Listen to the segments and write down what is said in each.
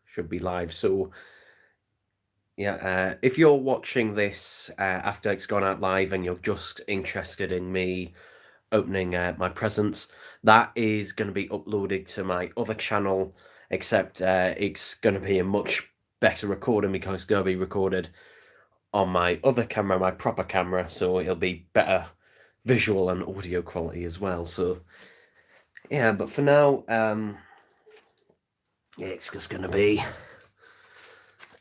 should be live. So yeah, if you're watching this after it's gone out live and you're just interested in me opening my presents, that is going to be uploaded to my other channel, except it's going to be a much better recording because it's going to be recorded on my other camera, my proper camera, so it'll be better visual and audio quality as well. So yeah, but for now, it's just going to be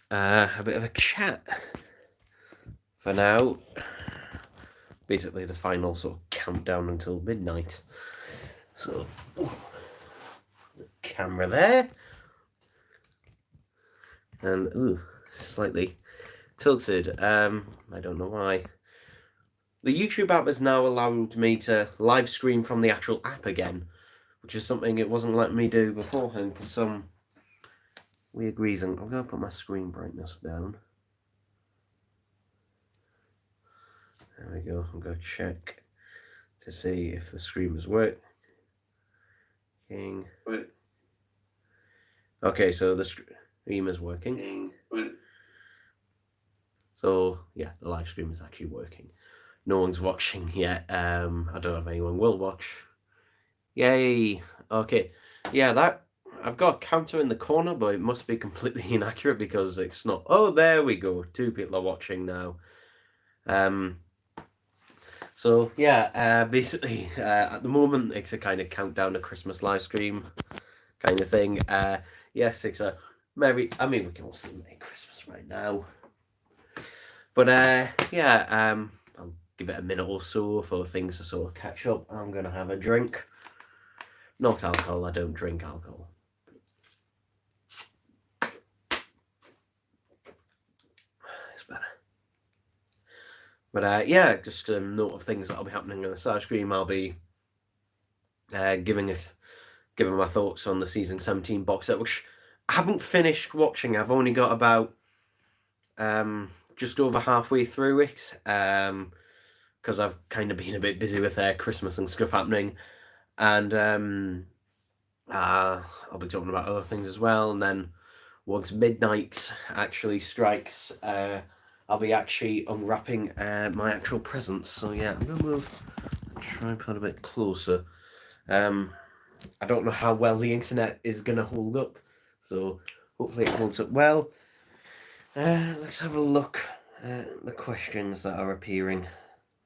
a bit of a chat for now. Basically the final sort of countdown until midnight. So the camera there, and slightly tilted. I don't know why. The YouTube app has now allowed me to live stream from the actual app again, which is something it wasn't letting me do beforehand for some weird reason. I'm going to put my screen brightness down. There we go. I'm going to check to see if the stream is working. Okay, so the stream is working. So yeah, the live stream is actually working. No one's watching yet. I don't know if anyone will watch. Yay! Okay, yeah, that I've got a counter in the corner, but it must be completely inaccurate because it's not. Oh, there we go. 2 people are watching now. So yeah, basically at the moment it's a kind of countdown to Christmas live stream kind of thing. Yes, it's a merry. I mean, we can all sing Merry Christmas right now. But yeah, I'll give it a minute or so for things to sort of catch up. I'm gonna have a drink. Not alcohol. I don't drink alcohol. It's better. But yeah, just a note of things that'll be happening on the side stream. I'll be giving my thoughts on the season 17 box set, which I haven't finished watching. I've only got about just over halfway through it, because I've kind of been a bit busy with Christmas and stuff happening, and I'll be talking about other things as well. And then once midnight actually strikes, I'll be actually unwrapping my actual presents. So yeah, I'm gonna move the tripod a bit closer. I don't know how well the internet is gonna hold up, so hopefully it holds up well. Let's have a look at the questions that are appearing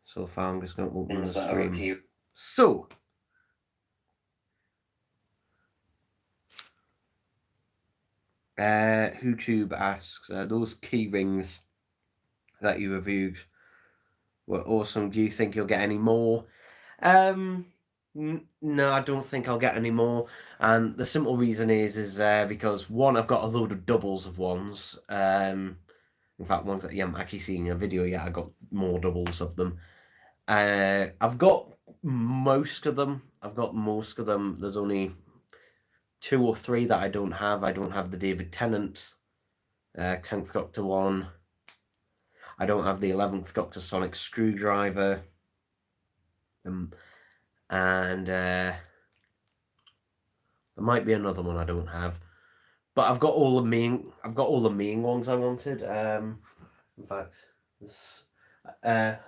so far. I'm just going to open the stream. So, YouTube asks, those key rings that you reviewed were awesome. Do you think you'll get any more? No, I don't think I'll get any more. And the simple reason is because one, I've got a load of doubles of ones. In fact, ones that you haven't actually seen in a video yet, I got more doubles of them. I've got most of them. There's only 2 or 3 that I don't have. I don't have the David Tennant 10th Doctor one. I don't have the 11th Doctor Sonic Screwdriver. And there might be another one I don't have. But I've got all the main ones I wanted. In fact, I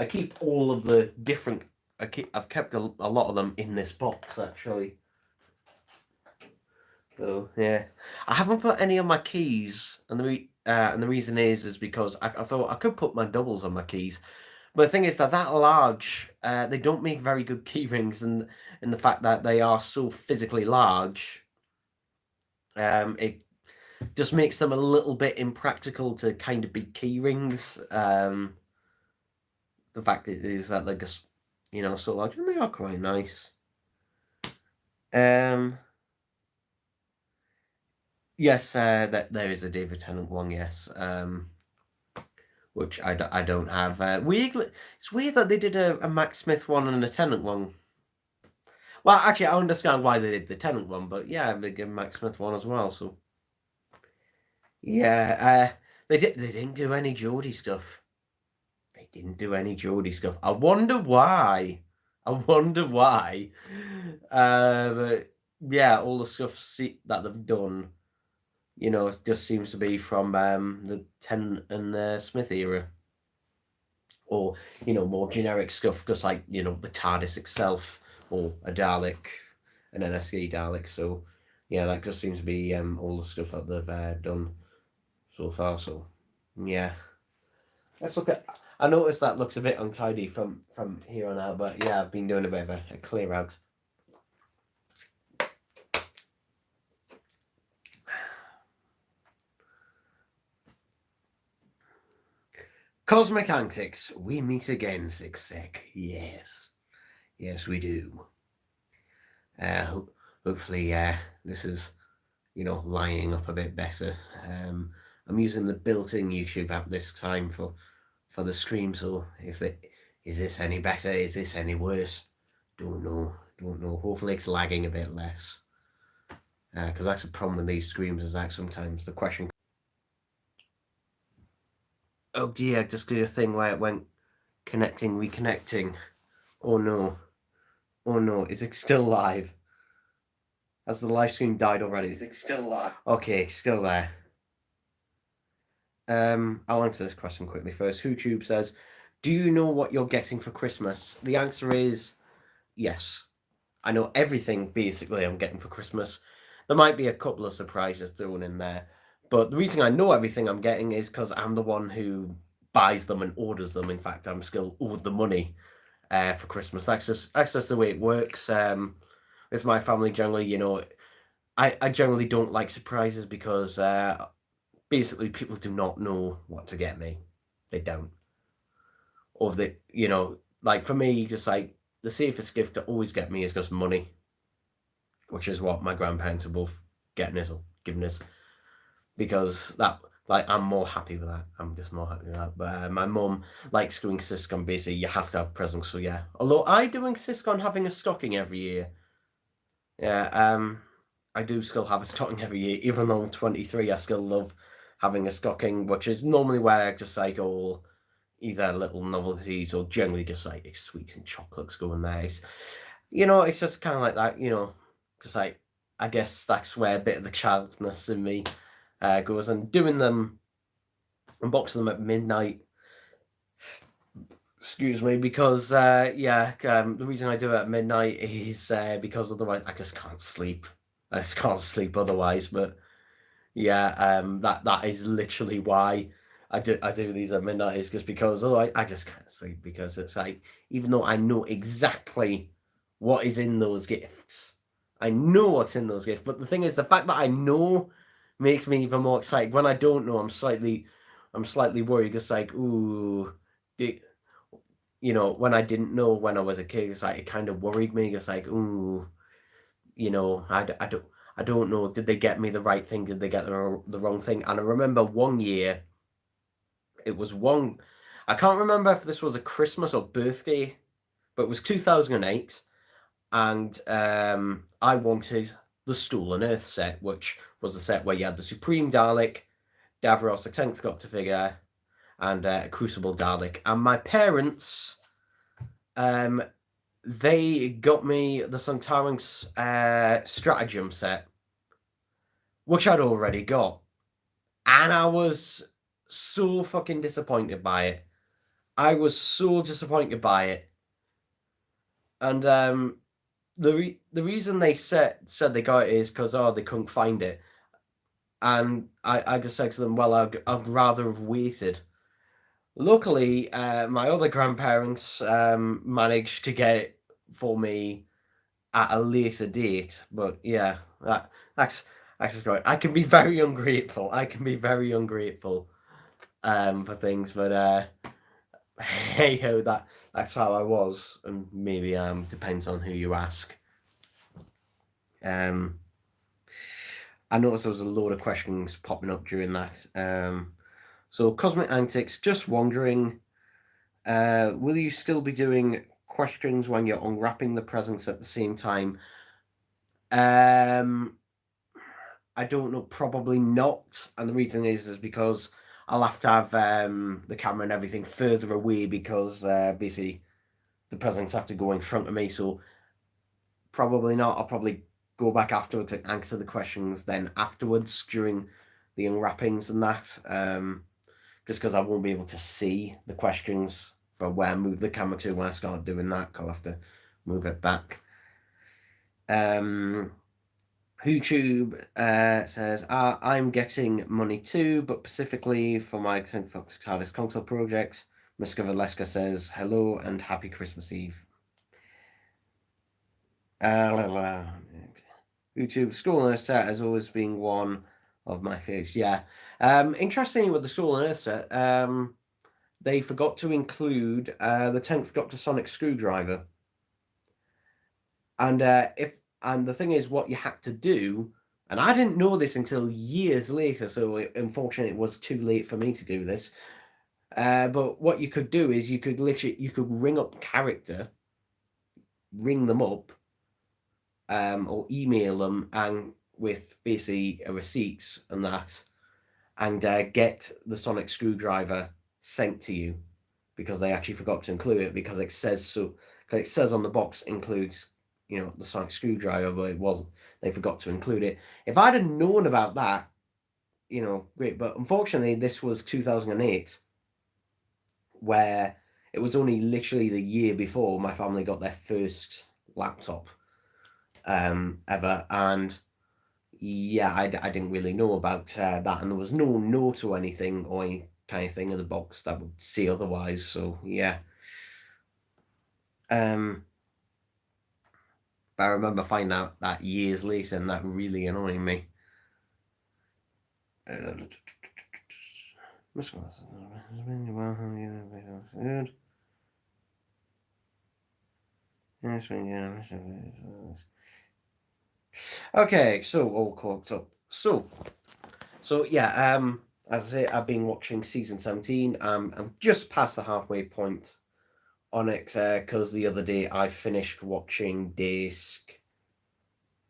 keep all of the different. I've kept a lot of them in this box actually. So yeah, I haven't put any of my keys, and the reason is because I thought I could put my doubles on my keys. But the thing is that large, they don't make very good key rings, and the fact that they are so physically large, it just makes them a little bit impractical to kind of be key rings. The fact is that they're just, so large, and they are quite nice. Yes, that there is a David Tennant one, yes. Which I don't have. It's weird that they did a Matt Smith one and a Tennant one. Well, actually, I understand why they did the Tennant one, but yeah, they did Matt Smith one as well. So yeah, they didn't do any Geordie stuff. I wonder why. But yeah, all the stuff that they've done you know, it just seems to be from the Tennant and Smith era. Or, you know, more generic stuff, just like, you know, the TARDIS itself, or a Dalek, an NSC Dalek. So, yeah, that just seems to be all the stuff that they've done so far. So, yeah. Let's look at. I noticed that looks a bit untidy from here on out, but yeah, I've been doing a bit of a clear out. Cosmic Antics, we meet again, Six Sec. Yes. Yes, we do. Hopefully, this is, you know, lining up a bit better. I'm using the built-in YouTube app this time for the stream, so if is this any better? Is this any worse? Don't know. Hopefully it's lagging a bit less. Because that's a problem with these streams, is that sometimes the question... Oh dear, I just did a thing where it went connecting, reconnecting. Oh no. Oh no, is it still live? Has the live stream died already? Is it still live? Okay, it's still there. I'll answer this question quickly first. YouTube says, do you know what you're getting for Christmas? The answer is yes. I know everything basically I'm getting for Christmas. There might be a couple of surprises thrown in there, but the reason I know everything I'm getting is because I'm the one who buys them and orders them. In fact, I'm still owed the money for Christmas. That's just the way it works. With my family, generally, you know, I generally don't like surprises because basically people do not know what to get me. They don't. Or they, you know, like for me, just like the safest gift to always get me is just money, which is what my grandparents are both getting us or giving us, because that, like, I'm more happy with that. I'm just more happy with that. But my mum likes doing insist on basically you have to have presents. So yeah, although I do insist on having a stocking every year. Yeah, I do still have a stocking every year, even though I'm 23. I still love having a stocking, which is normally where I just like all either little novelties or generally just like sweets and chocolates go in there. It's, you know, it's just kind of like that, you know, just like, I guess that's where a bit of the childness in me goes, and doing them, unboxing them at midnight, excuse me, because the reason I do it at midnight is because otherwise I just can't sleep. I just can't sleep otherwise. But yeah, that is literally why I do these at midnight, is just because otherwise I just can't sleep, because it's like, even though I know exactly what is in those gifts, I know what's in those gifts, but the thing is, the fact that I know makes me even more excited. When I don't know, I'm slightly worried, just like, ooh, you know, when I didn't know when I was a kid, it's like, it kind of worried me, just like, ooh, you know, I don't know, did they get me the right thing? Did they get the wrong thing? And I remember one year, it was one, I can't remember if this was a Christmas or birthday, but it was 2008, and I wanted the Stolen Earth set, which was the set where you had the Supreme Dalek, Davros, the 10th Doctor figure, and Crucible Dalek. And my parents, they got me the Sontaran's Stratagem set, which I'd already got. And I was so fucking disappointed by it. I was so disappointed by it. And the reason they said they got it is because, oh, they couldn't find it. And I just said to them, well, I'd rather have waited. Luckily, my other grandparents managed to get it for me at a later date. But yeah, that's just great. I can be very ungrateful. For things, but hey ho, that's how I was, and maybe depends on who you ask. I noticed there was a load of questions popping up during that. So Cosmic Antics, just wondering, will you still be doing questions when you're unwrapping the presents at the same time? I don't know, probably not. And the reason is because I'll have to have the camera and everything further away, because basically the presents have to go in front of me. So probably not. I'll probably go back afterwards and answer the questions then afterwards during the unwrappings and that, just because I won't be able to see the questions for where I move the camera to when I start doing that. I'll have to move it back. YouTube says, I'm getting money too, but specifically for my TARDIS console project. Miska Valeska says, hello and happy Christmas Eve. YouTube School on Earth set has always been one of my favorites. Yeah. Interestingly, with the School on Earth set, they forgot to include the 10th Doctor Sonic Screwdriver. And and the thing is, what you had to do, and I didn't know this until years later, so unfortunately it was too late for me to do this. But what you could do is you could ring up character, ring them up, or email them, and with basically a receipt and that, and get the sonic screwdriver sent to you, because they actually forgot to include it, because it says so. Because it says on the box includes, the sonic screwdriver, but it wasn't. They forgot to include it. If I'd have known about that, great. But unfortunately, this was 2008, where it was only literally the year before my family got their first laptop ever, and yeah, I didn't really know about that, and there was no note or anything or any kind of thing in the box that would say otherwise. So yeah. But I remember finding out that years later, and that really annoying me. Okay, so all caught up. So yeah, as I say, I've been watching season 17. I'm just past the halfway point on it, because the other day I finished watching disc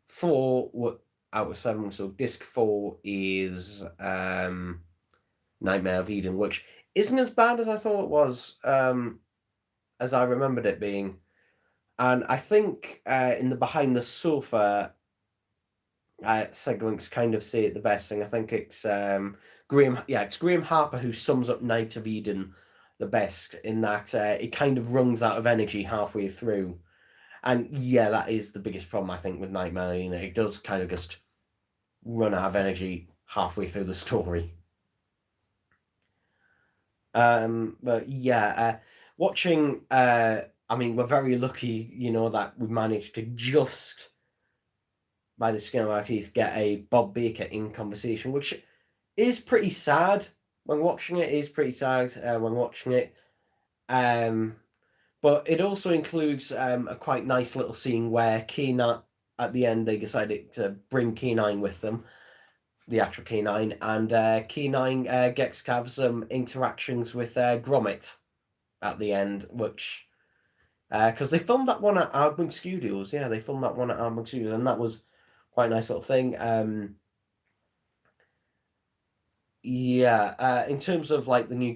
4 out of 7. So disc 4 is Nightmare of Eden, which isn't as bad as I thought it was, as I remembered it being. And I think in the behind the sofa segments kind of say it the best thing. I think it's it's Graham Harper who sums up Night of Eden the best, in that it kind of runs out of energy halfway through. And yeah, that is the biggest problem, I think, with Nightmare. It does kind of just run out of energy halfway through the story. But yeah, watching, we're very lucky, that we managed to just, by the skin of our teeth, get a Bob Baker in conversation, which is pretty sad when watching it. But it also includes a quite nice little scene where K9, at the end, they decided to bring K9 with them, the actual K9, and K9 gets to have some interactions with Gromit at the end, which, because they filmed that one at Aardman Studios. Yeah, they filmed that one at Aardman Studios, and that was quite a nice little thing. In terms of like the new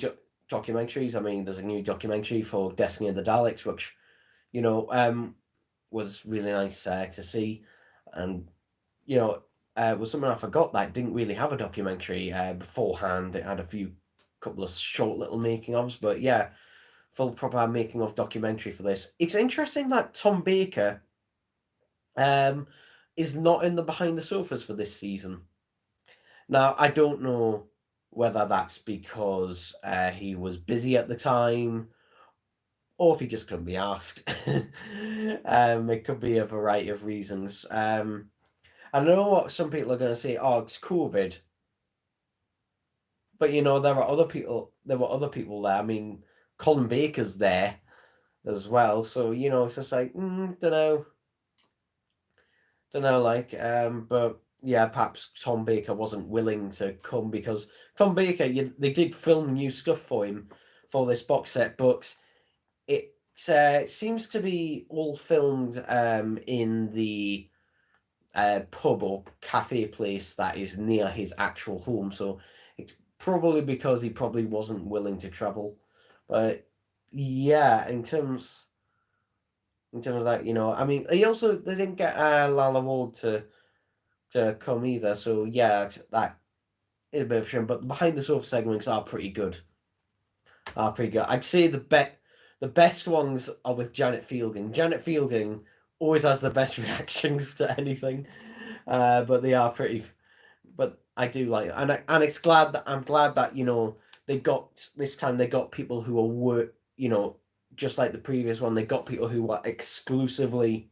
documentaries, there's a new documentary for Destiny of the Daleks, which, was really nice to see. And, was something I forgot that didn't really have a documentary beforehand. It had a couple of short little making ofs, but yeah, full proper making of documentary for this. It's interesting that Tom Baker is not in the behind the sofas for this season. Now, I don't know whether that's because he was busy at the time, or if he just couldn't be asked. It could be a variety of reasons. I know what some people are going to say. Oh, it's COVID. But there were other people. There were other people there. Colin Baker's there as well. So it's just like, don't know. But yeah, perhaps Tom Baker wasn't willing to come, because Tom Baker, they did film new stuff for him for this box set, but it seems to be all filmed in the pub or cafe place that is near his actual home. So it's probably because he probably wasn't willing to travel. But yeah, in terms of that, they didn't get Lala Ward to come either. So yeah, that is a bit of a shame, but the behind the sofa segments are pretty good. I'd say the best ones are with Janet Fielding. Janet Fielding always has the best reactions to anything, but they are pretty. But I do like it, and it's glad that I'm glad that they got this time. They got people who are just like the previous one. They got people who are exclusively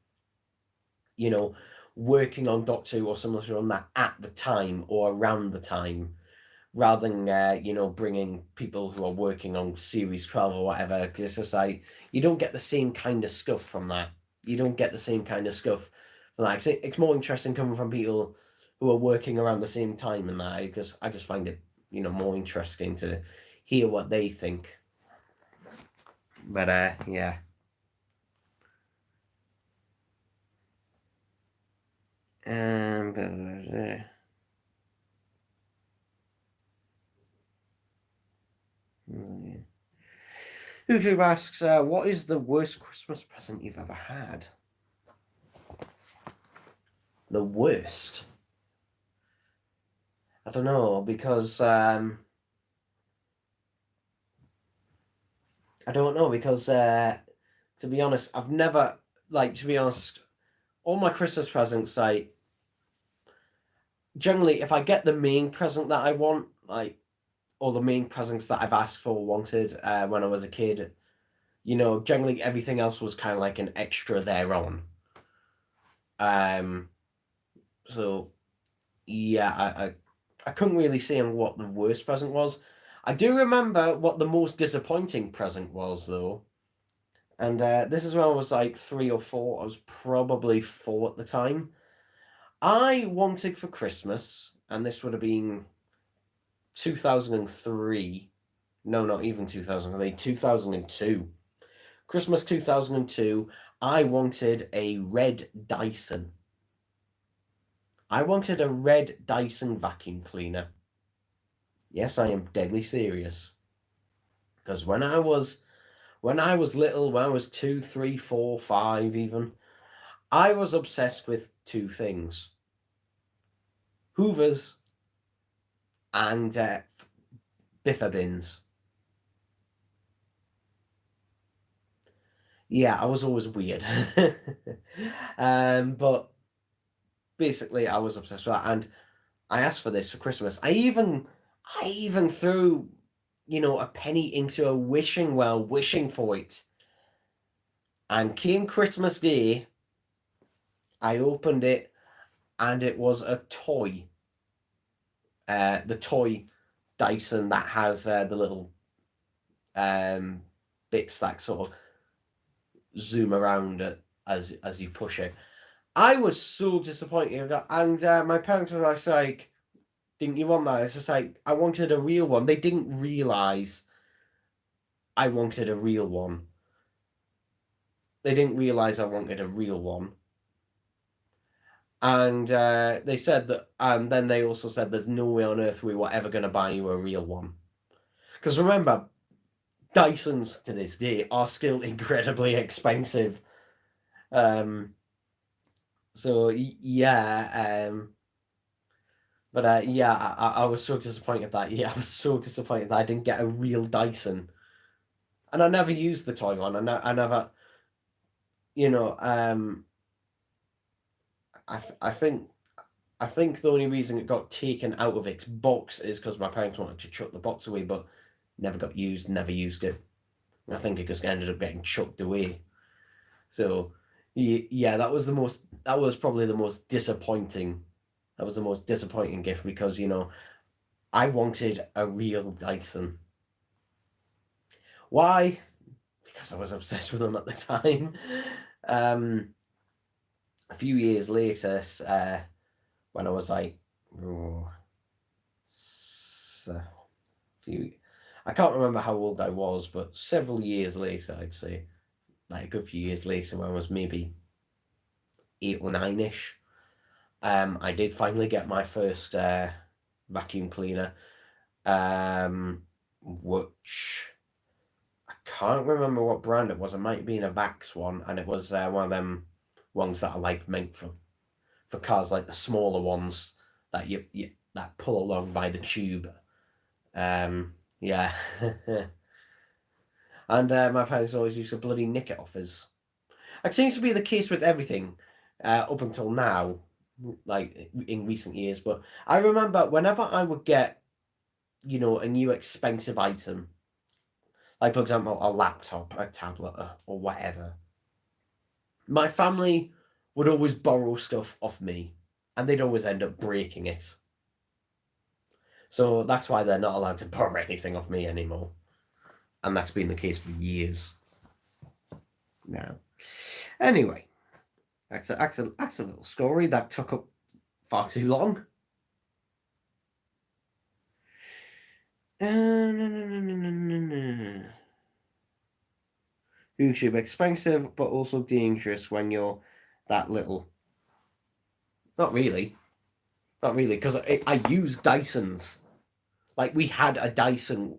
working on Doctor Who or similar on that at the time or around the time, rather than bringing people who are working on series 12 or whatever, because it's just like you don't get the same kind of stuff from that. You don't get the same kind of stuff from that. It's more interesting coming from people who are working around the same time, and that I just find it more interesting to hear what they think. But yeah. YouTube asks, what is the worst Christmas present you've ever had? The worst? I don't know, because I don't know, because to be honest, I've never, to be honest, all my Christmas presents, generally, if I get the main present that I want, or the main presents that I've asked for or wanted when I was a kid, generally everything else was kind of like an extra thereon. So, yeah, I couldn't really say what the worst present was. I do remember what the most disappointing present was, though. And this is when I was like 3 or 4. I was probably 4 at the time. I wanted for Christmas, and this would have been 2003. No, not even 2003. 2002. Christmas 2002. I wanted a red Dyson. I wanted a red Dyson vacuum cleaner. Yes, I am deadly serious. Because when I was little, when I was 2, 3, 4, 5 even, I was obsessed with 2 things. Hoovers and Biffa bins. Yeah, I was always weird. But basically I was obsessed with that, and I asked for this for Christmas. I even threw, a penny into a wishing well, wishing for it. And came Christmas Day, I opened it, and it was a toy. The toy Dyson that has the little bits that sort of zoom around it as you push it. I was so disappointed, and my parents were like, "Didn't you want that?" It's just like, I wanted a real one. They didn't realise I wanted a real one. They didn't realise I wanted a real one. And they said that, and then they also said there's no way on earth we were ever going to buy you a real one. Because remember, Dysons to this day are still incredibly expensive. So yeah, but yeah, I was so disappointed that I was so disappointed that I didn't get a real Dyson, and I never used the toy one. I never, I think the only reason it got taken out of its box is because my parents wanted to chuck the box away, but never got used, never used it. I think it just ended up getting chucked away. So yeah, that was probably the most disappointing. That was the most disappointing gift, because I wanted a real Dyson. Why? Because I was obsessed with them at the time. A few years later, when I was like, I can't remember how old I was, but several years later, I'd say, like a good few years later, when I was maybe 8 or 9-ish, I did finally get my first vacuum cleaner, which I can't remember what brand it was. It might have been a Vax one, and it was one of them ones that are like meant for cars, like the smaller ones that you that pull along by the tube. Yeah. And my parents always used to bloody nick it off us. It seems to be the case with everything up until now, like in recent years. But I remember whenever I would get, a new expensive item, like for example a laptop, a tablet, or whatever, my family would always borrow stuff off me, and they'd always end up breaking it. So that's why they're not allowed to borrow anything off me anymore. And that's been the case for years now. Anyway, that's a little story that took up far too long. YouTube expensive, but also dangerous when you're that little. Not really, because I use Dysons. Like we had a Dyson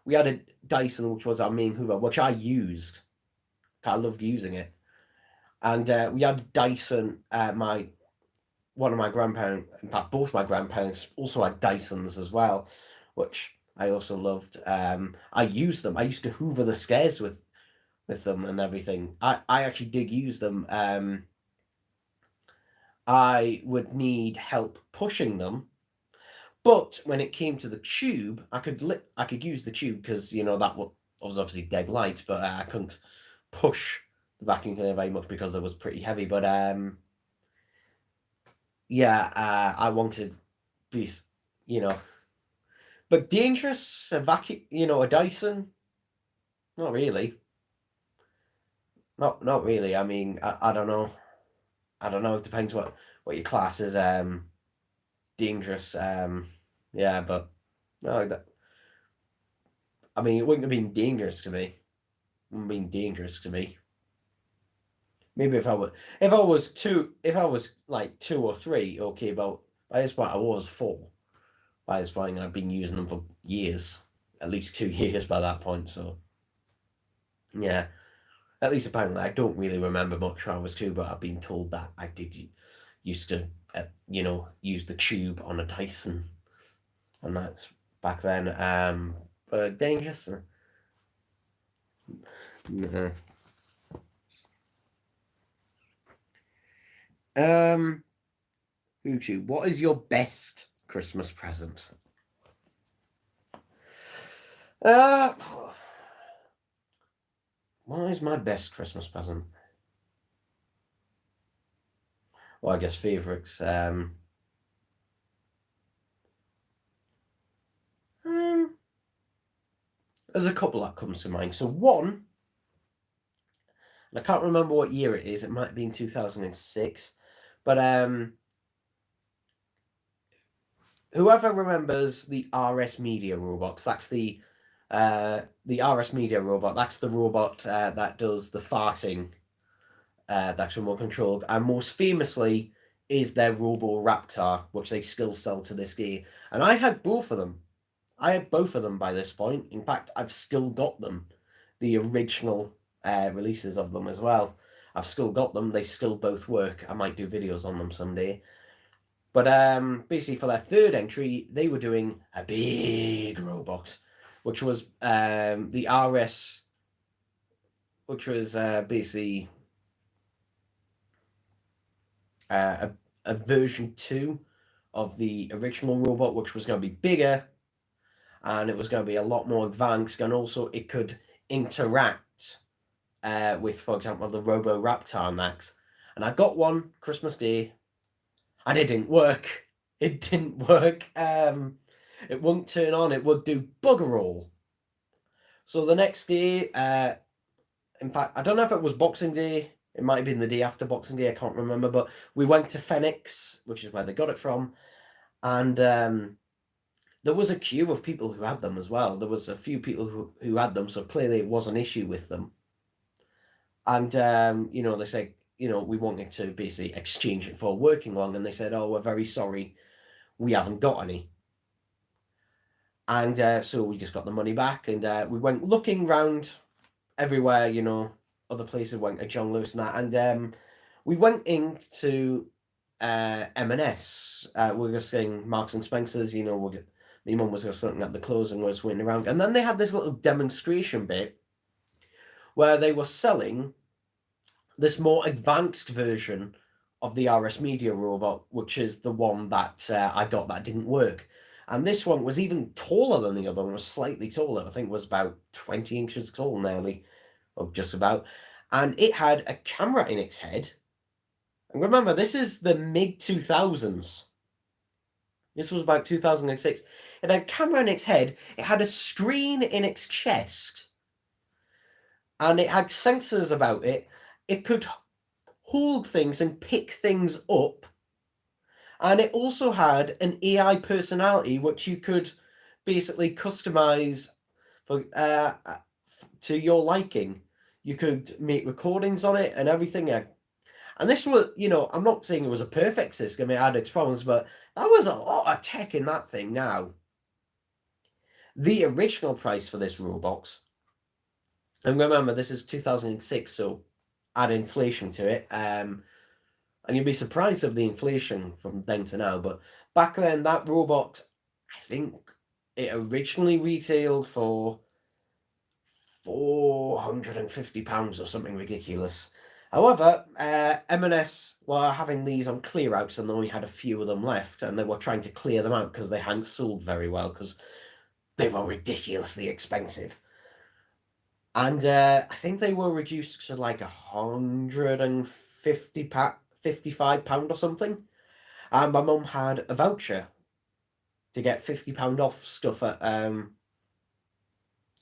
which was our main Hoover, which I used. I loved using it, and we had Dyson. One of my grandparents, in fact, both my grandparents also had Dysons as well, which I also loved. I used them. I used to hoover the stairs with them and everything. I actually did use them. I would need help pushing them, but when it came to the tube, I could use the tube because that was obviously dead light, but I couldn't push the vacuum cleaner very much because it was pretty heavy. But yeah, I wanted these, but dangerous, a vacuum, a Dyson, not really. Not really. I mean, I don't know. It depends what your class is dangerous. Yeah, but no, I mean, it wouldn't have been dangerous to me. It wouldn't have been dangerous to me. Maybe if I was like 2 or 3, okay, but by this point I was 4. By this point I've been using them for years, at least 2 years by that point. So yeah, at least apparently I don't really remember much when I was 2, but I've been told that I did used to use the tube on a Dyson, and that's back then. But dangerous. Nah. YouTube, what is your best Christmas present? What is my best Christmas present? Well, I guess favourites. There's a couple that comes to mind. So one, and I can't remember what year it is. It might be in 2006. But whoever remembers the RS Media robots, that's the RS Media robot. That's the robot that does the farting. That's remote controlled, and most famously is their Robo Raptor, which they still sell to this day. And I had both of them. I had both of them by this point. In fact, I've still got them, the original releases of them as well. I've still got them. They still both work. I might do videos on them someday. But basically for their third entry, they were doing a big robot, which was the RS, which was basically a version 2 of the original robot, which was going to be bigger, and it was going to be a lot more advanced, and also it could interact with, for example, the Robo Raptor and that. And I got one Christmas Day, and it didn't work. It wouldn't turn on. It would do bugger all. So the next day, in fact, I don't know if it was Boxing Day. It might have been the day after Boxing Day. I can't remember. But we went to Phoenix, which is where they got it from, and there was a queue of people who had them as well. There was a few people who had them, so clearly it was an issue with them. And they said, we wanted to basically exchange it for a working one, and they said, "Oh, we're very sorry, we haven't got any." And so we just got the money back, and we went looking round everywhere, other places, went to John Lewis and that, and we went into M&S. We were just getting Marks and Spencer's, you know, my mum was just looking at the clothes and was waiting around. And then they had this little demonstration bit where they were selling this more advanced version of the RS Media robot, which is the one that I got that didn't work. And this one was even taller than the other one, was slightly taller. I think it was about 20 inches tall nearly, or just about. And it had a camera in its head. And remember, this is the mid-2000s. This was about 2006. It had a camera in its head. It had a screen in its chest. And it had sensors about it. It could hold things and pick things up. And it also had an AI personality, which you could basically customize for, to your liking. You could make recordings on it and everything. And this was, you know, I'm not saying it was a perfect system, it had its problems, but that was a lot of tech in that thing now. The original price for this robot, and remember, this is 2006, so add inflation to it, and you'd be surprised of the inflation from then to now, but back then, that robot, I think it originally retailed for £450 or something ridiculous. However, M&S were having these on clear outs and they only had a few of them left, and they were trying to clear them out because they hadn't sold very well because they were ridiculously expensive. And I think they were reduced to like £155 or something. And my mum had a voucher to get £50 off stuff at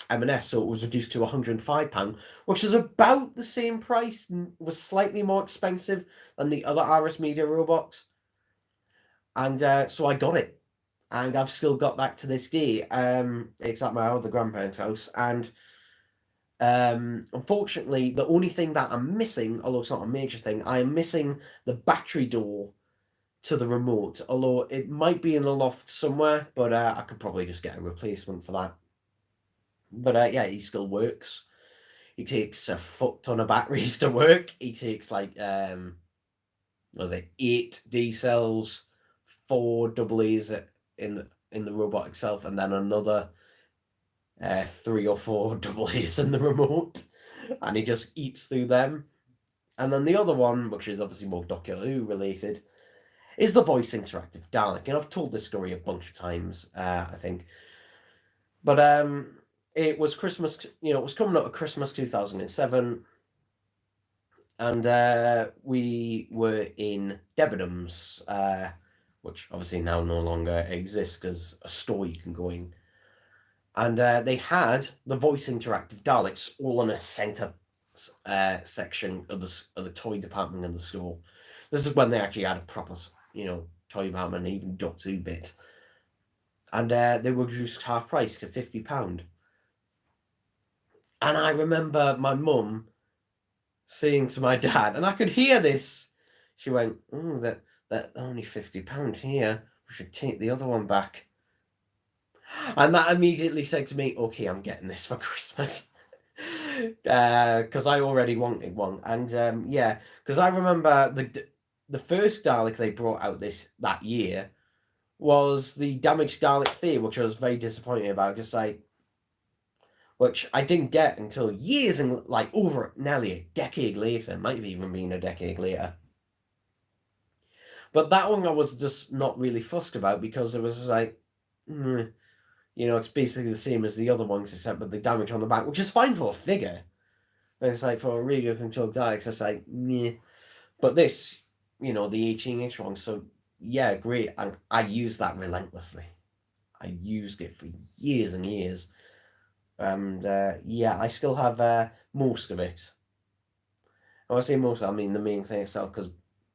M&S, so it was reduced to £105, which is about the same price and was slightly more expensive than the other RS Media robots. And so I got it, and I've still got that to this day. It's at my other grandparents' house, and unfortunately, the only thing that I'm missing, although it's not a major thing, I am missing the battery door to the remote, although it might be in a loft somewhere, but I could probably just get a replacement for that. But yeah, he still works. He takes a fuck ton of batteries to work. He takes like what was it, 8 D cells, 4 AA's in the robot itself, and then another 3 or 4 AA's in the remote, and he just eats through them. And then the other one, which is obviously more Doctor Who related, is the voice interactive Dalek. And I've told this story a bunch of times, I think. But it was Christmas, you know, it was coming up to Christmas 2007, and we were in Debenhams, which obviously now no longer exists as a store you can go in. And they had the voice interactive Daleks all in a centre section of the toy department in the store. This is when they actually had a proper, you know, toy department, even Doctor Who bit. And they were reduced half price to £50. And I remember my mum saying to my dad, and I could hear this. She went, "Oh, that only £50 here. We should take the other one back." And that immediately said to me, "Okay, I'm getting this for Christmas." Because I already wanted one. And yeah, because I remember the first Dalek they brought out that year was the damaged Dalek Fear, which I was very disappointed about. Just like, which I didn't get until years and like over nearly a decade later. Might have even been a decade later. But that one I was just not really fussed about because it was just like, you know, it's basically the same as the other ones except with the damage on the back, which is fine for a figure. But it's like for a radio controlled Daleks, it's like, meh. But this, you know, the 18-inch one, so yeah, great. And I used that relentlessly. I used it for years and years. And yeah, I still have most of it. When I say most, I mean the main thing itself, because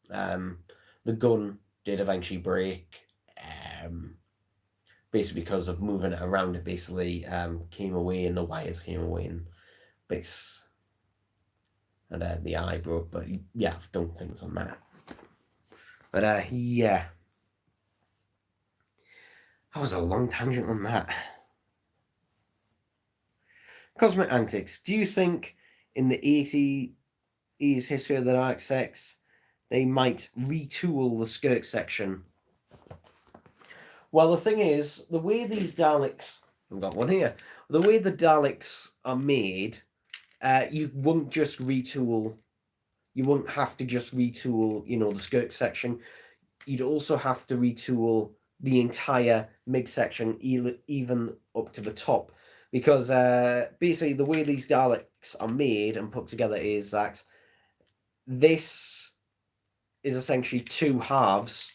the gun did eventually break. Basically because of moving it around, it basically came away and the wires came away and base. And the eye broke, but yeah, I've done things on that. But yeah. That was a long tangent on that. Cosmic Antics. Do you think in the 80s history of the Dark Sex, they might retool the skirt section. Well, the thing is, the way these Daleks, I've got one here, the way the Daleks are made, you wouldn't just retool, you wouldn't have to just retool, the skirt section. You'd also have to retool the entire midsection, even up to the top. Because basically, the way these Daleks are made and put together is that this is essentially two halves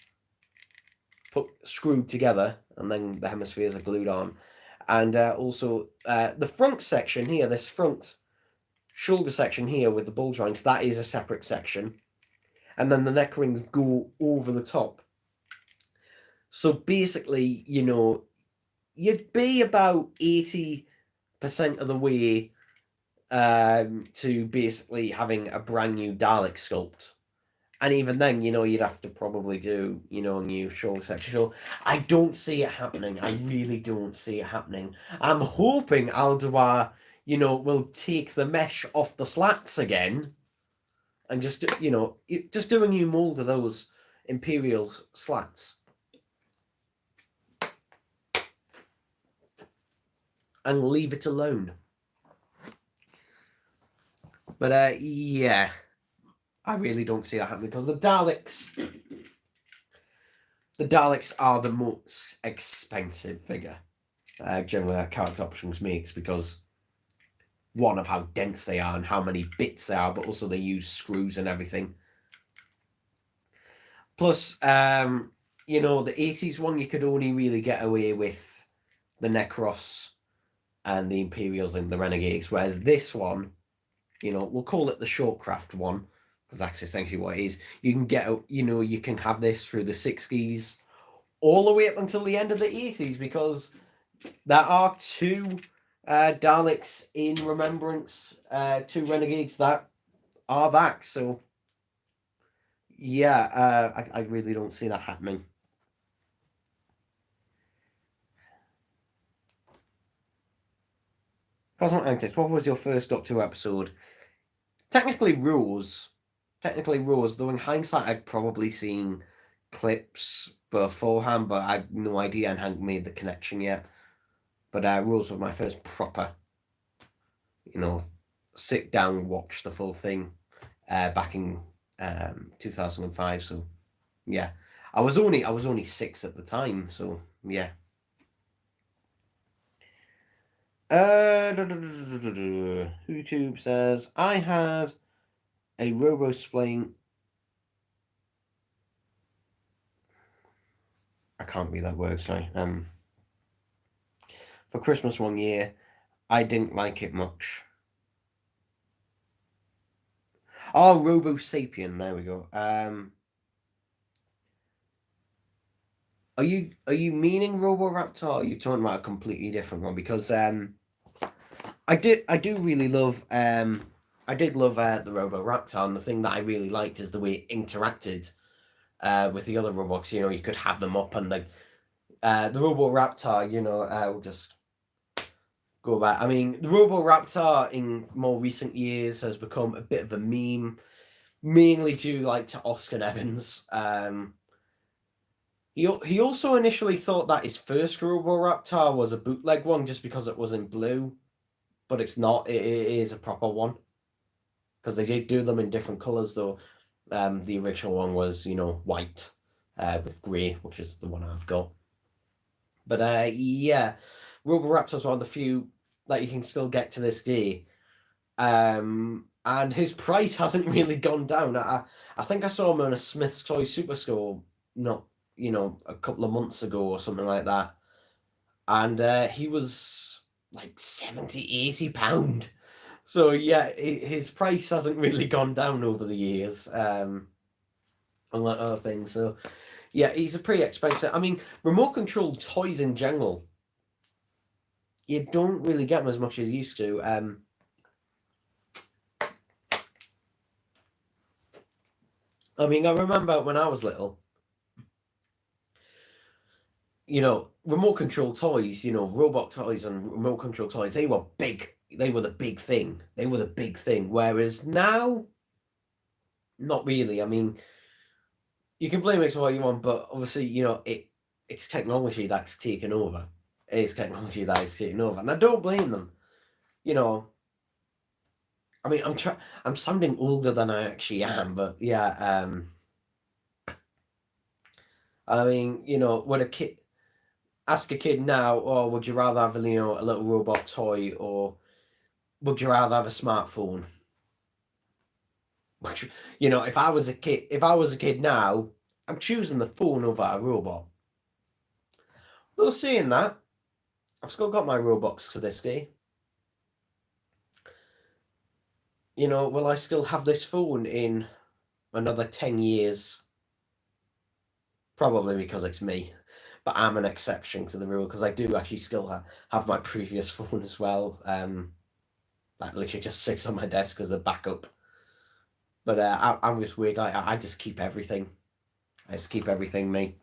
screwed together, and then the hemispheres are glued on. And also the front section here, this front shoulder section here with the ball joints, that is a separate section. And then the neck rings go over the top. So basically, you'd be about 80% of the way to basically having a brand new Dalek sculpt. And even then, you'd have to probably do, a new shoulder section. So I don't see it happening. I really don't see it happening. I'm hoping Alduar, will take the mesh off the slats again and just, just do a new mold of those Imperial slats. And leave it alone. But, yeah. I really don't see that happening because the Daleks are the most expensive figure generally that Character Options makes, because one of how dense they are and how many bits they are, but also they use screws and everything. Plus, the 80s one, you could only really get away with the Necros and the Imperials and the Renegades, whereas this one, we'll call it the Shortcraft one, because that's essentially what it is. You can get, you can have this through the 60s all the way up until the end of the 80s, because there are two Daleks in Remembrance, two Renegades that are that. So, yeah, I really don't see that happening. Cosmic Antics, what was your first Doctor Who episode? Technically Rose, though in hindsight I'd probably seen clips beforehand, but I had no idea and hadn't made the connection yet. But Rose was my first proper, sit down, watch the full thing back in 2005. So yeah, I was only 6 at the time. So yeah. YouTube says I had a robo-splaying. I can't read that word, sorry. For Christmas one year, I didn't like it much. Oh, Robo Sapien. There we go. Are you meaning Roboraptor? Or are you talking about a completely different one? Because I do really love I did love the Roboraptor, and the thing that I really liked is the way it interacted with the other robots. You could have them up, and the Roboraptor, will just go back. I mean, the Roboraptor in more recent years has become a bit of a meme, mainly due to Austin Evans. He also initially thought that his first Roboraptor was a bootleg one just because it was in blue, but it's not. It is a proper one, because they did do them in different colors. Though the original one was white with grey, which is the one I've got. But yeah, Roboraptor's one of the few that you can still get to this day. And his price hasn't really gone down. I think I saw him on a Smith's Toy Superstore not a couple of months ago or something like that, and he was like 70-80 pound. So yeah, his price hasn't really gone down over the years, unlike other things. So yeah, he's a pretty expensive. I mean, remote control toys in general, you don't really get them as much as you used to. I mean, I remember when I was little, remote control toys, robot toys and remote control toys, they were big. They were the big thing. Whereas now, not really. I mean, You can blame it to what you want, but obviously, it's technology that's taken over. It's technology that is taking over, and I don't blame them. I mean, I'm sounding older than I actually am, but yeah. I mean, would a kid ask a kid now, or would you rather have a little robot toy, or would you rather have a smartphone? If I was a kid now, I'm choosing the phone over a robot. Though saying that, I've still got my Robux to this day. Will I still have this phone in another 10 years? Probably, because it's me. But I'm an exception to the rule, because I do actually still have my previous phone as well. That literally just sits on my desk as a backup. But I'm just weird. I just keep everything. I just keep everything me.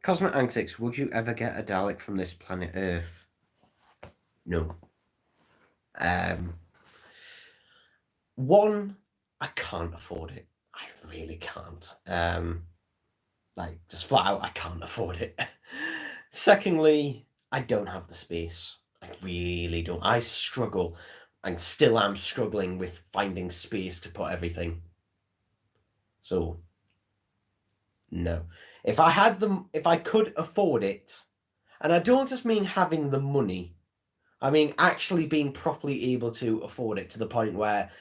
Cosmic Antics, would you ever get a Dalek from this planet Earth? No. One, I can't afford it. I really can't. Just flat out, I can't afford it. Secondly, I don't have the space. I really don't. I struggle, and still am struggling with finding space to put everything. So, no. If I could afford it, and I don't just mean having the money, I mean actually being properly able to afford it to the point where,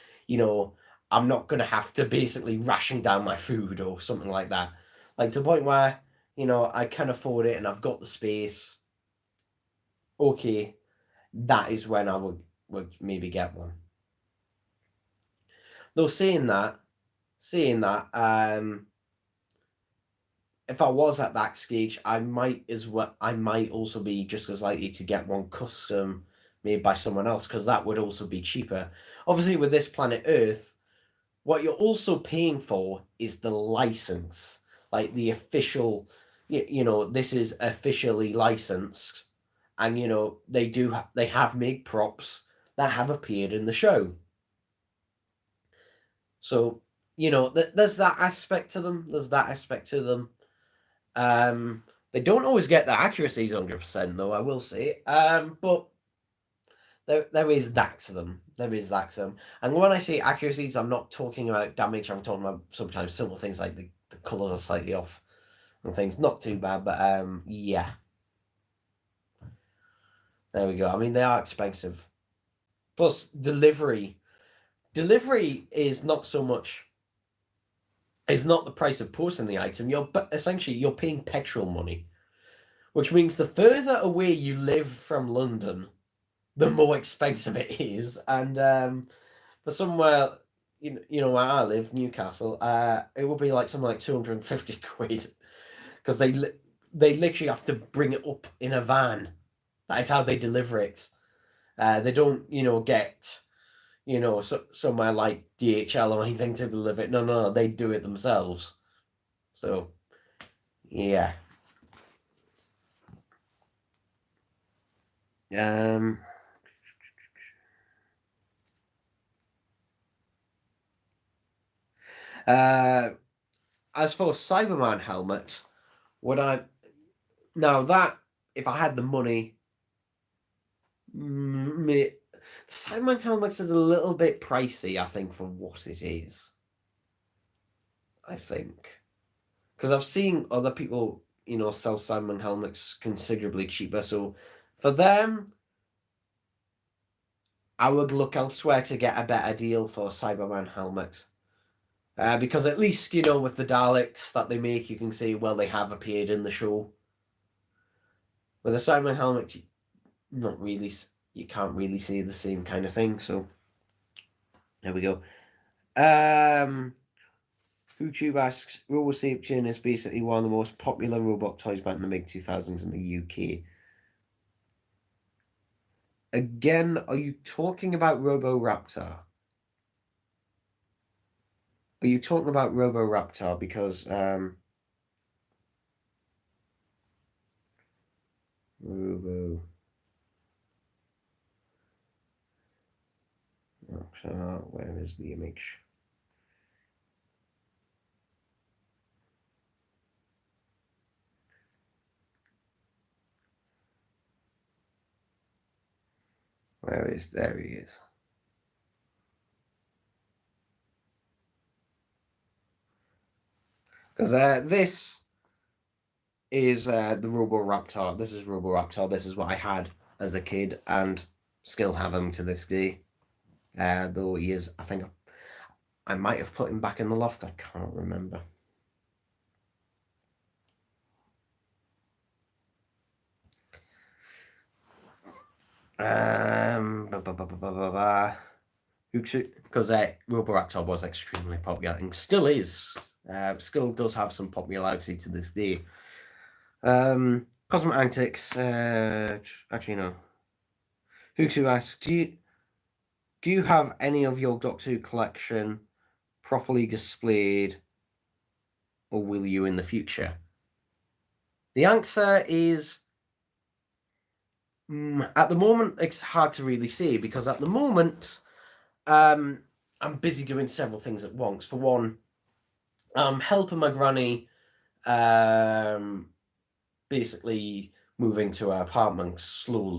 I'm not going to have to basically ration down my food or something like that. Like to the point where, I can afford it and I've got the space. Okay, that is when I would maybe get one. Though saying that, if I was at that stage, I might also be just as likely to get one custom made by someone else, because that would also be cheaper. Obviously, with this planet Earth, what you're also paying for is the license, like the official, this is officially licensed, and they have made props that have appeared in the show. So there's that aspect to them. They don't always get the accuracies 100%, though, I will say. But there is that to them. And when I say accuracies, I'm not talking about damage. I'm talking about sometimes simple things like the colours are slightly off and things. Not too bad, but yeah. There we go. I mean, they are expensive. Plus, delivery is not so much. It's not the price of posting the item. You're paying petrol money, which means the further away you live from London, the more expensive it is. And for somewhere, where I live, Newcastle, it will be like something like 250 quid, because they literally have to bring it up in a van. That is how they deliver it. They don't, get, somewhere like DHL or anything to deliver it. No, they do it themselves. So, yeah. As for Cyberman helmet, would I now that if I had the money, the Cyberman helmet is a little bit pricey, I think, for what it is. I think, because I've seen other people, sell Cyberman helmets considerably cheaper. So for them, I would look elsewhere to get a better deal for Cyberman helmet. Because at least, with the Daleks that they make, you can say, well, they have appeared in the show. With a Cyberman helmet, you can't really say the same kind of thing. So there we go. YouTube asks, RoboSapien is basically one of the most popular robot toys back in the mid-2000s in the UK. Again, are you talking about Roboraptor? Are you talking about Roboraptor? Because Robo. So, where is the image? There he is. Because this is the Roboraptor. This is Roboraptor. This is what I had as a kid and still have him to this day. Though he is, I think I might have put him back in the loft. I can't remember. Because Roboraptor was extremely popular and still is. Still does have some popularity to this day. Cosmic Antics. Actually, no. Huxu asks, do you have any of your Doctor Who collection properly displayed, or will you in the future? The answer is, at the moment, it's hard to really say, because at the moment, I'm busy doing several things at once. For one, I'm helping my granny basically moving to our apartment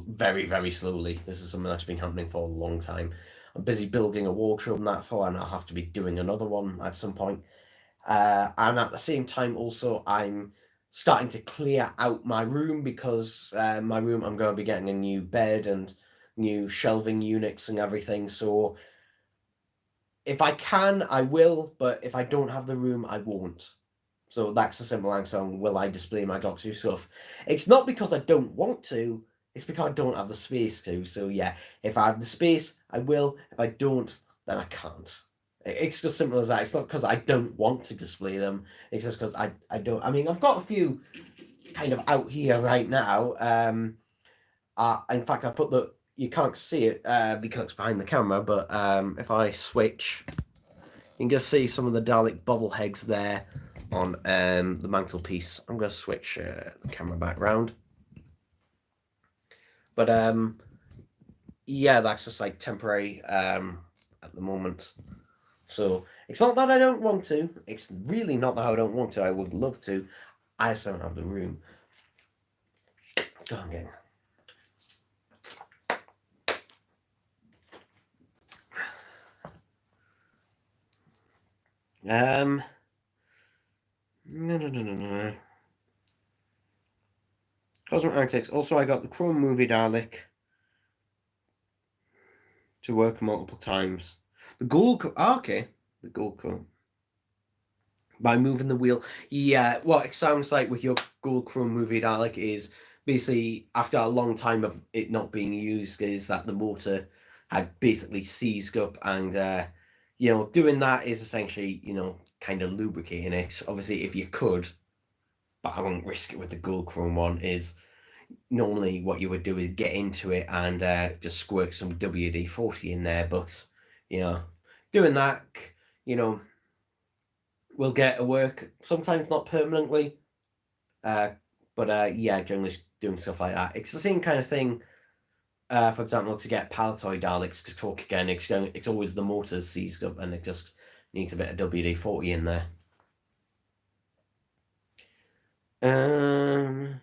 very, very slowly. This is something that's been happening for a long time. I'm busy building a wardrobe and that for, and I'll have to be doing another one at some point. And at the same time, also, I'm starting to clear out my room, because my room, I'm going to be getting a new bed and new shelving units and everything. So if I can, I will, but if I don't have the room, I won't. So that's the simple answer on will I display my Doctor Who stuff. It's not because I don't want to, it's because I don't have the space to. So yeah, if I have the space, I will. If I don't, then I can't. It's just simple as that. It's not because I don't want to display them. It's just because I don't. I mean, I've got a few kind of out here right now. In fact, I put the... You can't see it because it's behind the camera, but if I switch, you can just see some of the Dalek bobbleheads there on the mantelpiece. I'm going to switch the camera back round. But yeah, that's just like temporary at the moment. So it's not that I don't want to. It's really not that I don't want to. I would love to. I just don't have the room. Darn it. No. Cosmic Antics. Also, I got the Chrome Movie Dalek to work multiple times. The gold... okay. The gold chrome. By moving the wheel. Yeah, what it sounds like with your gold chrome movie Dalek is basically, after a long time of it not being used, is that the motor had basically seized up, and doing that is essentially, kind of lubricating it. Obviously, if you could, but I won't risk it with the gold chrome one, is normally what you would do is get into it and just squirt some WD-40 in there, but doing that, will get to work, sometimes not permanently, but yeah, generally doing stuff like that. It's the same kind of thing, for example, to get Palatoy Daleks to talk again. It's always the motors seized up, and it just needs a bit of WD-40 in there. Gonna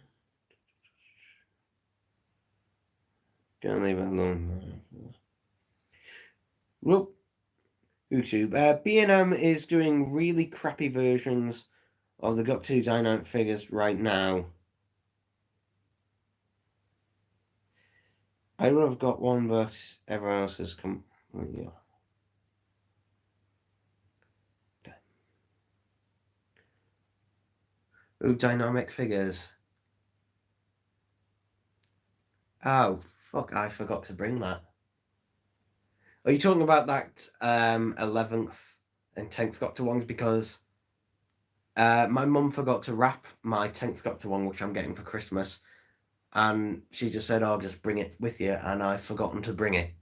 leave it alone. Whoop. YouTube. B&M is doing really crappy versions of the Doctor Who dynamic figures right now. I would have got one, but everyone else has come. Yeah. Ooh, dynamic figures. Oh, fuck, I forgot to bring that. Are you talking about that 11th and 10th Doctor ones? Because my mum forgot to wrap my 10th Doctor one, which I'm getting for Christmas. And she just said, "Oh, just bring it with you," and I've forgotten to bring it.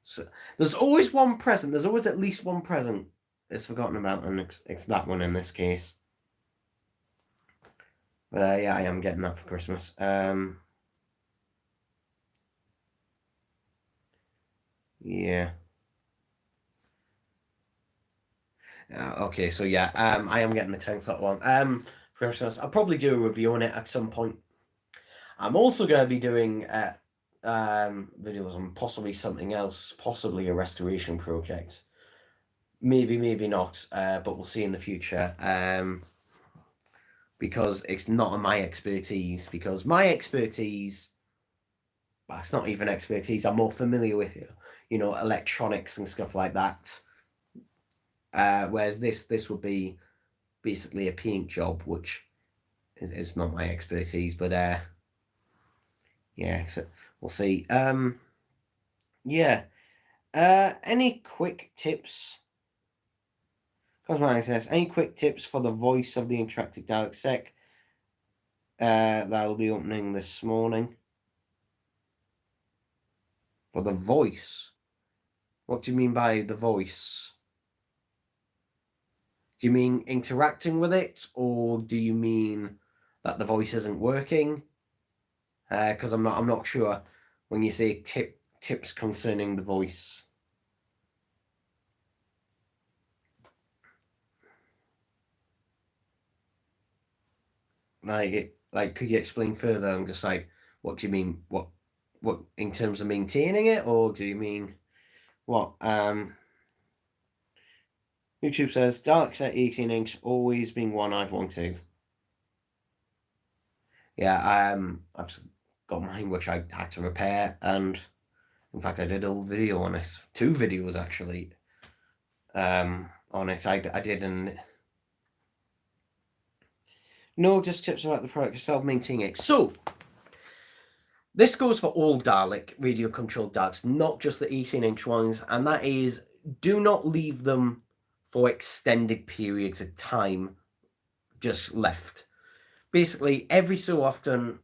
So there's always one present. There's always at least one present that's forgotten about, and it's that one in this case. But yeah, I am getting that for Christmas. Yeah. Okay, so yeah, I am getting the 10th one. For Christmas, I'll probably do a review on it at some point. I'm also going to be doing videos on possibly something else, possibly a restoration project. Maybe, maybe not, but we'll see in the future. Because it's not my expertise. Because my expertise, well, it's not even expertise. I'm more familiar with electronics and stuff like that. Whereas this would be basically a paint job, which is not my expertise. But yeah, so we'll see. Yeah. Any quick tips? Cosmonic says, any quick tips for the voice of the interactive Dalek sec? That'll be opening this morning. For the voice? What do you mean by the voice? Do you mean interacting with it, or do you mean that the voice isn't working? Because I'm not sure when you say tips concerning the voice. Like, could you explain further? I'm just like, what do you mean? What in terms of maintaining it, or do you mean what? YouTube says Daleks at 18-inch always been one I've wanted. Yeah, I've got mine which I had to repair, and in fact I did a whole video on it, 2 videos actually. On it, I did an no, just tips about the product itself, maintaining it. So this goes for all Dalek radio controlled Daleks, not just the 18-inch ones, and that is do not leave them for extended periods of time just left. Basically, every so often,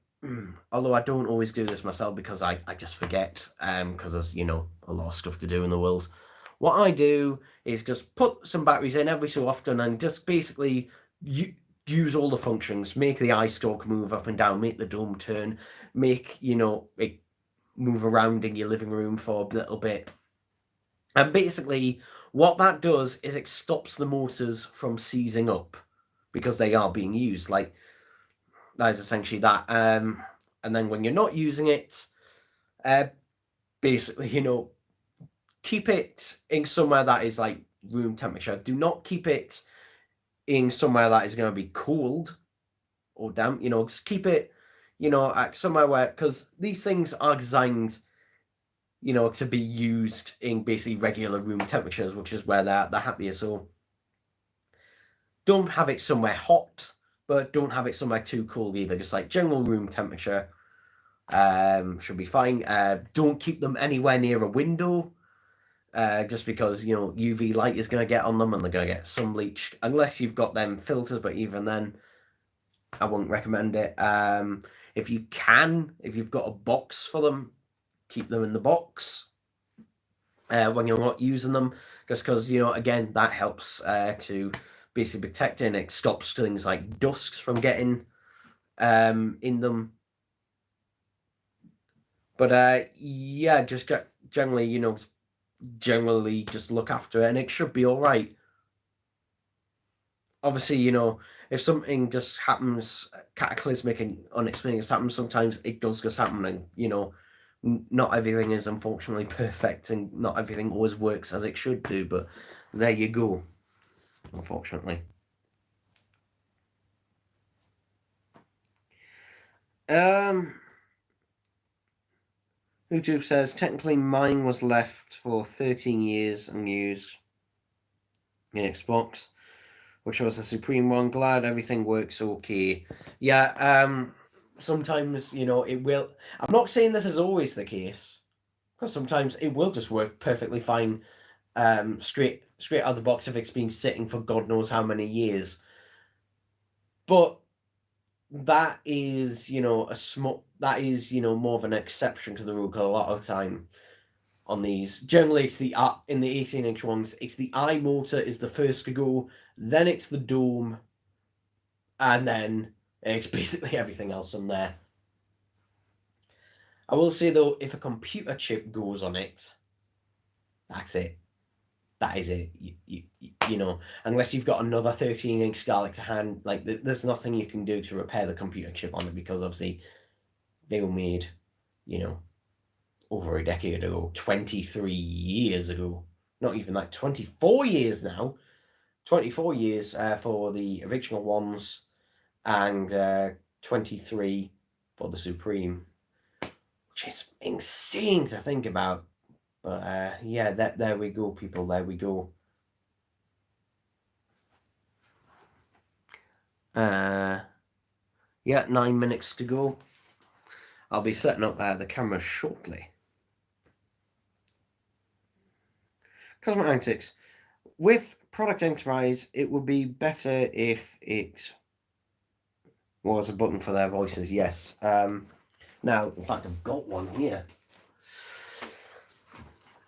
although I don't always do this myself because I just forget, because there's, a lot of stuff to do in the world. What I do is just put some batteries in every so often and just basically use all the functions, make the eye stalk move up and down, make the dome turn, make, it move around in your living room for a little bit. And basically, what that does is it stops the motors from seizing up because they are being used. Like, that is essentially that. And then when you're not using it, basically, keep it in somewhere that is like room temperature. Do not keep it in somewhere that is going to be cooled or damp. Just keep it, at somewhere where, because these things are designed, to be used in basically regular room temperatures, which is where they're happier. So don't have it somewhere hot, but don't have it somewhere too cold either. Just like general room temperature should be fine. Don't keep them anywhere near a window, just because UV light is going to get on them and they're going to get sun bleached, unless you've got them filters. But even then, I wouldn't recommend it. If you've got a box for them, keep them in the box when you're not using them, just because again, that helps to basically protect it, and it stops things like dust from getting in them. But yeah, just generally just look after it and it should be all right. Obviously, if something just happens, cataclysmic and unexplained happens, sometimes it does just happen, and not everything is unfortunately perfect, and not everything always works as it should do. But there you go, unfortunately. YouTube says technically mine was left for 13 years unused in Xbox, which was the supreme one. Glad everything works okay. Yeah, sometimes it will. I'm not saying this is always the case, because sometimes it will just work perfectly fine, straight out of the box if it's been sitting for God knows how many years. But that is more of an exception to the rule, because a lot of the time on these, generally it's in the 18-inch ones, it's the eye motor is the first to go, then it's the dome, and then It's basically everything else on there. I will say though, if a computer chip goes on it, that's it. That is it. You know, unless you've got another 13-inch Dalek to hand, like there's nothing you can do to repair the computer chip on it, because obviously they were made, you know, over a decade ago, 23 years ago. Not even like 24 years now. 24 years for the original ones, and 23 for the Supreme, which is insane to think about. But yeah, there we go, people. There we go. Yeah, 9 minutes to go. I'll be setting up the camera shortly. Cosmic Antics. With Product Enterprise, it would be better if it was a button for their voices, yes. Now, in fact, I've got one here.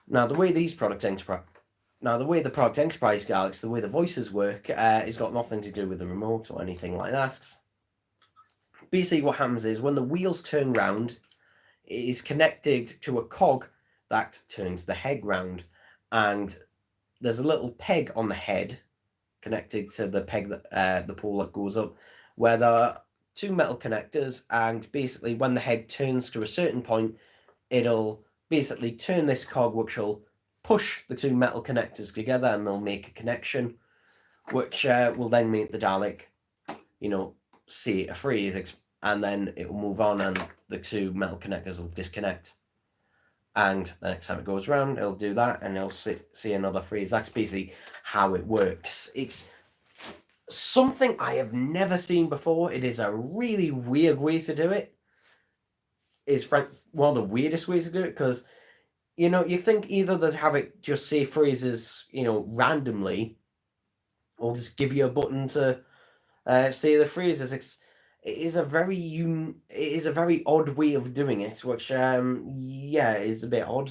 Now, the way the Product Enterprise Daleks, the way the voices work, has got nothing to do with the remote or anything like that. Basically, what happens is when the wheels turn round, it is connected to a cog that turns the head round, and there's a little peg on the head connected to the peg that the pole that goes up, where there are two metal connectors, and basically when the head turns to a certain point, it'll basically turn this cog, which will push the two metal connectors together, and they'll make a connection, which will then make the Dalek, you know, see a phrase, and then it will move on, and the two metal connectors will disconnect. And the next time it goes around, it'll do that, and it'll see another phrase. That's basically how it works. It's something I have never seen before. It is a really weird way to do it. It's one of the weirdest ways to do it, because, you know, you think either they have it just say phrases, you know, randomly, or just give you a button to say the phrases. It is a very odd way of doing it, which yeah, is a bit odd.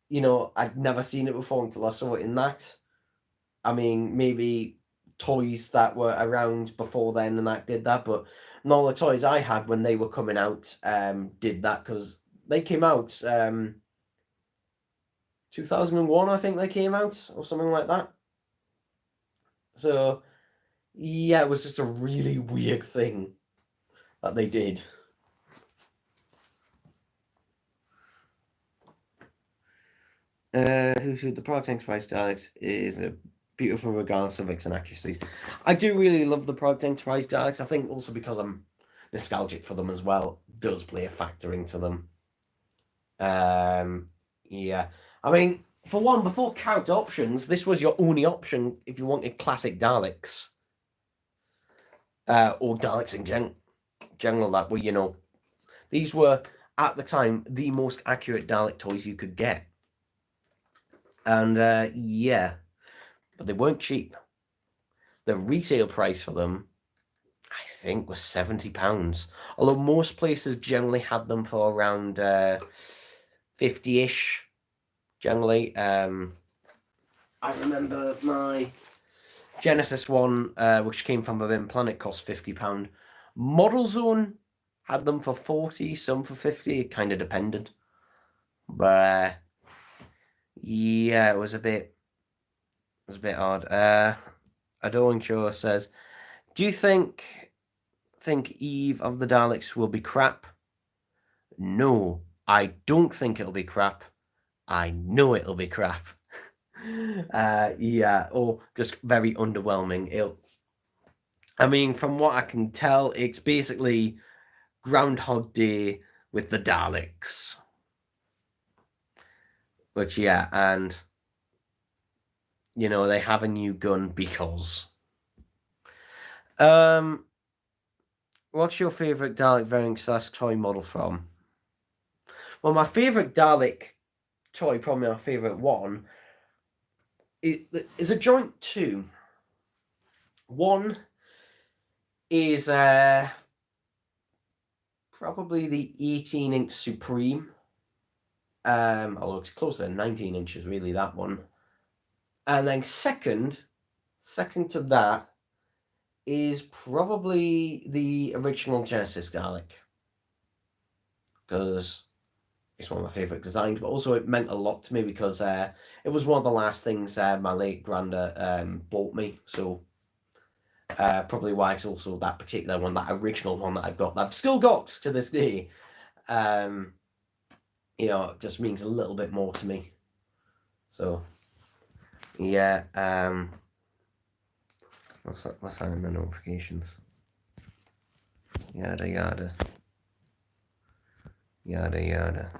You know, I'd never seen it before until I saw it in that. I mean, maybe toys that were around before then and that did that, but none of the toys I had when they were coming out did that, because they came out 2001, I think they came out, or something like that. So yeah, it was just a really weird thing that they did. The Product Enterprise Daleks is beautiful regardless of its inaccuracies. I do really love the Product Enterprise Daleks. I think also because I'm nostalgic for them as well, does play a factor into them. Yeah. I mean, for one, before character options, this was your only option if you wanted classic Daleks. Or Daleks in general, that were, you know, these were, at the time, the most accurate Dalek toys you could get. And yeah, but they weren't cheap. The retail price for them, I think, was £70. Although most places generally had them for around 50-ish, generally. I remember my Genesis one, which came from Forbidden Planet, cost £50. Model Zone had them for 40, some for 50. It kind of depended. But yeah, it was a bit odd. Adoring Shaw says, do you think Eve of the Daleks will be crap? No, I don't think it'll be crap. I know it'll be crap. Yeah, or just very underwhelming. I mean, from what I can tell, it's basically Groundhog Day with the Daleks. Which, yeah, and, you know, they have a new gun because. What's your favourite Dalek variant / toy model from? Well, my favourite Dalek toy, probably my favourite one, is a joint two. One is probably the 18-inch Supreme. Although it's closer than 19 inches, really, that one. And then second to that is probably the original Genesis Dalek, because it's one of my favourite designs, but also it meant a lot to me because it was one of the last things my late granda bought me, so probably why it's also that particular one, that original one that I've got, that I've still got to this day. You know, it just means a little bit more to me. So, yeah, what's that in the notifications? Yada, yada. Yada, yada.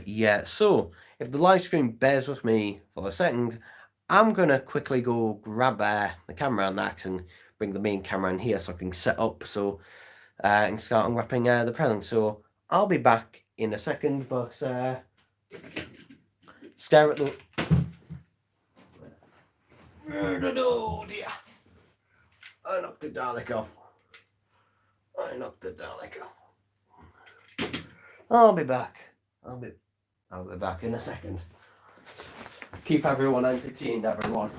Yeah, so, if the live stream bears with me for a second, I'm going to quickly go grab the camera and that and bring the main camera in here so I can set up so and start unwrapping the presents. So, I'll be back in a second, but stare at the... Oh dear. I knocked the Dalek off. I'll be back. I'll be back in a second. Keep everyone entertained, everyone.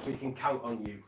We can count on you.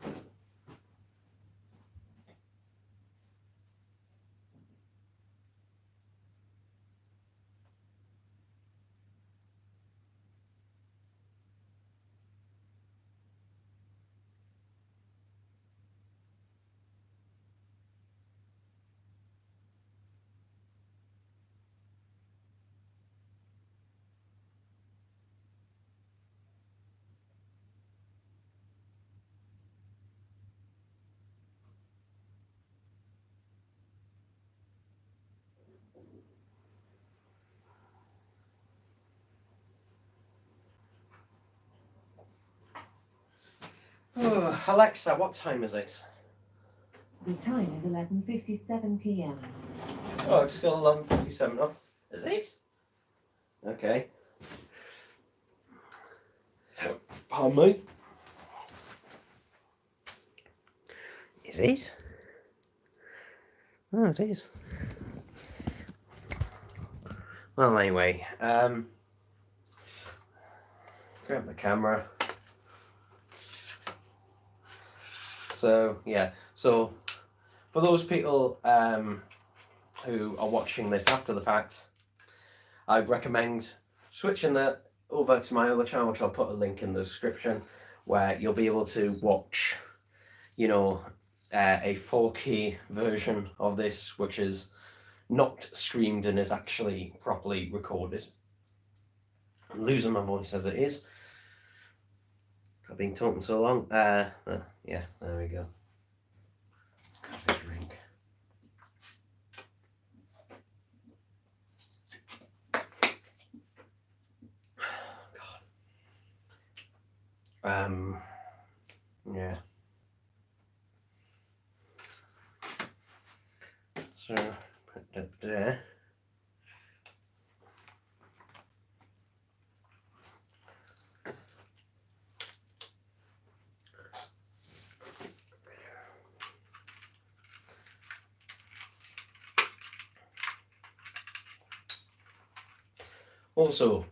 Oh, Alexa, what time is it? The time is 11:57 p.m. Oh, it's still 11:57. Oh, is it? Okay. Pardon me. Is it? Oh, it is. Well, anyway, grab the camera. So, yeah. So, for those people who are watching this after the fact, I'd recommend switching that over to my other channel, which I'll put a link in the description, where you'll be able to watch, you know, a 4K version of this, which is not streamed and is actually properly recorded. I'm losing my voice as it is. I've been talking so long. Yeah, there we go. Have a drink. God. Yeah. So put that there. Also,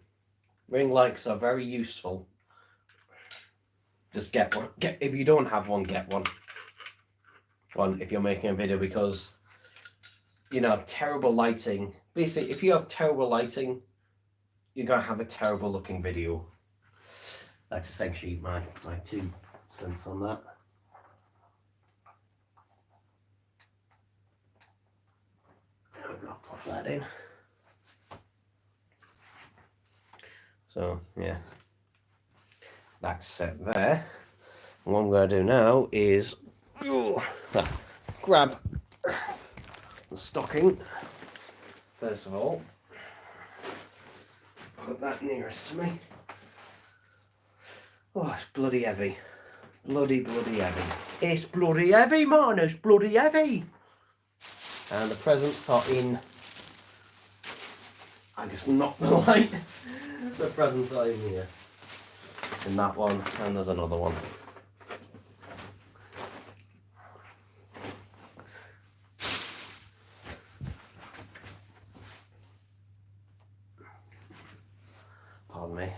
ring lights are very useful. Just get one. If you don't have one, get one. One if you're making a video, because you know, terrible lighting. Basically, if you have terrible lighting, you're gonna have a terrible looking video. That's essentially my 2 cents on that. I'll pop that in. So yeah, that's set there. And what I'm going to do now is grab the stocking. First of all, put that nearest to me. Oh, it's bloody heavy. Bloody heavy. It's bloody heavy, man. It's bloody heavy. And the presents are in. I just knocked the light. The presents are in here. In that one, and there's another one. Pardon me.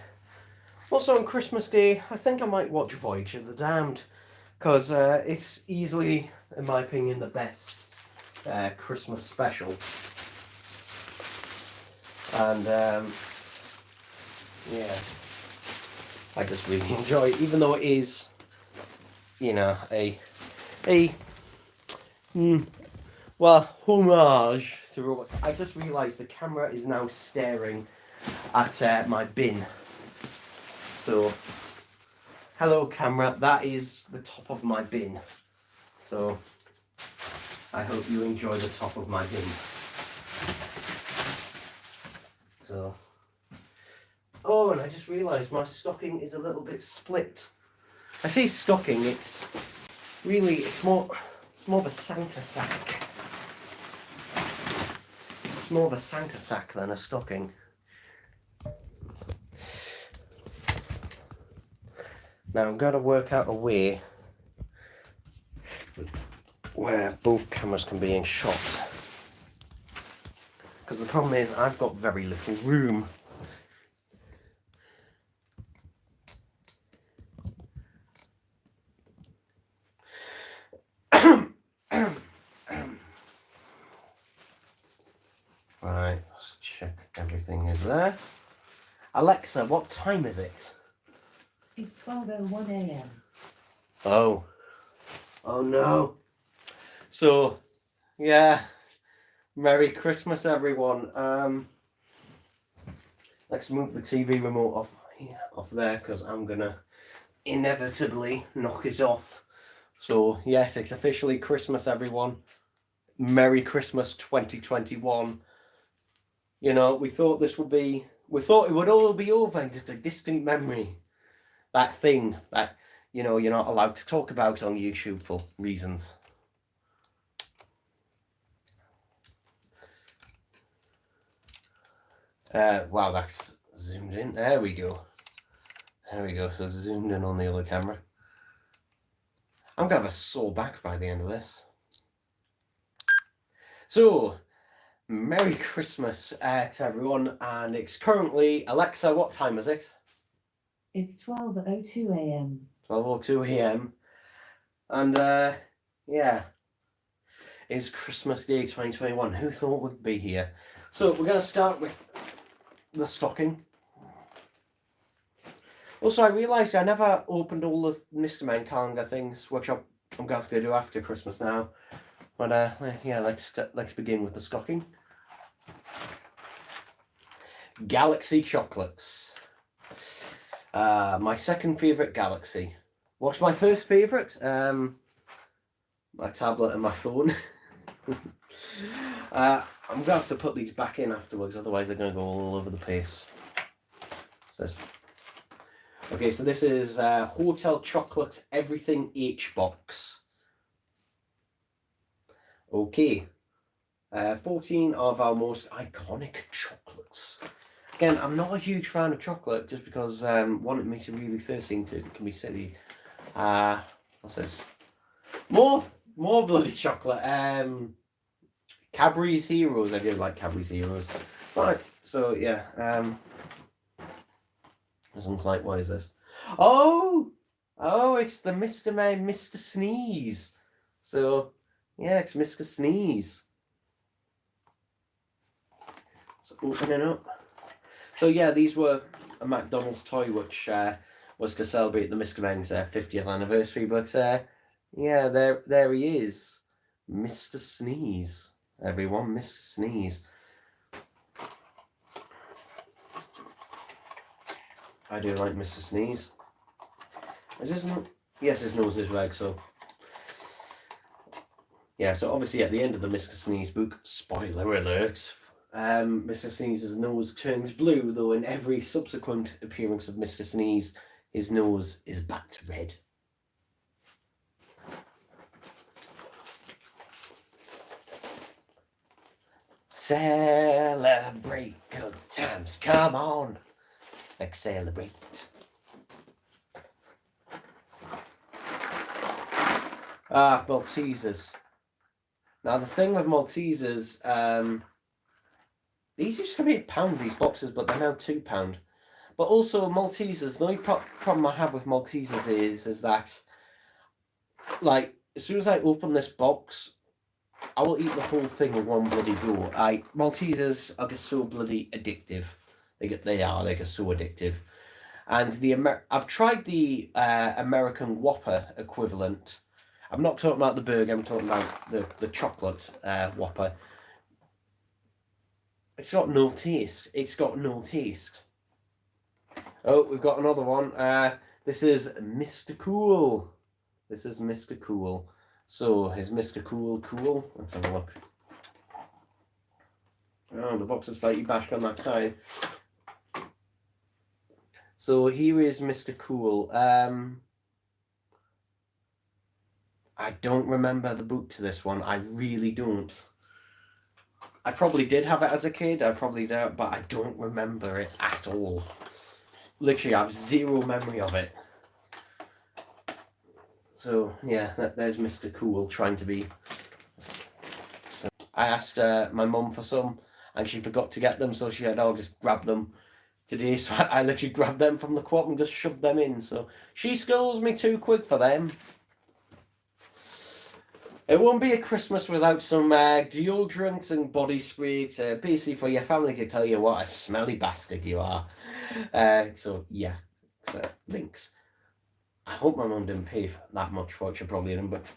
Also on Christmas Day, I think I might watch Voyage of the Damned. because it's easily, in my opinion, the best Christmas special. And yeah, I just really enjoy it, even though it is, you know, well, homage to robots. I just realised the camera is now staring at my bin. So, hello camera, that is the top of my bin. So, I hope you enjoy the top of my bin. So, oh, and I just realised my stocking is a little bit split. I say stocking, it's really, it's more of a Santa sack. It's more of a Santa sack than a stocking. Now I'm going to work out a way where both cameras can be in shot. Because the problem is I've got very little room. Right, let's check everything is there. Alexa, what time is it? It's 12:01 a.m. Oh no. So, yeah, Merry Christmas everyone. Let's move the TV remote off there, because I'm gonna inevitably knock it off. So yes, it's officially Christmas everyone. Merry Christmas 2021. You know, we thought it would all be over in just a distant memory. That thing that, you know, you're not allowed to talk about on YouTube for reasons. Wow, that's zoomed in. There we go. There we go. So zoomed in on the other camera. I'm going to have a sore back by the end of this. So, Merry Christmas to everyone. And it's currently, Alexa, what time is it? It's 12:02 a.m. 12:02 a.m. And yeah, it's Christmas Day 2021. Who thought we'd be here? So we're going to start with the stocking. Also, I realised I never opened all the Mr. Men calendar things, which I'm going to have to do after Christmas now. But yeah, let's begin with the stocking. Galaxy chocolates. My second favourite Galaxy. What's my first favourite? My tablet and my phone. I'm going to have to put these back in afterwards, otherwise they're going to go all over the place. Okay, so this is Hotel Chocolate Everything H box. Okay. 14 of our most iconic chocolates. Again, I'm not a huge fan of chocolate, just because one, it makes me really thirsty, and two, it can be silly. What's this? More bloody chocolate. Cadbury's Heroes. I do like Cadbury's Heroes. Right. So yeah. This one's like, what is this? Oh, it's the Mr. Man, Mr. Sneeze. So yeah, it's Mr. Sneeze. So opening up. So yeah, these were a McDonald's toy, which was to celebrate the Mr. Men's 50th anniversary. But yeah, there he is, Mr. Sneeze. Everyone, Mr. Sneeze. I do like Mr. Sneeze. Is his nose? Yes, his nose is red, so. Yeah, so obviously at the end of the Mr. Sneeze book, spoiler alert, Mr. Sneeze's nose turns blue, though in every subsequent appearance of Mr. Sneeze, his nose is back to red. Celebrate good times, come on, let's celebrate. Maltesers. Now the thing with Maltesers, these used to be £1, these boxes, but they're now £2. But also Maltesers, the only problem I have with Maltesers is that like, as soon as I open this box, I will eat the whole thing in one bloody go. Maltesers are just so bloody addictive. They're just so addictive. And I've tried the American Whopper equivalent. I'm not talking about the burger, I'm talking about the chocolate Whopper. It's got no taste. It's got no taste. Oh, we've got another one. This is Mr. Cool. This is Mr. Cool. So, is Mr. Cool cool? Let's have a look. Oh, the box is slightly bashed on that side. So, here is Mr. Cool. I don't remember the book to this one. I really don't. I probably did have it as a kid. I probably don't, but I don't remember it at all. Literally, I have zero memory of it. So, yeah, there's Mr. Cool trying to be... I asked my mum for some, and she forgot to get them, so she said, "I'll just grab them today." So I literally grabbed them from the co-op and just shoved them in. So she scolds me too quick for them. It won't be a Christmas without some deodorant and body spray to basically for your family to tell you what a smelly bastard you are. So, yeah, so, links. I hope my mum didn't pay that much for it. She probably didn't, but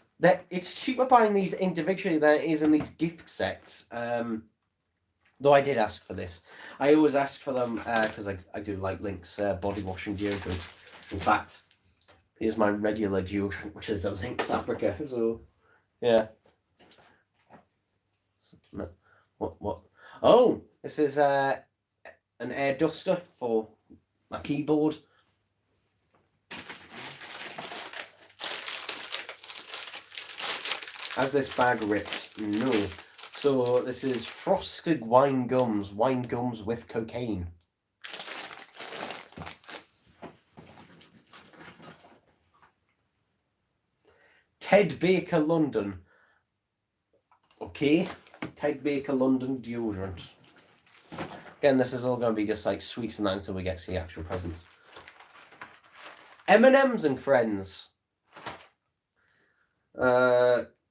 it's cheaper buying these individually than it is in these gift sets. Though I did ask for this. I always ask for them because I do like Link's body washing deodorant. In fact, here's my regular deodorant, which is a Lynx Africa. So, yeah. What? Oh, this is an air duster for my keyboard. Has this bag ripped? No. So this is frosted wine gums with cocaine. Ted Baker London. Okay, Ted Baker London deodorant. Again, this is all going to be just like sweets and that until we get to the actual presents. M&M's and Friends.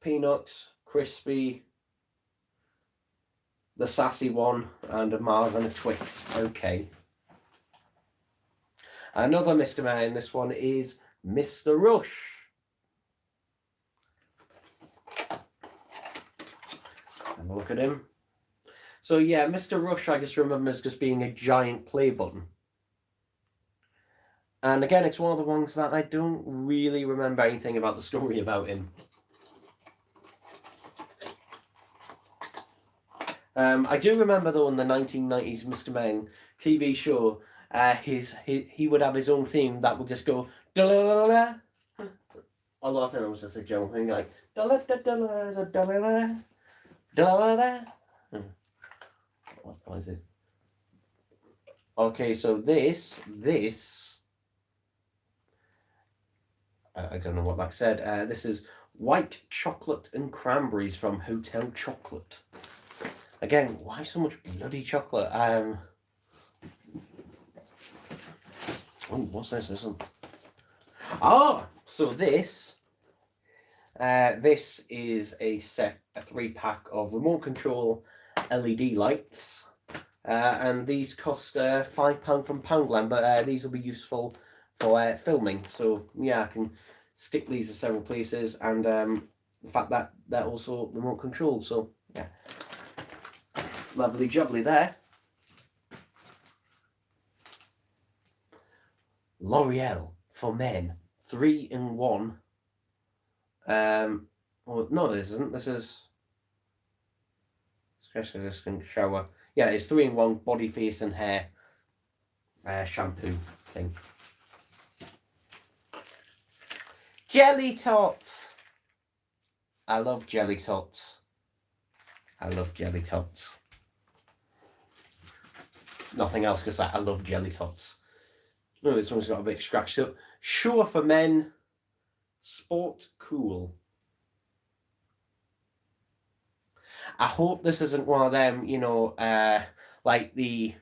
Peanut, crispy, the sassy one, and a Mars and a Twix. Okay. Another Mr. Man. This one is Mr. Rush. Have a look at him. So yeah, Mr. Rush I just remember as just being a giant play button. And again, it's one of the ones that I don't really remember anything about the story about him. I do remember though in the 1990s Mr. Meng TV show, he would have his own theme that would just go da-la-la-la-la. Although I think it was just a joke thing like da-la-da-da-la-da-da-la-la. What is it? Okay, so this I don't know what that said. This is white chocolate and cranberries from Hotel Chocolate. Again, why so much bloody chocolate? Oh, what's this? This one. Oh, so this is a 3-pack of remote control LED lights, and these cost £5 from Poundland, but these will be useful for filming. So yeah, I can stick these to several places, and the fact that they're also remote control. So yeah. Lovely jubbly there. L'Oreal for men, 3-in-1. Well, no, this isn't. This is especially this can shower. Yeah, it's 3-in-1 body, face, and hair shampoo thing. Jelly tots. I love jelly tots. I love jelly tots. Nothing else because I love jelly tots. No, this one's got a big scratch. So, sure for men, sport cool. I hope this isn't one of them, you know, like the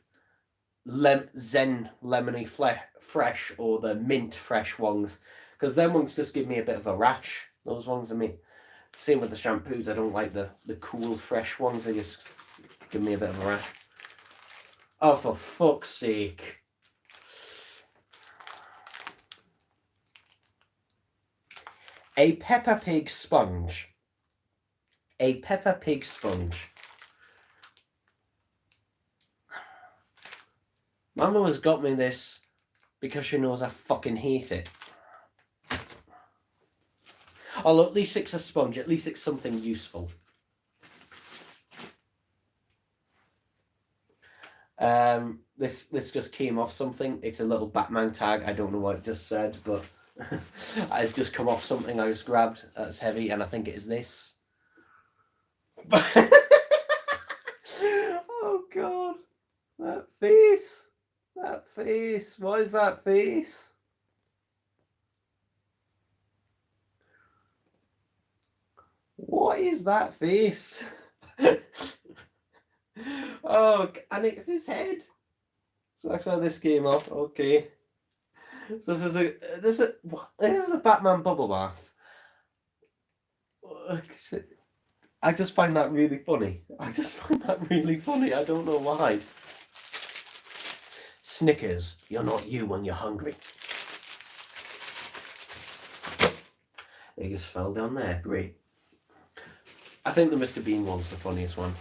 Zen Lemony Fresh or the Mint Fresh ones, because them ones just give me a bit of a rash. Those ones are me. Same with the shampoos. I don't like the cool, fresh ones. They just give me a bit of a rash. Oh, for fuck's sake. A Peppa Pig sponge. A Peppa Pig sponge. Mama has got me this because she knows I fucking hate it. Although at least it's a sponge. At least it's something useful. This just came off something. It's a little Batman tag. I don't know what it just said, but it's just come off something I just grabbed that's heavy, and I think it is this. Oh God, that face, that face. What is that face? What is that face? Oh, and it's his head. So that's how this came off. Okay. So this is a Batman bubble bath. I just find that really funny. I don't know why. Snickers, you're not you when you're hungry. They just fell down there. Great. I think the Mr. Bean one's the funniest one.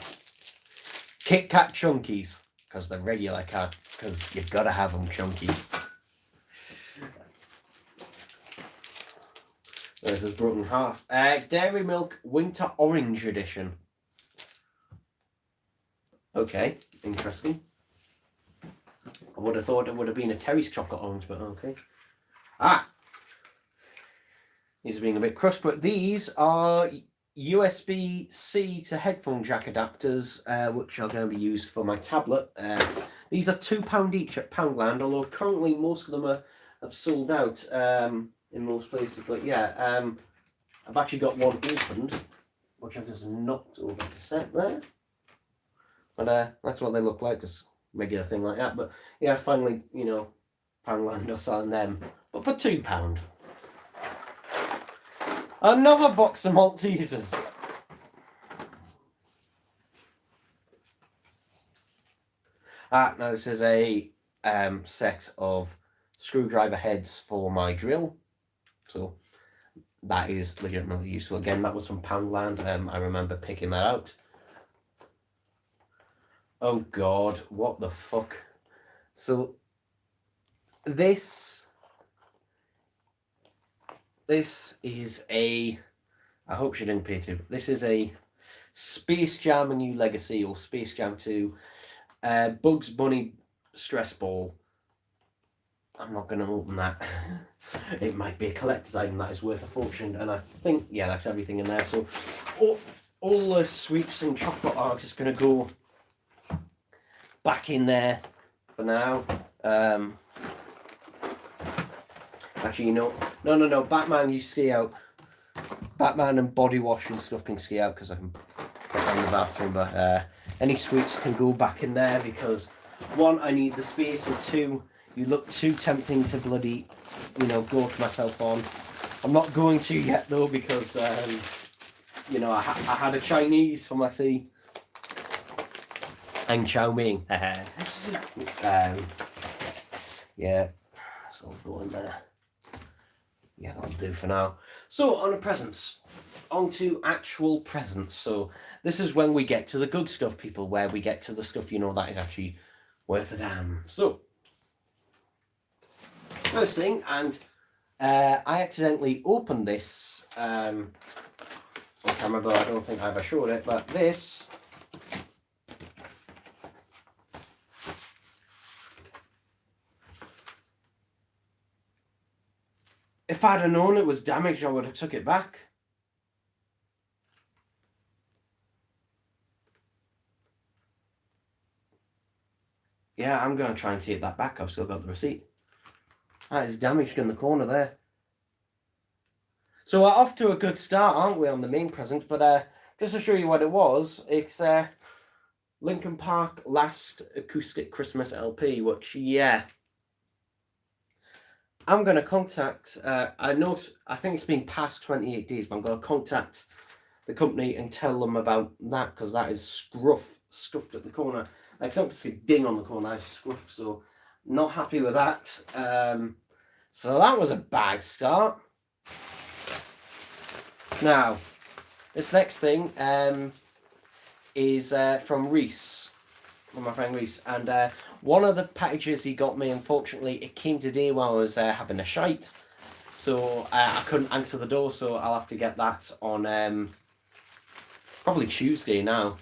Kit Kat Chunkies, because they're regular cat, because you've got to have them chunky. This is broken half. Dairy Milk Winter Orange Edition. Okay, interesting. I would have thought it would have been a Terry's chocolate orange, but okay. These are being a bit crushed, but these are USB-C to headphone jack adapters, which are going to be used for my tablet. These are £2 each at Poundland, although currently most of them have sold out in most places. But yeah, I've actually got one opened, which I've just knocked over the set there. But that's what they look like, just regular thing like that. But yeah, finally, you know, Poundland are selling them, but for £2. Another box of Maltesers. Now this is a set of screwdriver heads for my drill. So that is legitimately useful. Again, that was from Poundland. I remember picking that out. Oh God, what the fuck? So this is a, I hope she didn't pay too. This is a Space Jam: A New Legacy, or Space Jam 2 Bugs Bunny stress ball. I'm not going to open that. It might be a collector's item that is worth a fortune, and I think, yeah, that's everything in there. So all the sweets and chocolate are just going to go back in there for now. Actually, you know, no. Batman, you stay out. Batman and body wash and stuff can stay out because I can put that in the bathroom. But any sweets can go back in there because, one, I need the space, and two, you look too tempting to bloody, you know, gorge myself on. I'm not going to yet though because, you know, I had a Chinese for my tea. And chow mein. Yeah, so I'll go in there. Yeah, that'll do for now. So, on to presents. On to actual presents. So, this is when we get to the good stuff, people, where we get to the stuff, you know, that is actually worth a damn. So, first thing, and I accidentally opened this on camera, but I don't think I ever showed it, but this if I'd have known it was damaged, I would have took it back. Yeah, I'm going to try and take that back. I've still got the receipt. That is damaged in the corner there. So we're off to a good start, aren't we, on the main present? But just to show you what it was, it's Linkin Park Last Acoustic Christmas LP, which, yeah, I'm going to contact, I think it's been past 28 days, but I'm going to contact the company and tell them about that, because that is scuffed at the corner. Like, it's not just a ding on the corner, it's scuffed, so not happy with that. So that was a bad start. Now, this next thing is from Reese, from my friend Reese, and one of the packages he got me, unfortunately, it came today while I was having a shite, so I couldn't answer the door, so I'll have to get that on probably Tuesday now.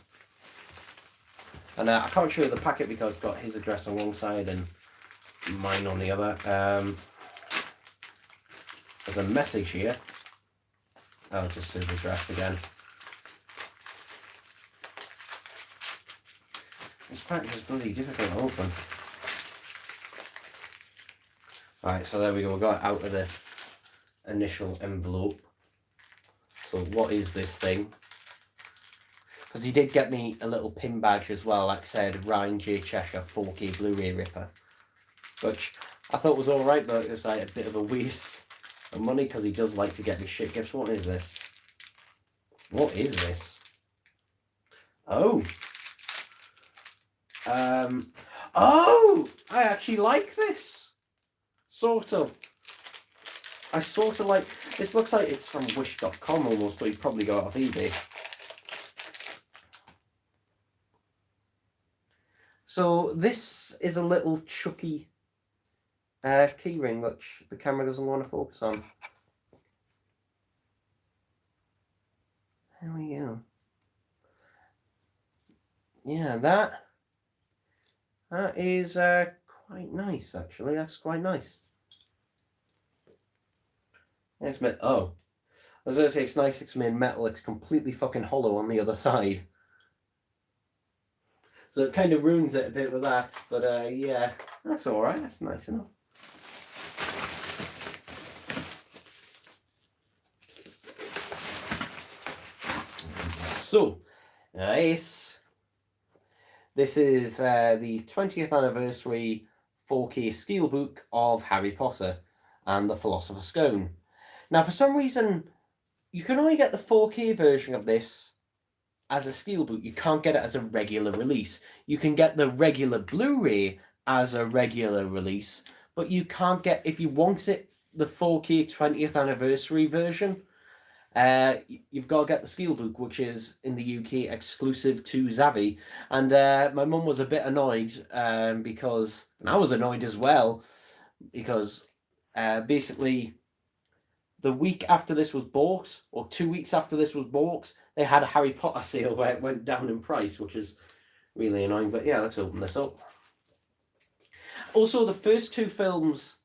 And I can't show you the packet because I've got his address on one side and mine on the other. There's a message here. I'll just say the address again. This package is bloody difficult to open. Right, so there we go. We got it out of the initial envelope. So what is this thing? Because he did get me a little pin badge as well, like I said, Ryan J. Cheshire 4K Blu-ray Ripper, which I thought was alright, but it was like a bit of a waste of money because he does like to get me shit gifts. What is this? What is this? Oh! Oh! I actually like this! Sort of. I sort of like... This looks like it's from Wish.com almost, but you probably got it off eBay. So this is a little Chucky keyring, which the camera doesn't want to focus on. There we go. Yeah, that is quite nice, actually. That's quite nice. It's made, oh, I was going to say it's nice, it's made metal, it's completely fucking hollow on the other side. So it kind of ruins it a bit with that, but yeah, that's alright, that's nice enough. So, nice. This is the 20th anniversary 4K steelbook of Harry Potter and the Philosopher's Stone. Now, for some reason, you can only get the 4K version of this as a steelbook. You can't get it as a regular release. You can get the regular Blu-ray as a regular release, but you can't get, if you want it, the 4K 20th anniversary version, you've got to get the steelbook, which is in the UK exclusive to Zavvi. And my mum was a bit annoyed because, and I was annoyed as well, because basically the week after this was bought, or 2 weeks after this was bought, they had a Harry Potter sale where it went down in price, which is really annoying. But yeah, let's open this up. Also, the first two films,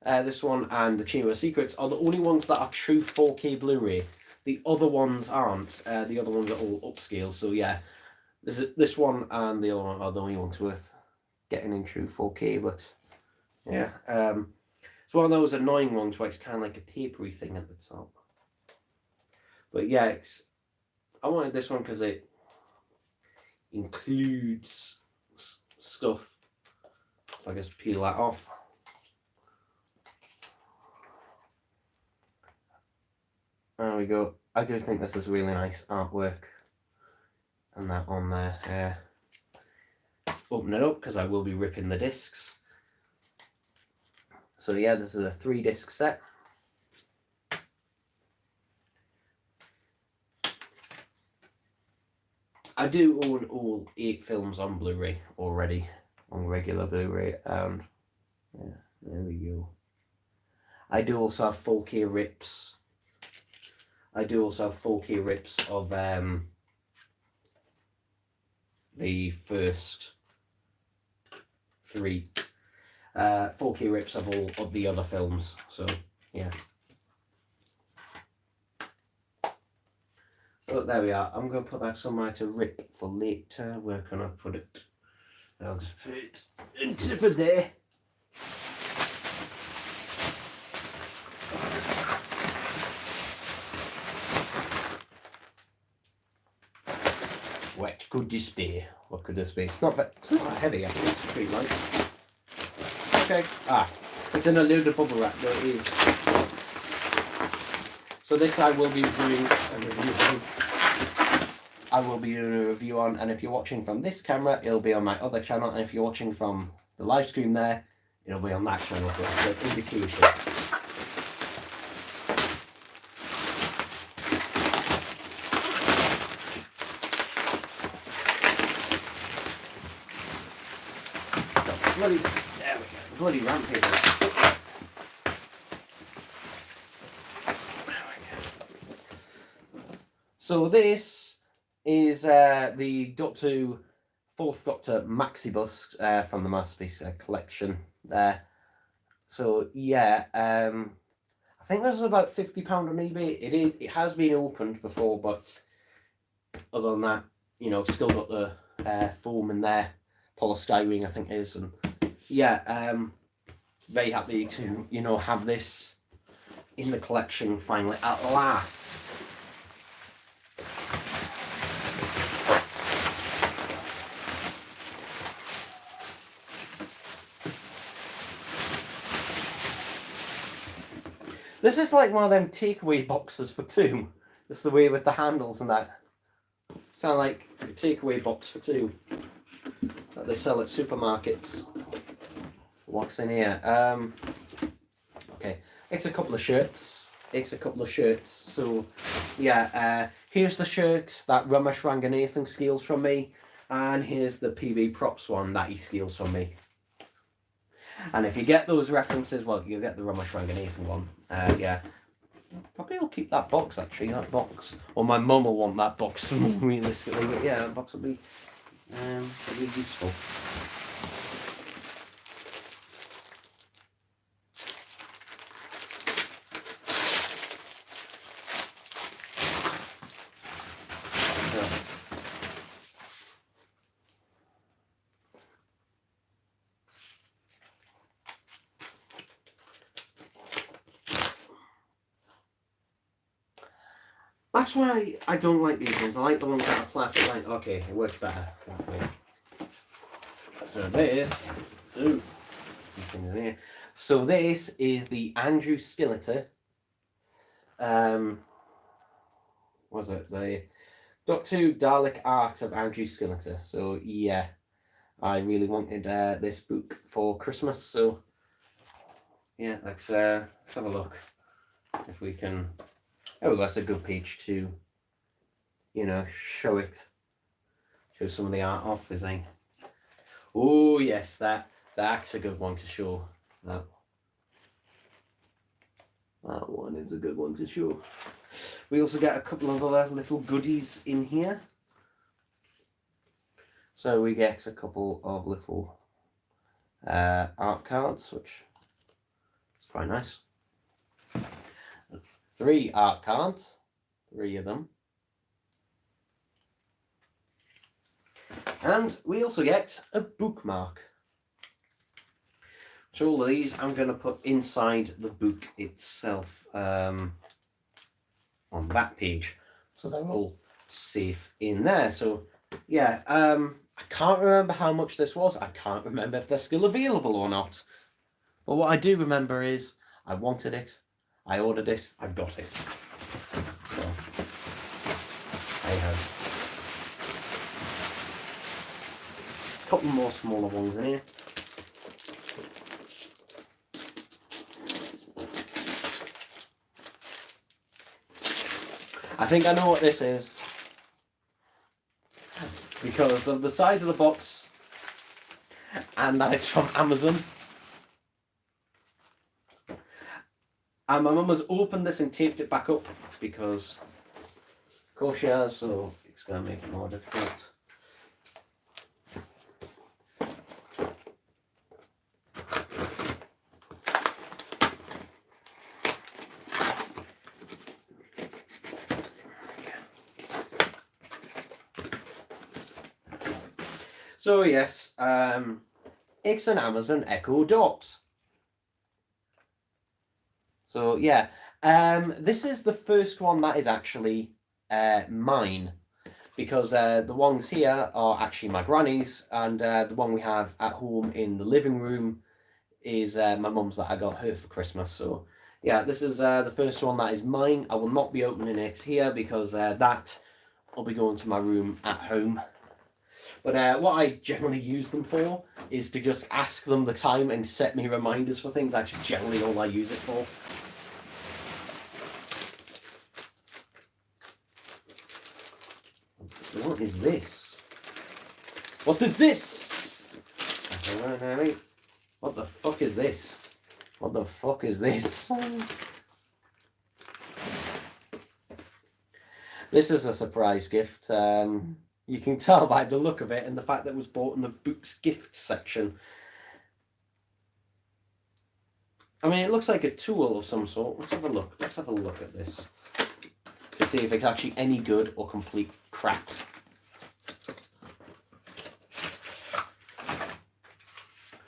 this one and The Chamber of Secrets, are the only ones that are true 4K Blu-ray. The other ones aren't. The other ones are all upscale. So yeah, this one and the other one are the only ones worth getting in true 4K. But yeah, it's one of those annoying ones where it's kind of like a papery thing at the top. But yeah, I wanted this one because it includes stuff. If I just peel that off. There we go. I do think this is really nice artwork. And that on there. Let's open it up because I will be ripping the discs. So yeah, this is a 3-disc set. I do own all 8 films on Blu-ray already, on regular Blu-ray, and yeah, there we go. I do also have 4K rips. I do also have 4K rips of the first 3 4K rips of all of the other films. So yeah. But there we are. I'm going to put that somewhere to rip for later. Where can I put it? I'll just put it on top of there. What could this be? What could this be? It's not that heavy, actually. It's pretty light. Okay. It's in a load of bubble wrap, though it is. So this I will be doing a review on. I will be doing a review on, and if you're watching from this camera, it'll be on my other channel, and if you're watching from the live stream there, it'll be on that channel for the indication. Bloody, there we go, bloody ramp paper. So this is the Doctor 4th Doctor Maxi Bust from the Masterpiece collection there. So yeah, I think this was about £50 on eBay. It has been opened before, but other than that, you know, still got the foam in there, polystyrene I think it is, and yeah, very happy to, you know, have this in the collection finally at last. This is like one of them takeaway boxes for two. Just the way with the handles and that. Sound like a takeaway box for two that they sell at supermarkets. What's in here? Okay, it's a couple of shirts. So yeah, here's the shirt that Ramesh Ranganathan steals from me, and here's the PV Props one that he steals from me. And if you get those references, well, you'll get the Ramesh Ranganathan one. Yeah, probably I'll keep that box actually. That box, or my mum will want that box realistically. But yeah, that box will be useful. That's why I don't like these ones. I like the ones that are plastic. Like, okay, it works better that way. So this, things in here. So this is the Andrew Skilleter. Was it the Doctor Who Dalek Art of Andrew Skilleter? So yeah, I really wanted this book for Christmas. So yeah, let's have a look if we can. Oh, that's a good page to, you know, show some of the art off, is it? Oh yes, that's a good one to show. That one is a good one to show. We also get a couple of other little goodies in here. So we get a couple of little art cards, which is quite nice. 3 art cards, 3 of them. And we also get a bookmark. So all of these I'm going to put inside the book itself on that page. So they're all safe in there. So yeah, I can't remember how much this was. I can't remember if they're still available or not. But what I do remember is I wanted it. I ordered it, I've got it. So, I have a couple more smaller ones in here. I think I know what this is, because of the size of the box and that it's from Amazon. And my mum has opened this and taped it back up because, of course, she has, so it's going to make it more difficult. So yes, it's an Amazon Echo Dot. So yeah, this is the first one that is actually mine, because the ones here are actually my granny's, and the one we have at home in the living room is my mum's that I got her for Christmas. So yeah, this is the first one that is mine. I will not be opening it here because that will be going to my room at home. But what I generally use them for is to just ask them the time and set me reminders for things. That's generally all I use it for. What is this? What is this? What the fuck is this? What the fuck is this? This is a surprise gift. You can tell by the look of it and the fact that it was bought in the Books gift section. I mean, it looks like a tool of some sort. Let's have a look. Let's have a look at this to see if it's actually any good or complete crap.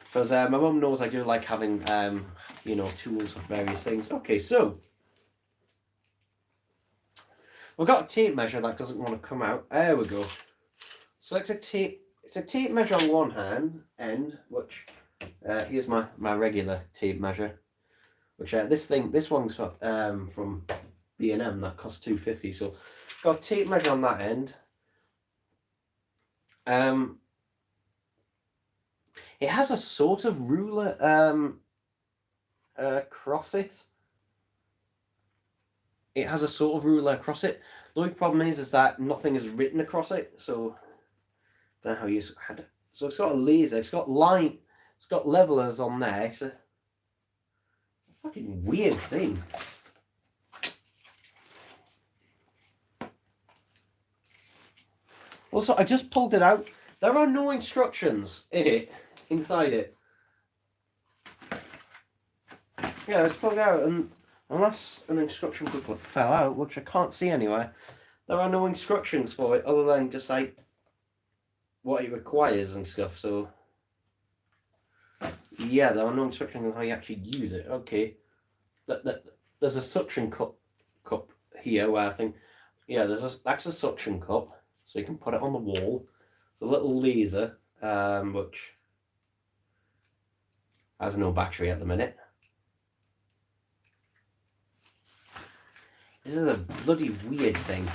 Because my mum knows I do like having, you know, tools for various things. Okay, so we've got a tape measure that doesn't want to come out. There we go. So it's a tape measure on one end, which here's my regular tape measure. Which this one's from B&M that costs £2.50. So got a tape measure on that end. It has a sort of ruler across it. It has a sort of ruler across it. The only problem is that nothing is written across it. So I don't know how you had it. So it's got a laser. It's got line. It's got levelers on there. It's a fucking weird thing. Also, I just pulled it out. There are no instructions in it, inside it. Yeah, I just pulled it out, and unless an instruction booklet fell out, which I can't see anywhere, there are no instructions for it other than just like what it requires and stuff. So yeah, there are no instructions on how you actually use it. Okay, there's a suction cup here where I think, yeah, that's a suction cup, so you can put it on the wall. It's a little laser, which has no battery at the minute. This is a bloody weird thing. I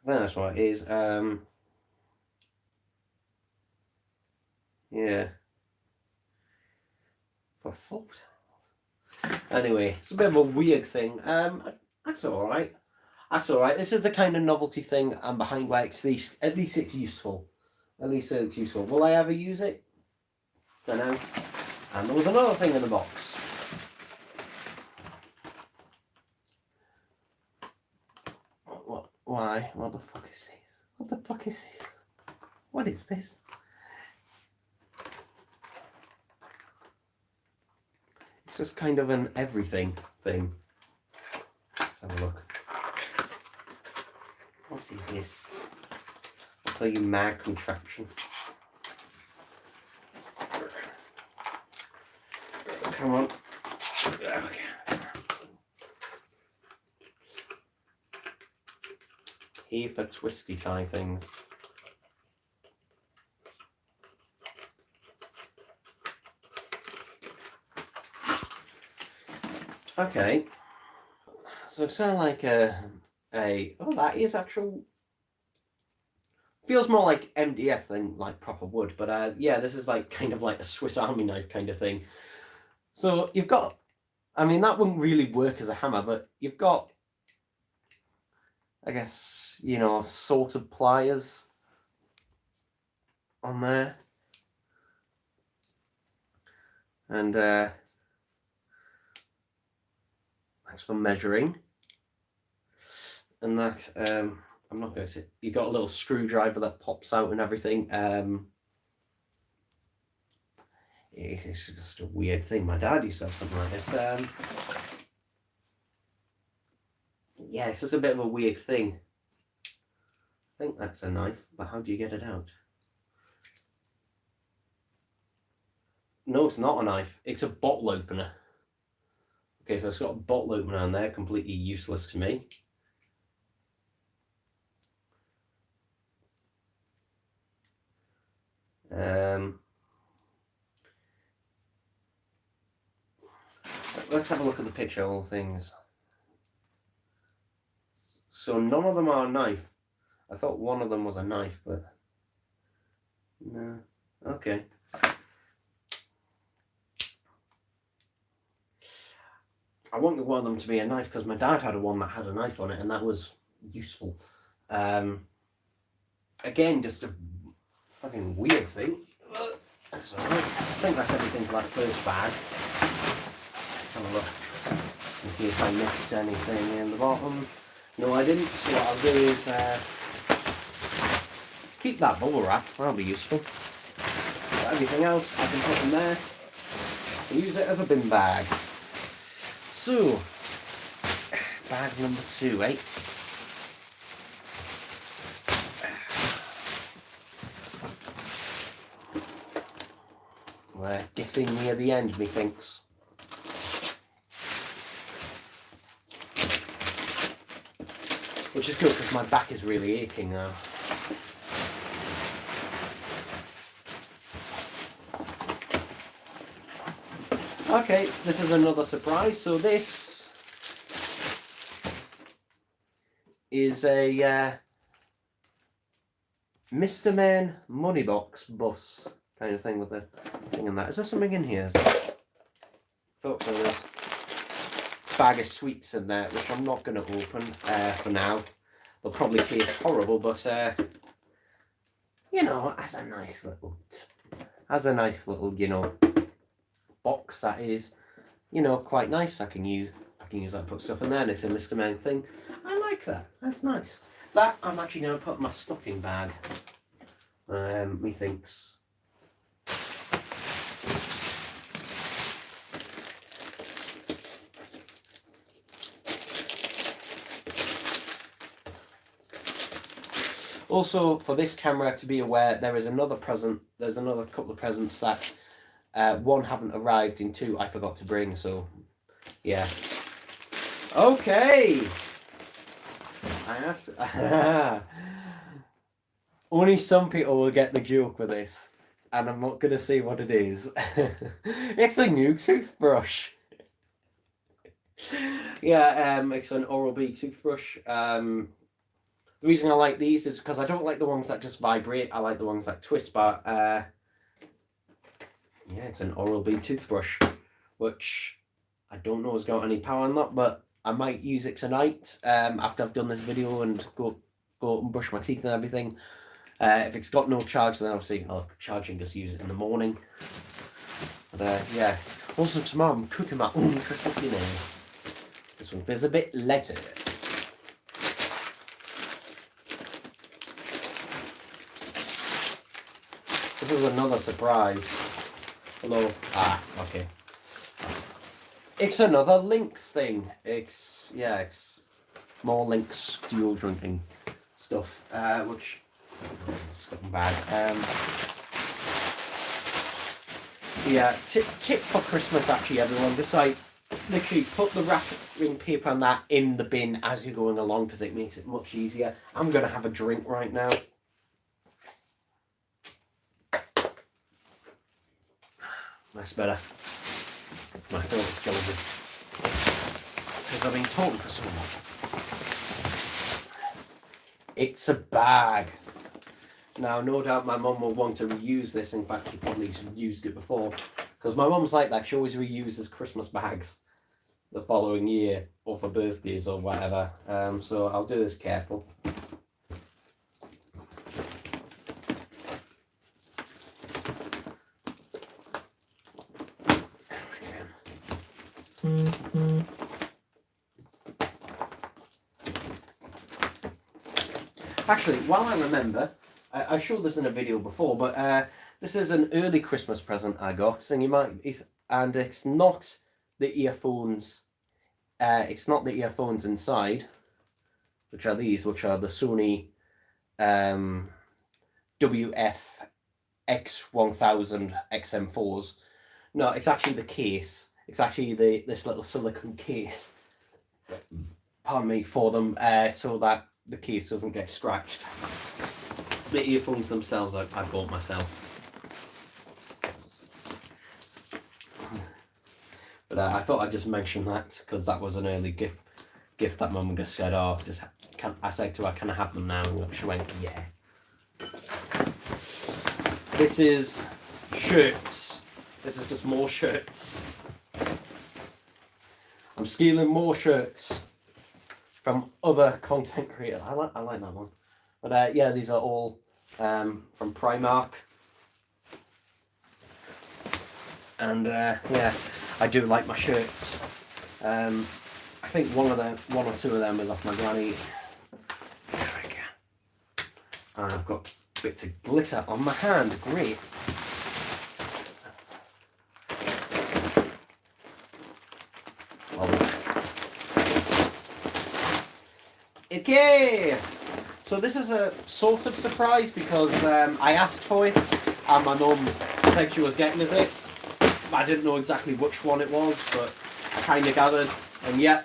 think that's what it is. Yeah. For full towels. Anyway, it's a bit of a weird thing. That's alright. That's alright. This is the kind of novelty thing I'm behind where at least it's useful. At least it's useful. Will I ever use it? Don't know. And there was another thing in the box. What? Why? What the fuck is this? What the fuck is this? What is this? It's just kind of an everything thing. Let's have a look. What is this? Looks like a mag contraption. Come on. There we go. Paper twisty tie things. Okay, so it's kind of like oh, that is actual, feels more like MDF than like proper wood, but yeah, this is like kind of like a Swiss Army knife kind of thing. So you've got, I mean, that wouldn't really work as a hammer, but you've got, I guess, you know, sort of pliers on there. And that's for measuring. And that, I'm not going to, you've got a little screwdriver that pops out and everything. It's just a weird thing. My dad used to have something like this. Yeah, it's just a bit of a weird thing. I think that's a knife, but how do you get it out? No, it's not a knife. It's a bottle opener. Okay, so it's got a bottle opener on there, completely useless to me. let's have a look at the picture of all things. So none of them are a knife. I thought one of them was a knife, but no. Okay. I wanted one of them to be a knife because my dad had one that had a knife on it, and that was useful. Again, just a fucking weird thing. That's alright. I think that's everything for that first bag. Have a look in case I missed anything in the bottom. No, I didn't. So what I'll do is keep that bubble wrap. That'll be useful. But everything else I can put in there and use it as a bin bag. So, bag number 2, eh? We're getting near the end, methinks. Which is good because my back is really aching now. Okay, this is another surprise. So this is a Mr. Man money box bus kind of thing with a thing in that. Is there something in here? Thought so. There's a bag of sweets in there, which I'm not going to open for now. They'll probably taste horrible, but you know, as a nice little, you know, box that is, you know, quite nice. I can use that to put stuff in there, and it's a Mr. Man thing. I like that. That's nice. That I'm actually going to put in my stocking bag. Methinks. Also, for this camera, to be aware, there is another present. There's another couple of presents that one haven't arrived, and two I forgot to bring. So, yeah. Okay. Only some people will get the joke with this, and I'm not gonna say what it is. It's a new toothbrush. Yeah, it's an Oral-B toothbrush. The reason I like these is because I don't like the ones that just vibrate. I like the ones that twist, but yeah, it's an Oral-B toothbrush, which I don't know has got any power on that, but I might use it tonight after I've done this video and go and brush my teeth and everything. If it's got no charge, then obviously I'll have charging, just use it in the morning. But yeah, also tomorrow I'm cooking my own Christmas dinner. This one feels a bit lighter. This is another surprise. Hello. Ah, okay. It's another Lynx thing. It's more Lynx deodorant stuff, which it's gotten bad. Yeah, tip for Christmas actually, everyone. Just like literally put the wrapping paper on that in the bin as you're going along because it makes it much easier. I'm gonna have a drink right now. That's better. My throat is killing me because I've been talking for so long. It's a bag. Now, no doubt my mum will want to reuse this. In fact, she probably used it before because my mum's like that. She always reuses Christmas bags the following year or for birthdays or whatever. So I'll do this careful. Actually, while I remember, I showed this in a video before, but this is an early Christmas present I got, and and it's not the earphones. It's not the earphones inside, which are these, which are the Sony WF X1000 XM4s. No, it's actually the case. It's actually this little silicone case. Pardon me, for them, so that the case doesn't get scratched. The earphones themselves I bought myself. But But I thought I'd just mention that because that was an early gift that Mum just said, oh, I said to her, can I have them now? And she went, yeah. This is shirts. This is just more shirts. I'm stealing more shirts from other content creators. I like that one. But yeah, these are all from Primark. And yeah, I do like my shirts. I think one or two of them is off my granny. There we go. And I've got bits of glitter on my hand. Great. Okay. So this is a sort of surprise because I asked for it and my mum said she was getting us it. I didn't know exactly which one it was, but I kind of gathered. And yeah,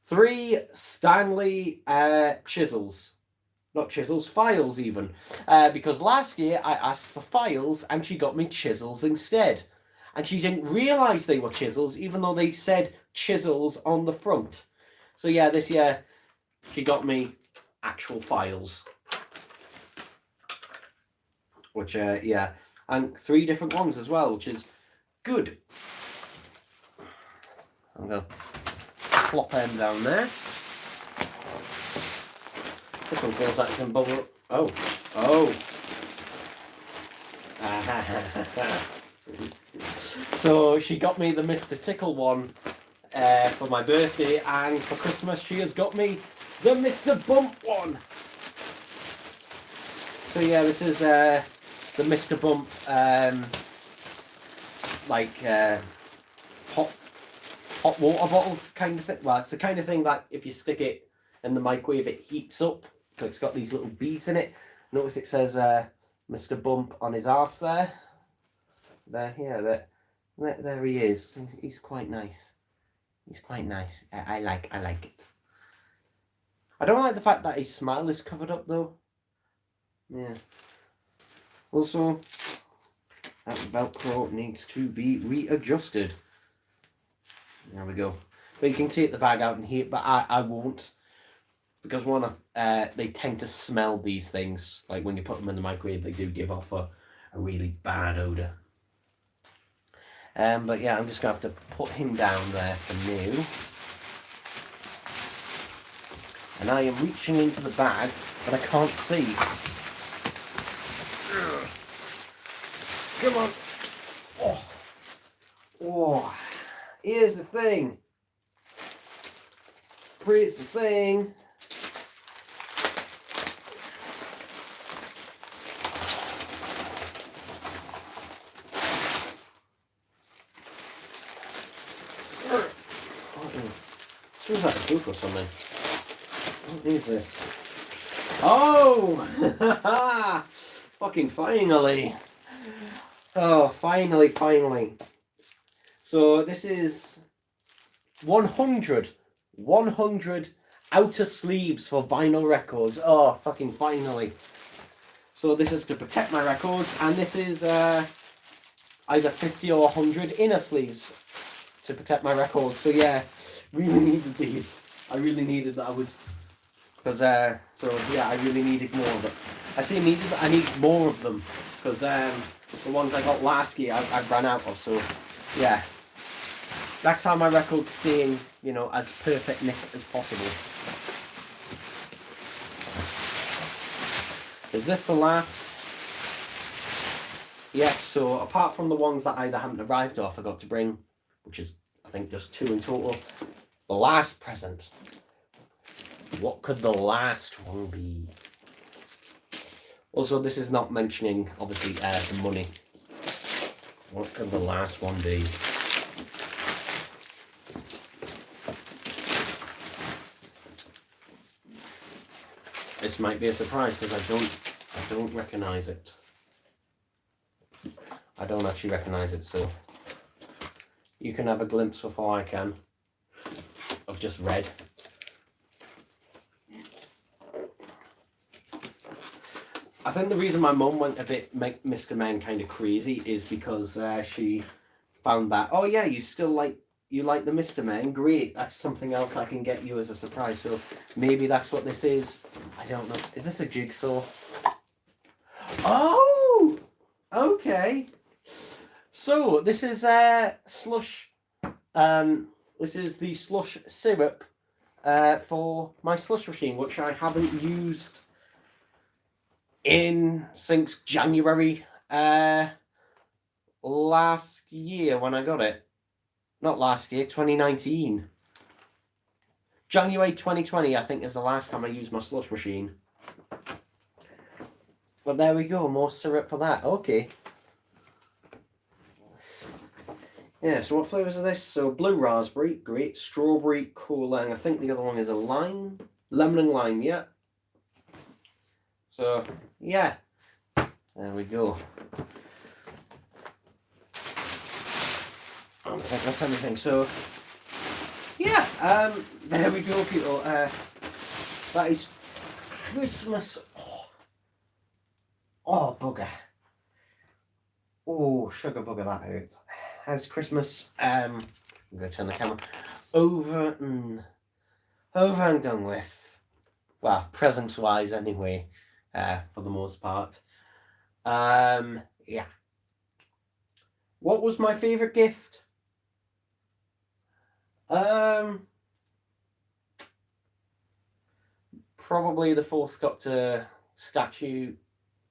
3 Stanley chisels. Not chisels, files even. Because last year I asked for files and she got me chisels instead. And she didn't realise they were chisels, even though they said chisels on the front. So yeah, this year she got me actual files. Which, yeah. And 3 different ones as well, which is good. I'm going to plop them down there. This one feels like it's in bubble. Oh. So she got me the Mr. Tickle one for my birthday, and for Christmas she has got me the Mr. Bump one. So yeah, this is the Mr. Bump hot water bottle kind of thing. Well, it's the kind of thing that if you stick it in the microwave, it heats up. So it's got these little beads in it. Notice it says Mr. Bump on his arse there. There he is. He's quite nice. He's quite nice. I like it. I don't like the fact that his smile is covered up though. Yeah. Also, that Velcro needs to be readjusted. There we go. But you can take the bag out and heat, but I won't. Because one, they tend to smell these things. Like when you put them in the microwave, they do give off a really bad odour. But yeah, I'm just going to have to put him down there for now. And I am reaching into the bag, but I can't see. Come on. Oh. Here's the thing. Here's the thing. Feels like a book or something. What is this? Oh! Fucking finally. Oh, finally. So this is 100 outer sleeves for vinyl records. Oh, fucking finally. So this is to protect my records, and this is either 50 or 100 inner sleeves to protect my records. So yeah, really needed these. I really needed that. Because so yeah, I really needed more of it. I say needed, but I need more of them because the ones I got last year I ran out of. So yeah, that's how my record's staying, you know, as perfect nick as possible. Is this the last? Yes. So apart from the ones that either haven't arrived or I forgot to bring, which is I think just 2 in total, the last present. What could the last one be? Also, this is not mentioning, obviously, the money. What could the last one be? This might be a surprise because I don't recognise it. I don't actually recognise it, so you can have a glimpse before I can of just red. I think the reason my mum went a bit Mr. Men kind of crazy is because she found that. Oh yeah, you like the Mr. Men. Great. That's something else I can get you as a surprise. So maybe that's what this is. I don't know. Is this a jigsaw? Oh, okay. So this is slush. This is the slush syrup for my slush machine, which I haven't used since January last year when I got it. Not last year, 2019. January 2020, I think, is the last time I used my slush machine. But there we go, more syrup for that. Okay. Yeah, so what flavours are this? So blue raspberry, great. Strawberry, cola, and I think the other one is a lime. Lemon and lime, yeah. So, yeah. There we go. I think that's everything. So, yeah, there we go, people. That is Christmas. Oh, bugger. Oh, sugar bugger, that hurts. Has Christmas, I'm going to turn the camera over and done with. Well, presents-wise anyway, for the most part. Yeah. What was my favourite gift? Probably the Fourth Doctor statue.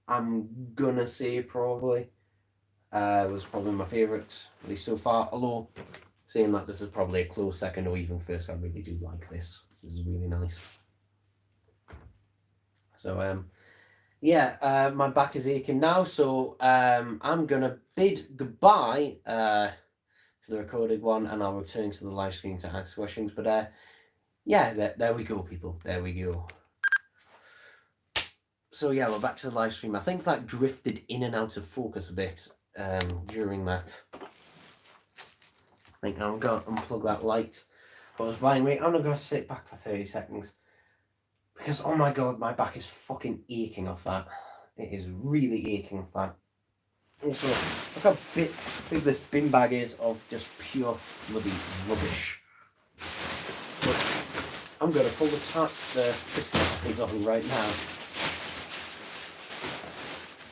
I'm gonna say probably. Was probably my favourite, at least so far. Although, saying that, this is probably a close second or even first. I really do like this. This is really nice. So, yeah, my back is aching now, so I'm gonna bid goodbye to the recorded one, and I'll return to the live stream to ask questions. But yeah, there we go, people. There we go. So yeah, we're back to the live stream. I think that drifted in and out of focus a bit during that. I think I'm going to unplug that light. But I was buying me. I'm not going to sit back for 30 seconds. Because, oh my god, my back is fucking aching off that. It is really aching off that. Also, look how big this bin bag is of just pure bloody rubbish. But I'm going to pull the crystals on right now.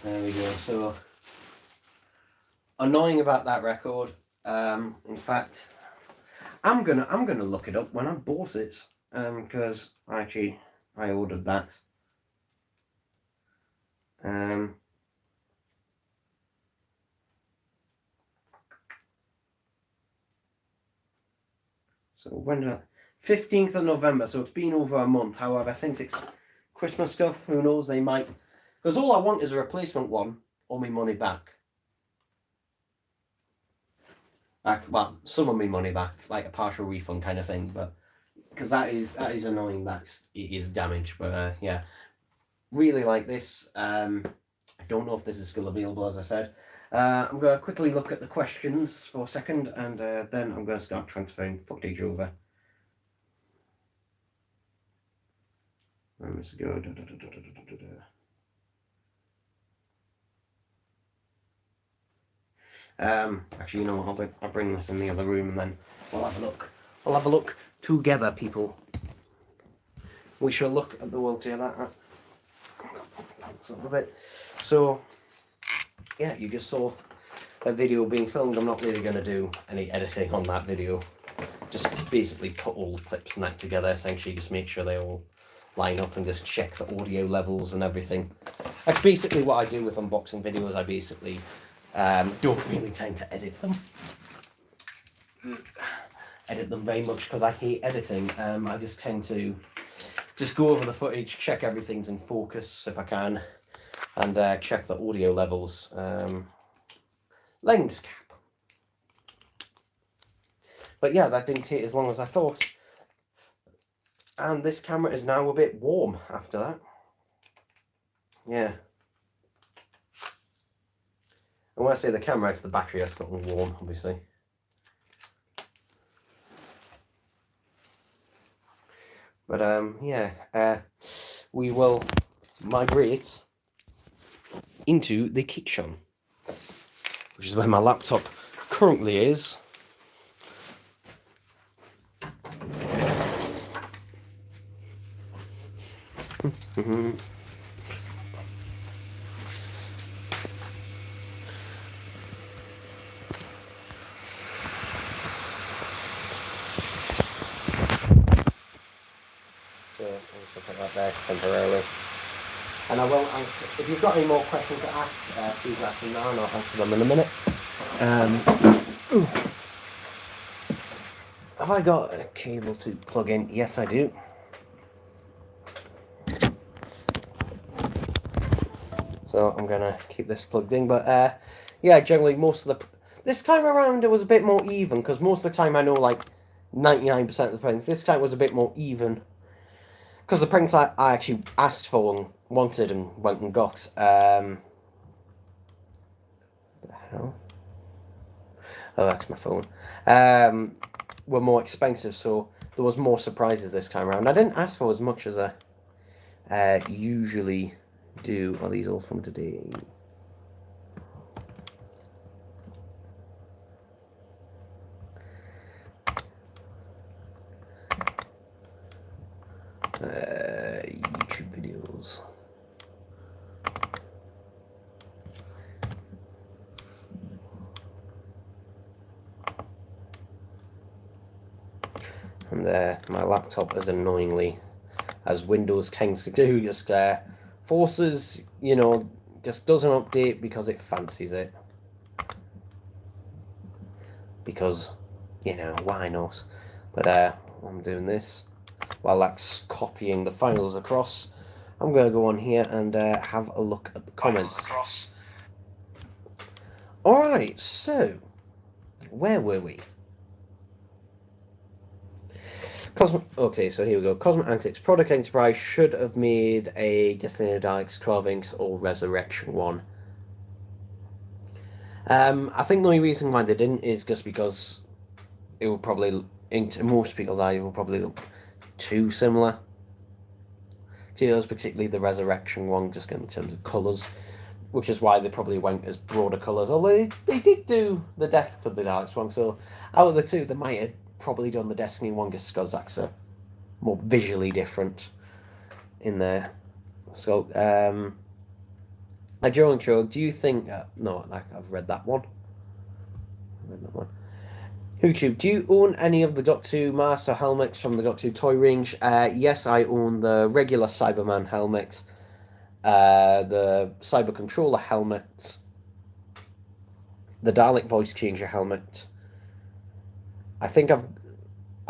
There we go. So, annoying about that record. In fact, I'm gonna look it up when I bought it. Because actually I ordered that. So when did 15th of November, so it's been over a month. However, since it's Christmas stuff, who knows, they might... Because all I want is a replacement one, or my money back. Well, some of my money back, like a partial refund kind of thing, but... Because that is annoying, that it is damaged, but yeah. Really like this. I don't know if this is still available, as I said. I'm going to quickly look at the questions for a second, and then I'm going to start transferring footage over. Let's go. Actually, you know what? I'll bring this in the other room, and then we'll have a look. We'll have a look together, people. We shall look at the world together. A little bit. So, yeah, you just saw a video being filmed. I'm not really going to do any editing on that video. Just basically put all the clips and that together, essentially just make sure they all line up and just check the audio levels and everything. That's basically what I do with unboxing videos. I basically don't really tend to edit them very much because I hate editing. I just tend to just go over the footage, check everything's in focus if I can, and check the audio levels. Lens cap. But yeah, that didn't take as long as I thought. And this camera is now a bit warm after that. Yeah. And when I say the camera, it's the battery that's gotten warm, obviously. But yeah, we will migrate into the kitchen, which is where my laptop currently is so I'll just put that there temporarily. And I will answer. If you've got any more questions to ask, please ask them now and I'll answer them in a minute. Have I got a cable to plug in? Yes, I do. So I'm going to keep this plugged in. But yeah, generally most of the... This time around it was a bit more even, because most of the time I know like 99% of the pranks. This time was a bit more even. Because the pranks I actually asked for and wanted and went and got. What the hell? Oh, that's my phone. Were more expensive, so there was more surprises this time around. I didn't ask for as much as I usually do. Are these all from today? YouTube videos. And my laptop is annoyingly, as Windows tends to do, just forces, you know, just doesn't update because it fancies it. Because, you know, why not? But I'm doing this while that's copying the files across. I'm going to go on here and have a look at the comments. Alright, so, where were we? Okay, so here we go. Cosmic Antics. Product Enterprise should have made a Destiny of the Daleks 12 inks or Resurrection one. I think the only reason why they didn't is just because it will probably, to most people's eyes, it will probably look too similar to those, particularly the Resurrection one, just in terms of colours, which is why they probably went as broader colours. Although they did do the Death to the Daleks one, so out of the two, they might have probably done the Destiny one just because that's more visually different in there. So, Joe and Joe, do you think... no, I've read that one. YouTube, do you own any of the Doctor Who Master helmets from the Doctor Who toy range? Yes, I own the regular Cyberman helmet, the Cyber Controller helmet, the Dalek Voice Changer helmet. I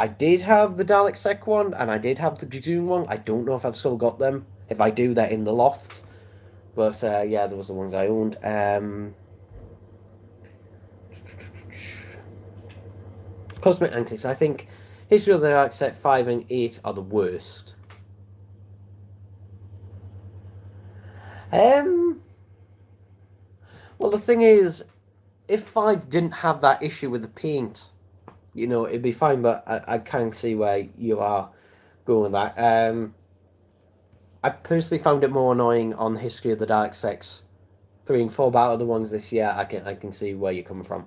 did have the Dalek Sec one, and I did have the Gadoon one. I don't know if I've still got them. If I do, they're in the loft. But yeah, those are the ones I owned. Cosmic Antics. I think History of the Daleks Set 5 and 8 are the worst. Well, the thing is, if 5 didn't have that issue with the paint, you know, it'd be fine, but I can't see where you are going with that. I personally found it more annoying on History of the Daleks 6. 3 and 4, but out of the ones this year, I can see where you're coming from.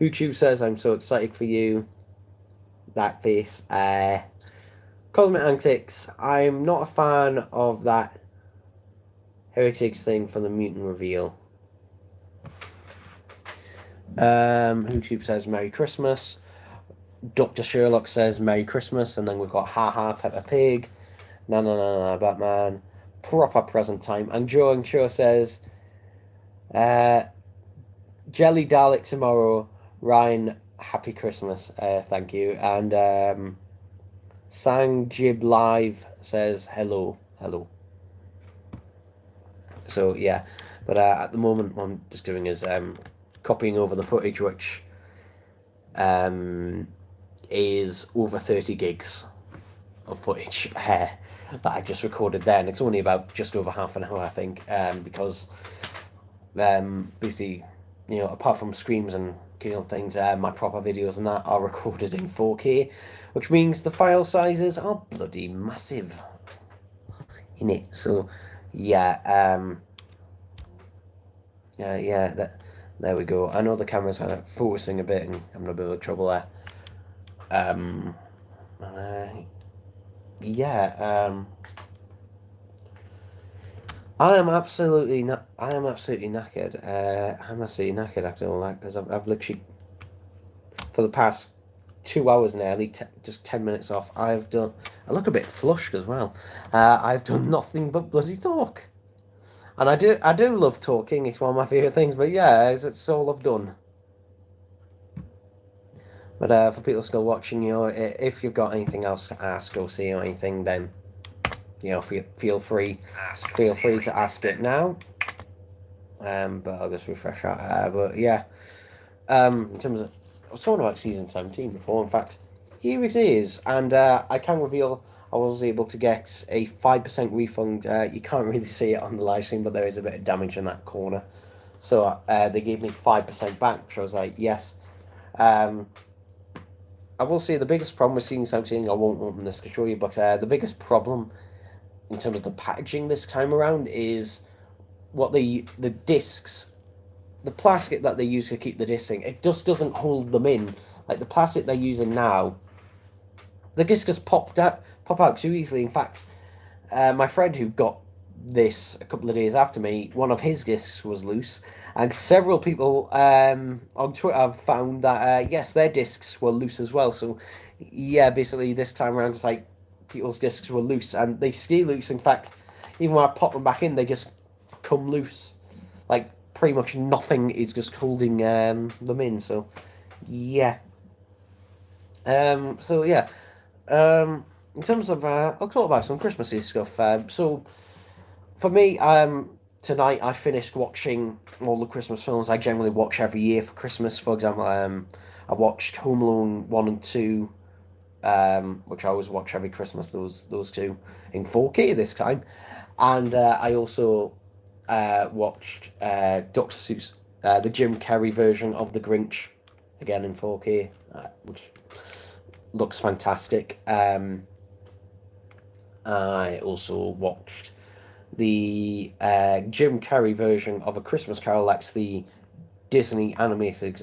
YouTube says, I'm so excited for you. That face. Cosmic Antics, I'm not a fan of that Heretics thing for the mutant reveal. YouTube says Merry Christmas. Dr. Sherlock says Merry Christmas, and then we've got haha Peppa Pig. No, Batman. Proper present time. And Joe and Cho says Jelly Dalek tomorrow. Ryan, happy Christmas. Thank you. And Sangjib Live says hello. So yeah, but at the moment what I'm just doing is copying over the footage, which is over 30 gigs of footage that I just recorded there, and it's only about just over half an hour, I think, because basically, you know, apart from screams and things, my proper videos and that are recorded in 4K, which means the file sizes are bloody massive in it. So yeah, There we go. I know the camera's kind of focusing a bit and having a bit of trouble there. Yeah. I am absolutely not. I am absolutely knackered. I'm absolutely knackered after all that because I've literally for the past 2 hours nearly, just 10 minutes off. I've done. I look a bit flushed as well. I've done nothing but bloody talk, and I do love talking. It's one of my favorite things. But yeah, it's all I've done. But for people still watching, if you've got anything else to ask or see or anything, then feel free to ask it now. But I'll just refresh that. But yeah, in terms of, I was talking about season 17 before. In fact, here it is, and I can reveal I was able to get a 5% refund. You can't really see it on the live stream, but there is a bit of damage in that corner. So they gave me 5% back, which I was like, yes. I will say the biggest problem with season 17, I won't open this to show you, but the biggest problem in terms of the packaging this time around is what the discs, the plastic that they use to keep the discs in, it just doesn't hold them in. Like the plastic they're using now, the discs just pop out too easily. In fact, my friend who got this a couple of days after me, one of his discs was loose, and several people on Twitter have found that yes, their discs were loose as well. So yeah, basically this time around, it's like people's discs were loose, and they stay loose. In fact, even when I pop them back in, they just come loose. Like pretty much nothing is just holding them in. So yeah. So yeah. In terms of, I'll talk about some Christmassy stuff. So for me, tonight I finished watching all the Christmas films I generally watch every year for Christmas. For example, I watched Home Alone 1 and 2, which I always watch every Christmas, those two in 4K this time. And I also watched Dr. Seuss, the Jim Carrey version of The Grinch, again in 4K, which looks fantastic. I also watched the Jim Carrey version of A Christmas Carol. That's the Disney animated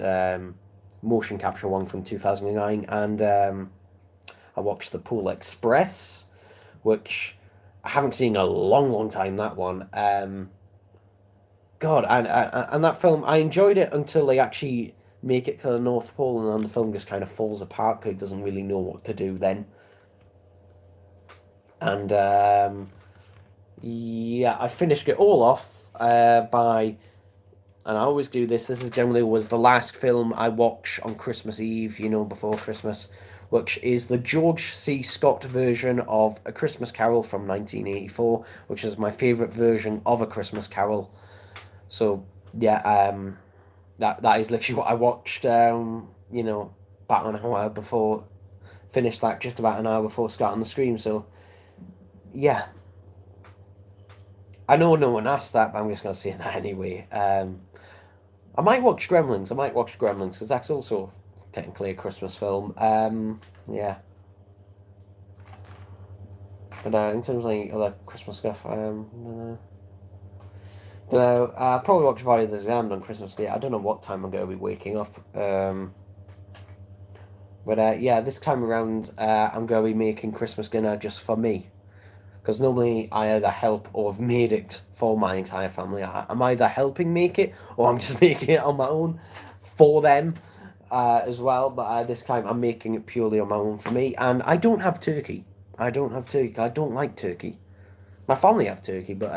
motion capture one from 2009, and I watched The Pool Express, which I haven't seen in a long, long time. That one, God, and that film, I enjoyed it until they actually make it to the North Pole, and then the film just kind of falls apart because it doesn't really know what to do then. And yeah, I finished it all off by, and I always do this. This is generally was the last film I watch on Christmas Eve, before Christmas, which is the George C. Scott version of A Christmas Carol from 1984, which is my favourite version of A Christmas Carol. So yeah, that is literally what I watched. About an hour before, finished that just about an hour before starting the stream. So yeah, I know no one asked that, but I'm just gonna say that anyway. I might watch Gremlins. Because that's also technically a Christmas film. Yeah. But in terms of any other Christmas stuff, don't know. I'll probably watch Valley of the Damned on Christmas Day. I don't know what time I'm going to be waking up. But yeah, this time around, I'm going to be making Christmas dinner just for me. Because normally I either help or have made it for my entire family. I'm either helping make it or I'm just making it on my own for them as well. But this time I'm making it purely on my own for me. And I don't have turkey. I don't like turkey. My family have turkey, but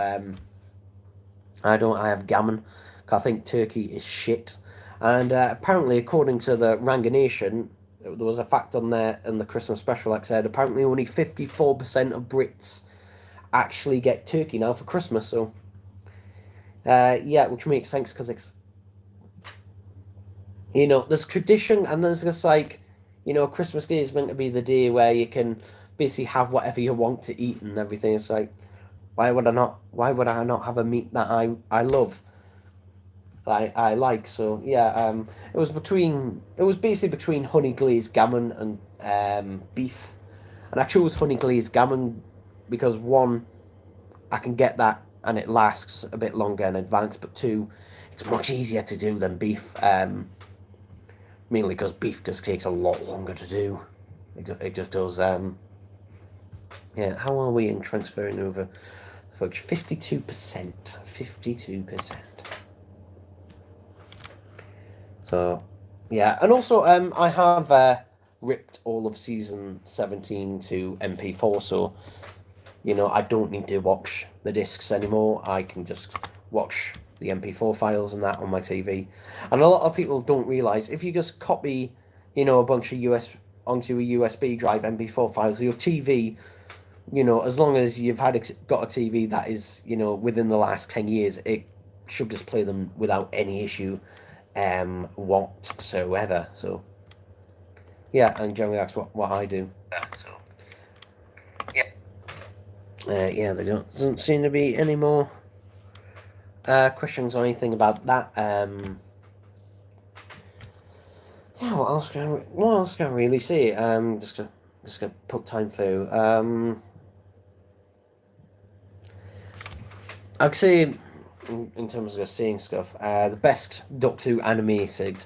I don't. I have gammon. I think turkey is shit. And apparently, according to the Ranga Nation, there was a fact on there in the Christmas special that said apparently only 54% of Brits actually get turkey now for Christmas. So yeah, which makes sense because it's there's tradition, and there's just like Christmas Day is meant to be the day where you can basically have whatever you want to eat and everything. It's like why would I not have a meat that I love, I like. So yeah, it was basically between honey glazed gammon and beef, and I chose honey glazed gammon because one, I can get that and it lasts a bit longer in advance, but two, it's much easier to do than beef. Mainly because beef just takes a lot longer to do. It just does. Yeah, how are we in transferring over? Folks, 52%. 52%. So, yeah, and also I have ripped all of season 17 to MP4, so I don't need to watch the discs anymore. I can just watch the MP4 files and that on my TV. And a lot of people don't realise if you just copy, a bunch of onto a USB drive MP4 files, your TV, as long as you've got a TV that is, within the last 10 years, it should just play them without any issue whatsoever. So, yeah, and generally that's what I do. Yeah, there doesn't seem to be any more questions or anything about that. Yeah, what else can I really say? Just to put time through. I'd say, in terms of seeing stuff, the best Doctor Who animated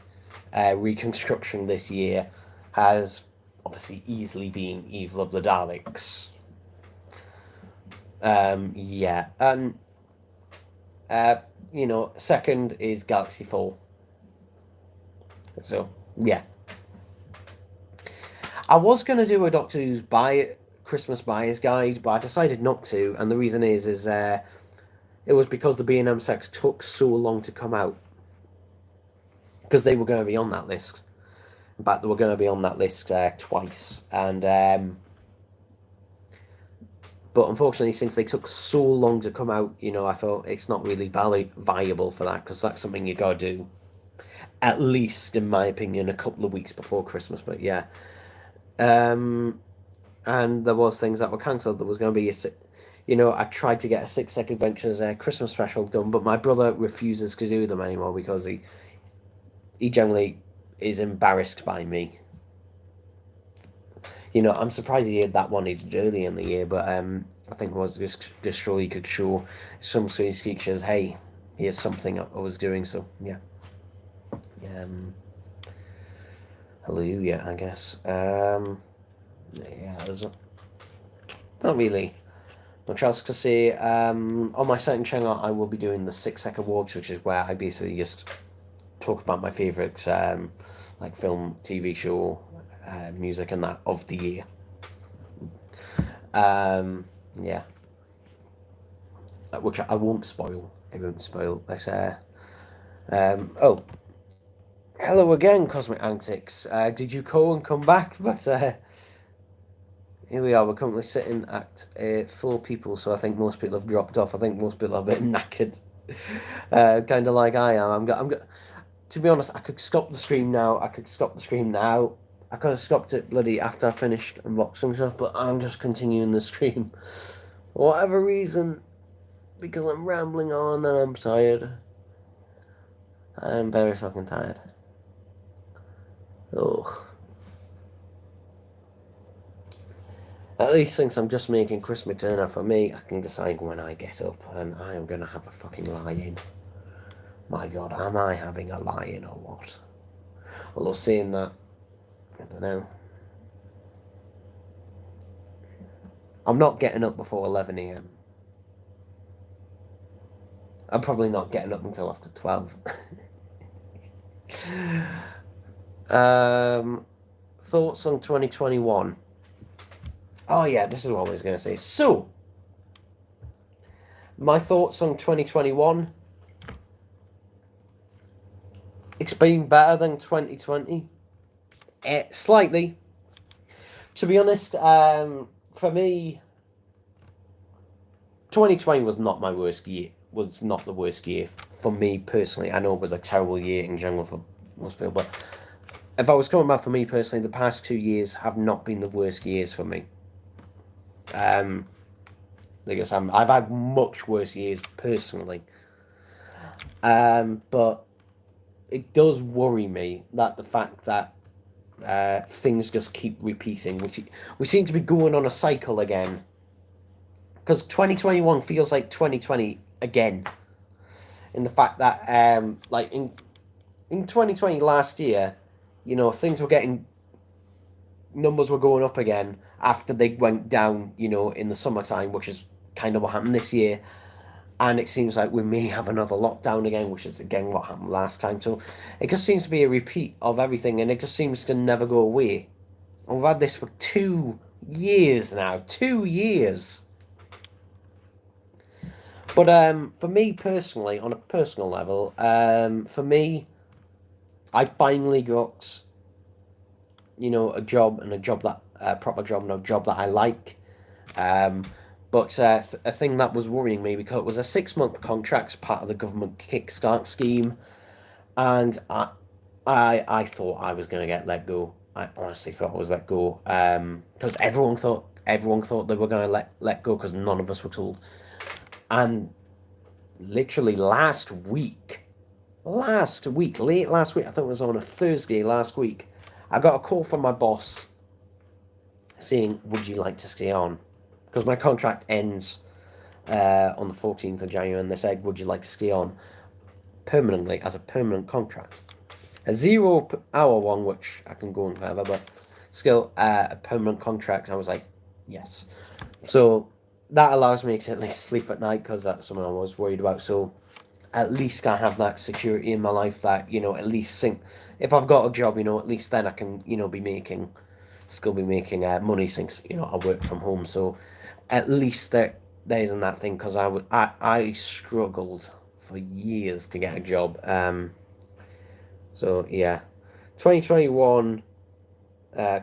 reconstruction this year has obviously easily been Evil of the Daleks. Yeah, and second is Galaxy Fall. So yeah, I was gonna do a Doctor Who's Christmas buyer's guide, but I decided not to, and the reason is it was because the B&M sets took so long to come out, because they were going to be on that list. In fact, they were going to be on that list twice, and but unfortunately, since they took so long to come out, I thought it's not really viable for that, because that's something you gotta do, at least in my opinion, a couple of weeks before Christmas. But yeah, and there was things that were cancelled. There was going to be I tried to get a 6 Second Adventures Christmas special done, but my brother refuses to do them anymore because he generally is embarrassed by me. I'm surprised he had that one early in the year, but I think it was just so he could show some Swedish teachers, hey, here's something I was doing. So yeah, hallelujah, I guess. Yeah, there's not really much else to say. On my second channel, I will be doing the 6 Second Awards, which is where I basically just talk about my favourites, like film, TV show, music, and that of the year. Yeah, which I won't spoil. I won't spoil. Oh, hello again, Cosmic Antics. Did you call and come back? But here we are. We're currently sitting at 4 people, so I think most people have dropped off. I think most people are a bit knackered, kind of like I am. To be honest, I could stop the stream now. I could have stopped it bloody after I finished unboxing stuff, but I'm just continuing the stream for whatever reason, because I'm rambling on and I'm tired. I'm very fucking tired. Oh. At least since I'm just making Christmas dinner for me, I can decide when I get up, and I am going to have a fucking lie-in. My God, am I having a lie-in or what? Although saying that, I don't know. I'm not getting up before 11 AM. I'm probably not getting up until after 12. Thoughts on 2021? Oh yeah, this is what I was going to say. So, my thoughts on 2021. It's been better than 2020. Slightly. To be honest, for me, 2020 was not my worst year. Was not the worst year for me personally. I know it was a terrible year in general for most people, but if I was coming back for me personally, the past 2 years have not been the worst years for me. Because I've had much worse years personally. But it does worry me that the fact that things just keep repeating. We seem to be going on a cycle again. Because 2021 feels like 2020 again. in the fact that like in 2020 last year, you know, things were getting, numbers were going up again after they went down, you know, in the summertime, which is kind of what happened this year. And it seems like we may have another lockdown again, which is again what happened last time. So it just seems to be a repeat of everything, and it just seems to never go away. And we've had this for 2 years now. 2 years. But for me personally, on a personal level, for me, I finally got, you know, a job, and a job that proper job, and a job that I like. But a thing that was worrying me, because it was a 6-month contract, part of the government kickstart scheme, and I thought I was going to get let go. I honestly thought I was let go, because everyone thought they were going to let go, because none of us were told. And literally last week, late last week, I think it was on a Thursday last week, I got a call from my boss saying, "Would you like to stay on?" Because my contract ends on the 14th of January, and they said, "Would you like to stay on permanently as a permanent contract?" A 0-hour one, which I can go on forever, but still a permanent contract. I was like, yes. So that allows me to at least sleep at night, because that's something I was worried about. So at least I have that security in my life that, you know, at least if I've got a job, you know, at least then I can, you know, still be making money, since, you know, I work from home. So at least there isn't that thing, because I struggled for years to get a job. So yeah, 2021,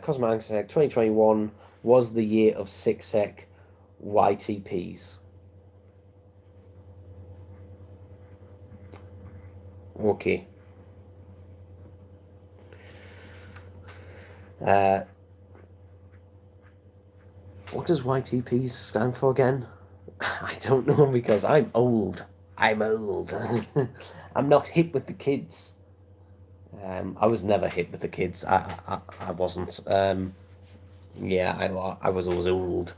Cosmo said 2021 was the year of 6-sec YTPs. Okay. What does YTPs stand for again? I don't know, because I'm old. I'm not hip with the kids. I was never hip with the kids. I wasn't. Yeah, I was always old.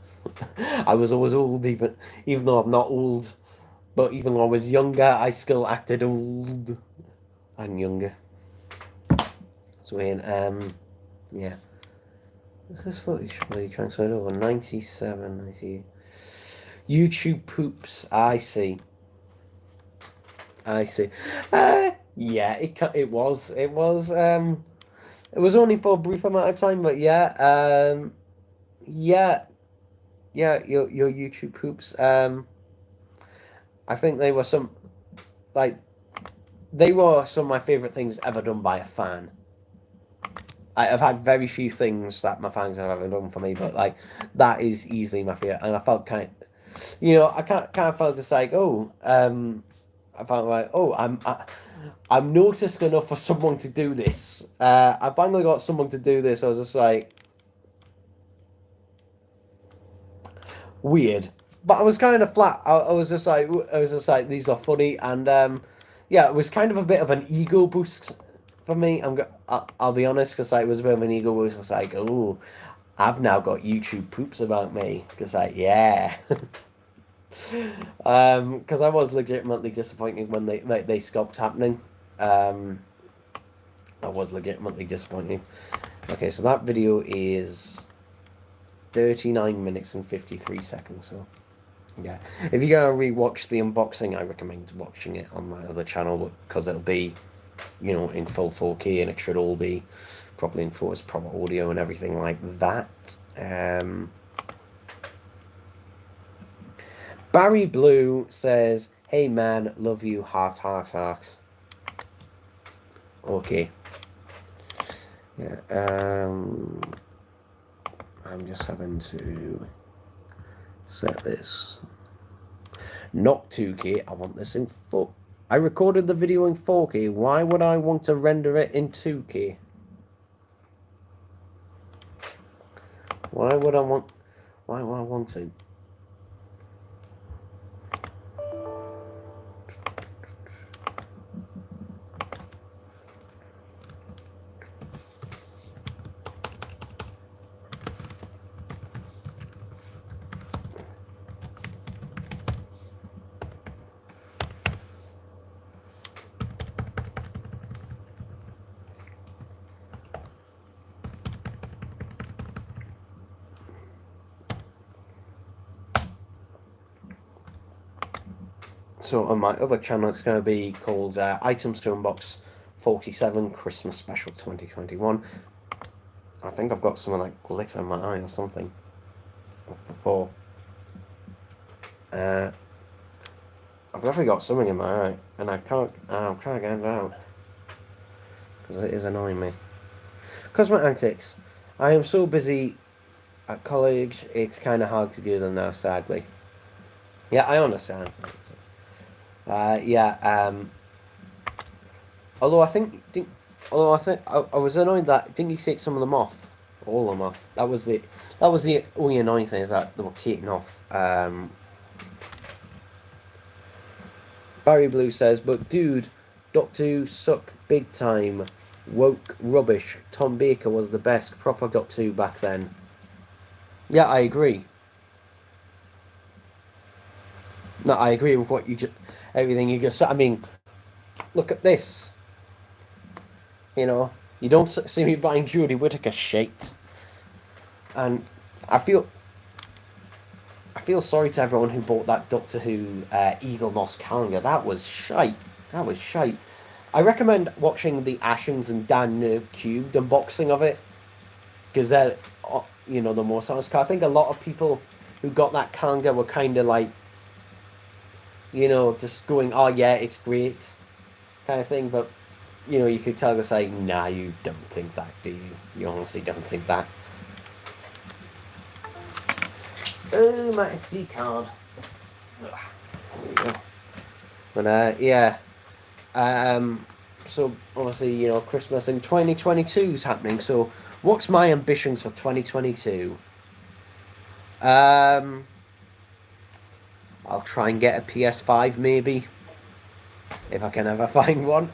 I was always old, even though I'm not old. But even when I was younger, I still acted old and younger. So yeah. This is footage really transferred over 97, 90. YouTube poops. I see. Yeah, it was. It was only for a brief amount of time, but yeah, yeah, your YouTube poops. I think they were they were some of my favorite things ever done by a fan. I've had very few things that my fans have ever done for me, but like that is easily my favorite, and I felt I kind of felt just like, I felt like, I'm noticed enough for someone to do this. I finally got someone to do this. I was just like, weird, but I was kind of flat. I was just like, these are funny, and yeah, it was kind of a bit of an ego boost for me. I'll be honest, because like, it was a bit of an ego boost. It's like, oh, I've now got YouTube poops about me, because like, yeah. Because I was legitimately disappointed when they stopped happening. I was legitimately disappointed. Okay, so that video is 39 minutes and 53 seconds. So yeah, if you're gonna rewatch the unboxing, I recommend watching it on my other channel, because it'll be, you know, in full 4K, and it should all be properly enforced, proper audio and everything like that. Barry Blue says, "Hey man, love you, heart, heart, heart." Okay. Yeah. I'm just having to set this. Not 2K. I want this in 4. I recorded the video in 4K. Why would I want to render it in 2K? Why would I want to? So on my other channel, it's going to be called Items to Unbox 47 Christmas Special 2021. I think I've got some of that glitter in my eye or something before. I've definitely got something in my eye, and I'm trying to get it out because it is annoying me. Cosmic Antics. I am so busy at college, it's kind of hard to do them now, sadly. Yeah, I understand. Although I was annoyed that didn't you take some of them off, all of them off. That was the only annoying thing, is that they were taken off. Barry Blue says, but dude, Doctor Who suck big time. Woke rubbish. Tom Baker was the best proper Doctor Who back then. Yeah, I agree. No, I agree with what you just everything you just said. I mean, look at this. You know, you don't see me buying Jodie Whittaker shit, and I feel sorry to everyone who bought that Doctor Who Eagle Moss calendar. That was shite. That was shite. I recommend watching the Ashings and Dan Nerd Cubed unboxing of it, because they're, you know, the more honest. I think a lot of people who got that calendar were kind of like, you know, just going, oh yeah, it's great, kind of thing. But, you know, you could tell they're like, nah, you don't think that, do you? You honestly don't think that. Oh, my SD card. There we go. But, yeah. So, obviously, you know, Christmas in 2022 is happening. So, what's my ambitions for 2022? I'll try and get a PS5, maybe, if I can ever find one.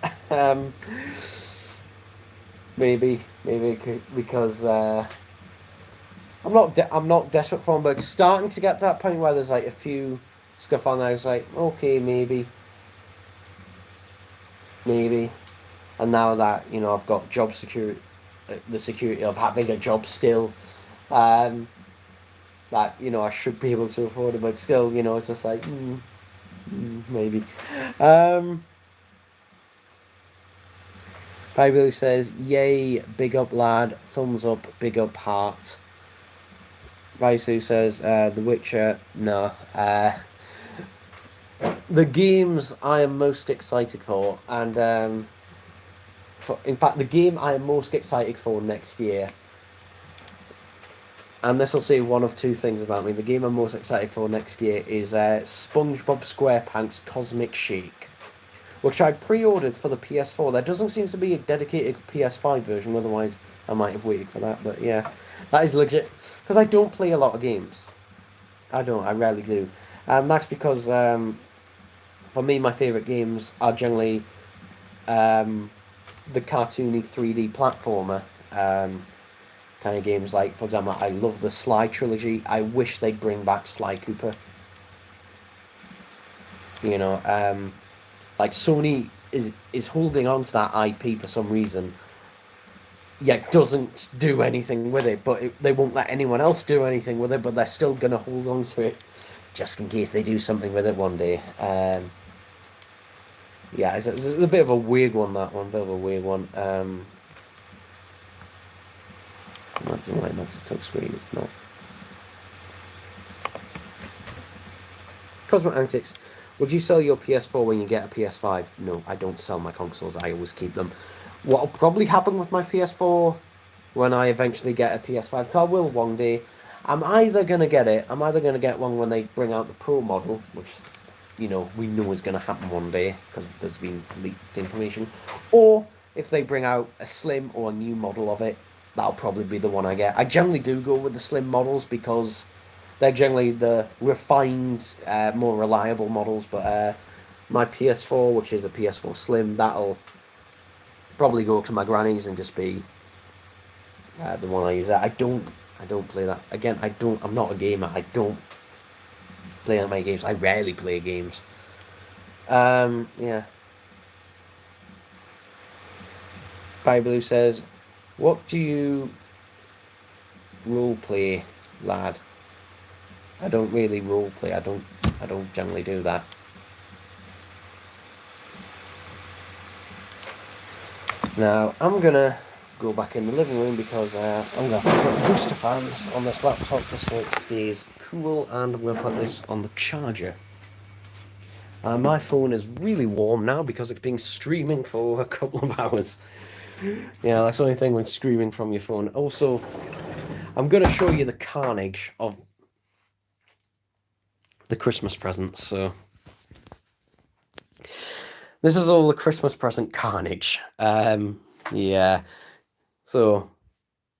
Maybe because I'm not desperate for one, but it's starting to get to that point where there's like a few stuff on there. It's like, okay, maybe, and now that, you know, I've got job security, the security of having a job still, that, you know, I should be able to afford it, but still, you know, it's just like, maybe. Bible says, yay, big up lad, thumbs up, big up heart. Vaisu says, The Witcher, no. The games I am most excited for, and in fact, the game I am most excited for next year, and this will say one of two things about me. The game I'm most excited for next year is SpongeBob SquarePants Cosmic Shake, which I pre-ordered for the PS4. There doesn't seem to be a dedicated PS5 version, otherwise I might have waited for that. But yeah, that is legit, because I don't play a lot of games. I rarely do. And that's because, for me, my favourite games are generally the cartoony 3D platformer kind of games. Like, for example, I love the Sly trilogy. I wish they'd bring back Sly Cooper. You know, like Sony is holding on to that IP for some reason, yet doesn't do anything with it. But they won't let anyone else do anything with it, but they're still going to hold on to it just in case they do something with it one day. Yeah, it's a bit of a weird one, that one. Bit of a weird one. Not doing like that's a touch screen, it's not. Cosmic Antics. Would you sell your PS4 when you get a PS5? No, I don't sell my consoles. I always keep them. What'll probably happen with my PS4 when I eventually get a PS5, because I will one day, I'm either going to get one when they bring out the Pro model, which, you know, we know is going to happen one day because there's been leaked information, or if they bring out a slim or a new model of it, that'll probably be the one I get. I generally do go with the slim models because they're generally the refined, more reliable models, but my PS4, which is a PS4 Slim, that'll probably go to my granny's and just be the one I use. I don't play that. Again, I'm not a gamer. I don't play on my games. I rarely play games. Yeah. Bible says, what do you role play, lad? I don't really role play. I don't generally do that. Now, I'm going to go back in the living room because I'm going to have to put booster fans on this laptop just so it stays cool, and I'm going to put this on the charger. My phone is really warm now because it's been streaming for a couple of hours. Yeah, that's the only thing when streaming from your phone. Also, I'm going to show you the carnage of the Christmas presents, so... This is all the Christmas present carnage. Yeah. So,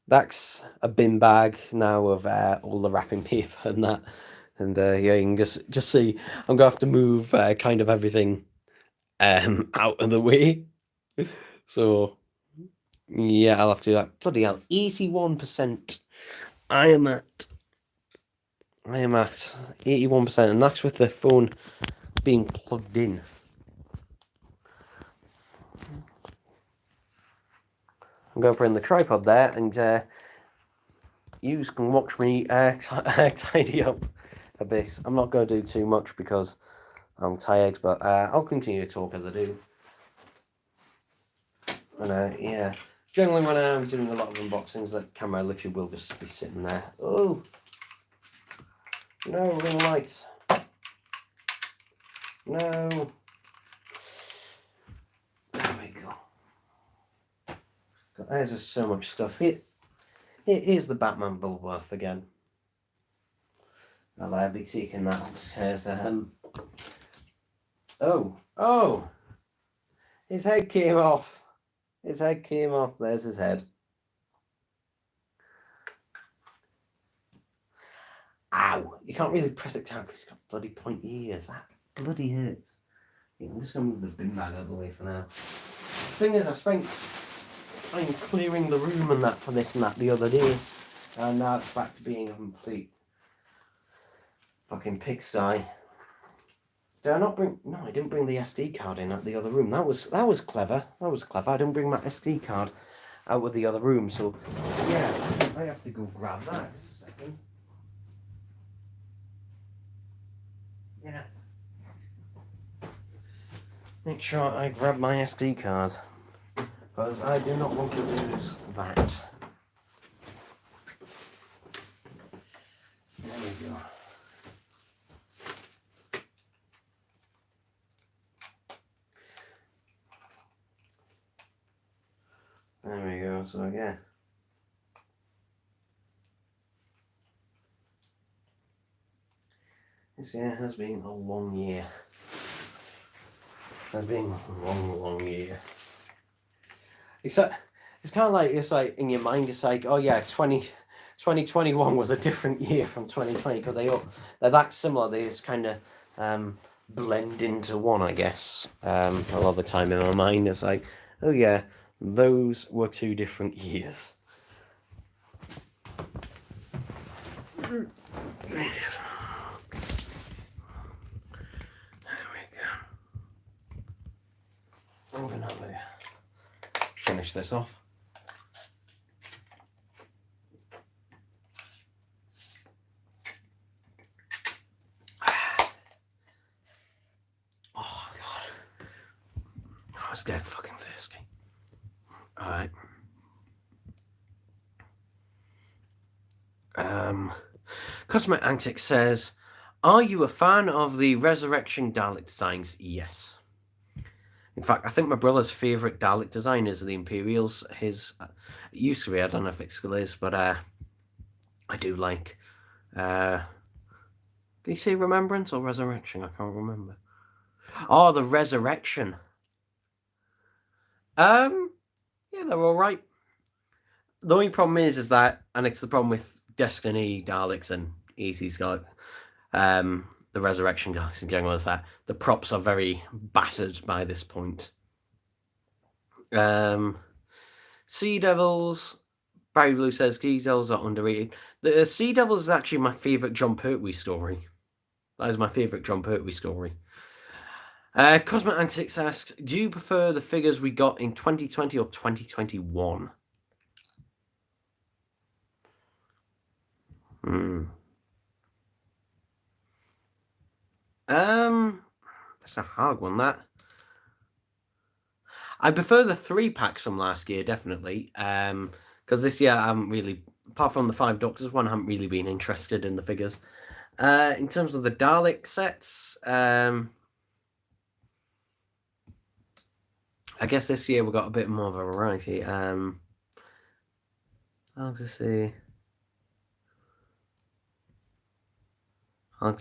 that's a bin bag now of all the wrapping paper and that. And yeah, you can just see I'm going to have to move kind of everything out of the way. So, yeah, I'll have to do that. Bloody hell, 81%. I am at 81%, and that's with the phone being plugged in. I'm going to bring the tripod there, and you can watch me tidy up a bit. I'm not going to do too much because I'm tired, but I'll continue to talk as I do. And yeah, generally when I'm doing a lot of unboxings, that camera literally will just be sitting there. Oh, no, ring light. No. There we go. God, there's just so much stuff. Here's the Batman Bulworth again. I'll be taking that upstairs. Oh! His head came off. His head came off. There's his head. Ow! You can't really press it down because he's got bloody pointy ears. That bloody hurts. Yeah, I'm just going to move the bin bag out of the way for now. The thing is, I spent time clearing the room and that for this and that the other day. And now it's back to being a complete fucking pigsty. Did I not bring... No, I didn't bring the SD card in at the other room. That was clever. That was clever. I didn't bring my SD card out of the other room. So, yeah, I have to go grab that. Just a second. Yeah. Make sure I grab my SD card. Because I do not want to lose that. There we go. There we go, so yeah. This year has been a long year. It's been a long year. It's kind of like, it's like in your mind, it's like, oh yeah, 2021 was a different year from 2020 because they're that similar. They just kind of blend into one, I guess. A lot of the time in my mind, it's like, oh yeah, those were 2 different years. There we go. I'm gonna finish this off. Oh god, I was dead fucking thirsty. All right. Cosmic Antics says, "Are you a fan of the Resurrection Dalek designs?" Yes. In fact, I think my brother's favourite Dalek design is the Imperials. His it used to be, I don't know if it still is, but I do like. Did you say Remembrance or Resurrection? I can't remember. Oh, the Resurrection. Yeah, they're all right. The only problem is that, and it's the problem with Destiny Daleks and 80s Daleks, the Resurrection guys in general, is that the props are very battered by this point. Sea Devils, Barry Blue says Sea Devils are underrated. The Sea Devils is actually my favourite John Pertwee story. That is my favourite John Pertwee story. Cosmic Antics asks, do you prefer the figures we got in 2020 or 2021? That's a hard one, that. I prefer the 3-packs from last year, definitely. Because this year I haven't really, apart from the 5 Doctors one, I haven't really been interested in the figures. In terms of the Dalek sets, I guess this year we've got a bit more of a variety. I'll just see. I'm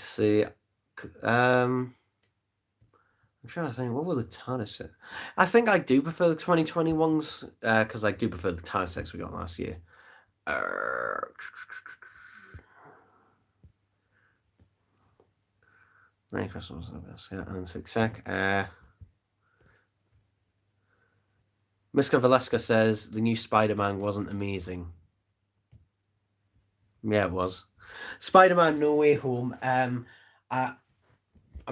trying to think, what were the TARDIS sets? I think I do prefer the 2021s, because I do prefer the TARDIS sets we got last year. Merry Christmas, and sec. Miska Valeska says the new Spider-Man wasn't amazing. Yeah, it was. Spider-Man No Way Home. I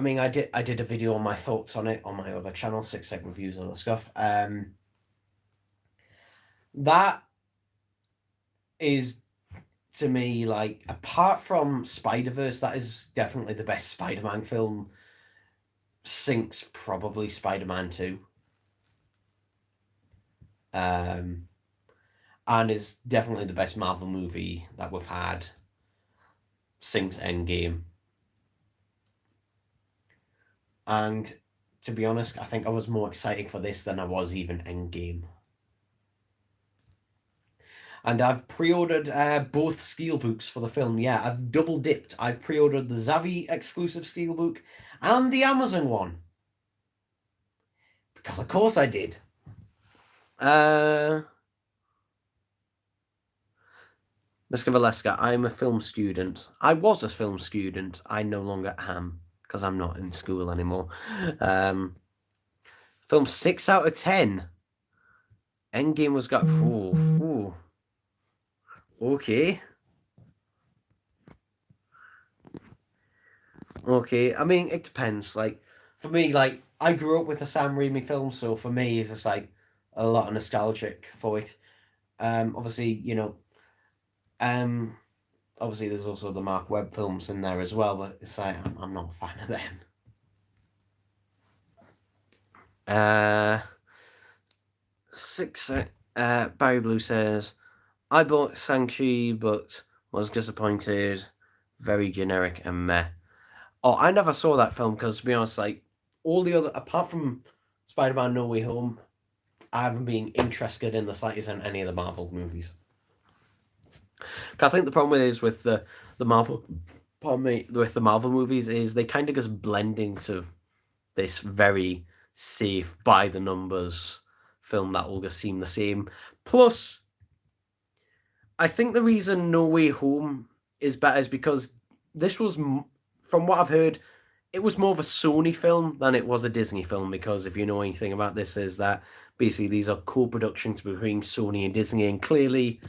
mean, I did a video on my thoughts on it on my other channel, 6 Sec Reviews, other stuff. That is, to me, like, apart from Spider-Verse, that is definitely the best Spider-Man film since probably Spider-Man 2. And is definitely the best Marvel movie that we've had since Endgame. And to be honest, I think I was more excited for this than I was even Endgame. And I've pre-ordered both steelbooks for the film. Yeah, I've double dipped. I've pre-ordered the Zavi exclusive steelbook and the Amazon one. Because of course I did. Mr. Valeska, I'm a film student. I was a film student. I no longer am, because I'm not in school anymore. Film 6 out of 10. Endgame was got... Ooh. Okay. I mean, it depends. Like, for me, like, I grew up with the Sam Raimi films, so for me, it's just, like, a lot of nostalgic for it. Obviously, you know, obviously there's also the Mark Webb films in there as well, but it's like, I'm not a fan of them. Barry Blue says, I bought Shang-Chi, but was disappointed. Very generic and meh. Oh, I never saw that film because, to be honest, like, all the other, apart from Spider-Man No Way Home, I haven't been interested in the slightest in any of the Marvel movies. I think the problem is with the Marvel, with the Marvel movies is they kind of just blend into this very safe, by the numbers film that will just seem the same. Plus, I think the reason No Way Home is better is because this was, from what I've heard, it was more of a Sony film than it was a Disney film, because if you know anything about this, is that basically these are co-productions between Sony and Disney, and clearly,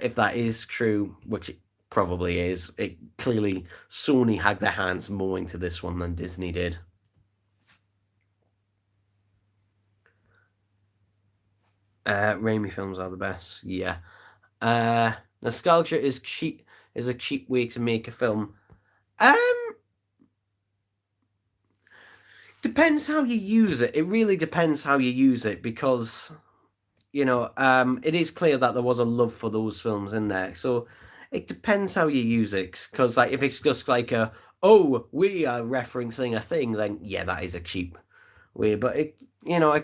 if that is true, which it probably is, it clearly Sony had their hands more into this one than Disney did. Raimi films are the best, yeah. Nostalgia is a cheap way to make a film. Depends how you use it. It really depends how you use it, because, you know, it is clear that there was a love for those films in there. So it depends how you use it. Because, like, if it's just like we are referencing a thing, then yeah, that is a cheap way. But it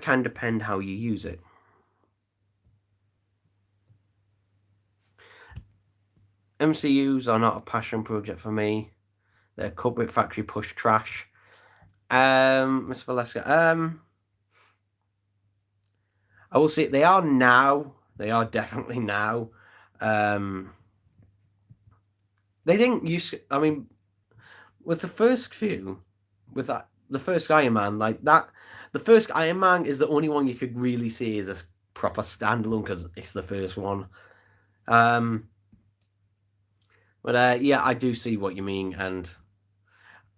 can depend how you use it. MCUs are not a passion project for me. They're corporate factory push trash. Miss Valeska, I will say they are now. They are definitely now. They didn't use. I mean, with the first few, with that, the first Iron Man, like that, the first Iron Man is the only one you could really see as a proper standalone because it's the first one. But yeah, I do see what you mean, and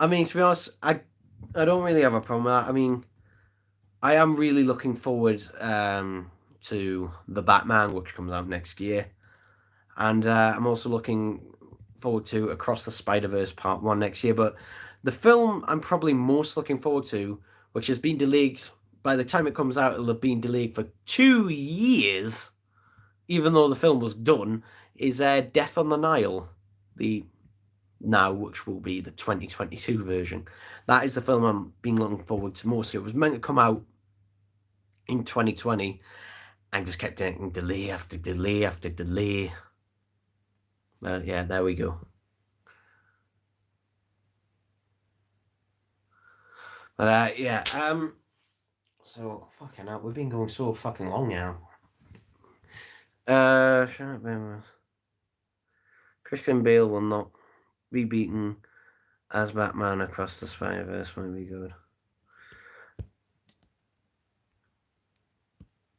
I mean, to be honest, I don't really have a problem with that. I mean, I am really looking forward to the Batman, which comes out next year, and I'm also looking forward to Across the Spider-Verse Part 1 next year. But the film I'm probably most looking forward to, which has been delayed by the time it comes out, it'll have been delayed for 2 years, even though the film was done, is Death on the Nile, which will be the 2022 version. That is the film I'm been looking forward to most. It was meant to come out in 2020 and just kept getting delay after delay after delay. Yeah, there we go. Yeah, so fucking hell, we've been going so fucking long now. Christian Bale will not be beaten as Batman across the Spider-Verse might be good.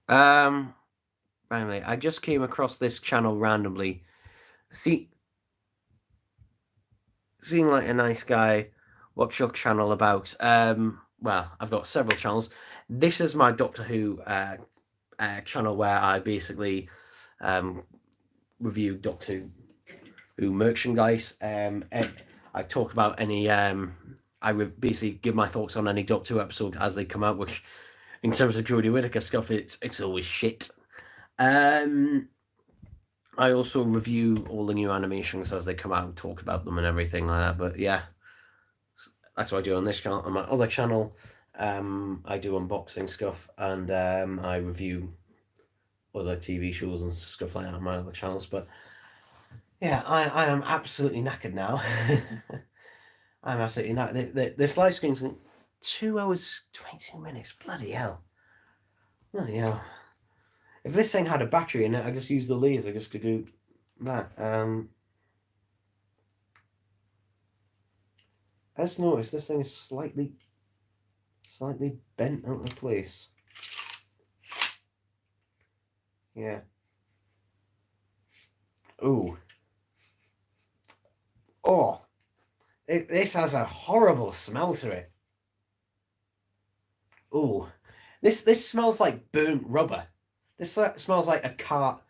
Finally, I just came across this channel randomly. Seemed like a nice guy. What's your channel about? Well, I've got several channels. This is my Doctor Who channel where I basically review Doctor Who merchandise. I talk about any. I would basically give my thoughts on any Doctor Who episode as they come out, which, in terms of Jodie Whittaker stuff, it's always shit. I also review all the new animations as they come out and talk about them and everything like that. But yeah, that's what I do on this channel. On my other channel, I do unboxing stuff and I review other TV shows and stuff like that on my other channels. But yeah, I am absolutely knackered now. I'm absolutely knackered. This live stream's 2 hours 22 minutes. Bloody hell. Bloody hell. If this thing had a battery in it, I just use the laser just to do that. I just noticed this thing is slightly bent out of place. Yeah. Ooh. Oh. This has a horrible smell to it. Ooh. This smells like burnt rubber. This smells like a car.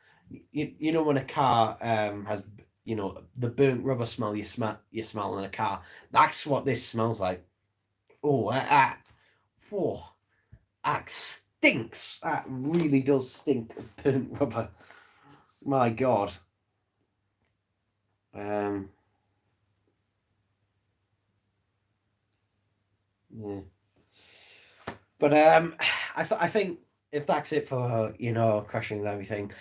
You know when a car has, you know, the burnt rubber smell you smell in a car. That's what this smells like. Oh, that stinks. That really does stink of burnt rubber. My God. Yeah. But I think if that's it for, you know, questions and everything,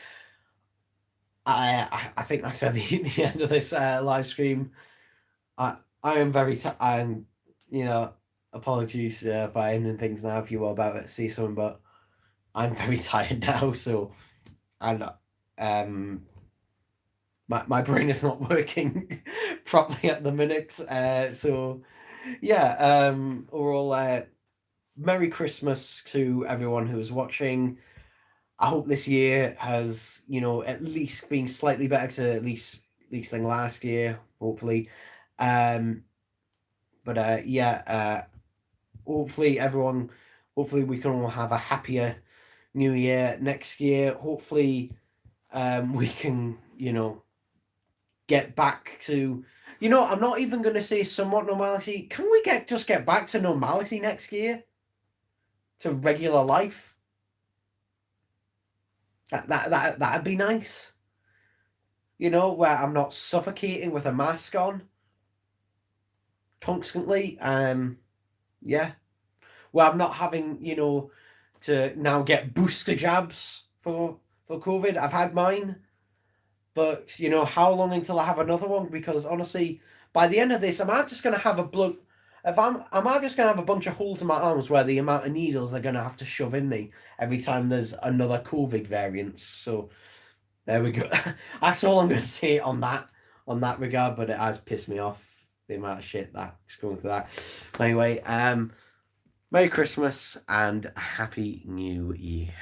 I think that's at the end of this live stream. I am very I'm, you know, apologies if I end things now if you were about to see something, but I'm very tired now, so and my brain is not working properly at the minute. So yeah, overall, Merry Christmas to everyone who is watching. I hope this year has, you know, at least been slightly better to at least than last year, hopefully. But yeah, hopefully we can all have a happier new year next year. Hopefully we can, you know, get back to, you know, I'm not even going to say somewhat normality. Can we just get back to normality next year? To regular life? That'd be nice. You know, where I'm not suffocating with a mask on constantly. Yeah. Where I'm not having, you know, to now get booster jabs for COVID. I've had mine. But, you know, how long until I have another one? Because honestly, by the end of this, am I just going to have a blood... am I just going to have a bunch of holes in my arms where the amount of needles they're going to have to shove in me every time there's another COVID variant? So, there we go. That's all I'm going to say on that regard, but it has pissed me off, the amount of shit that's going through that. Anyway, Merry Christmas and Happy New Year.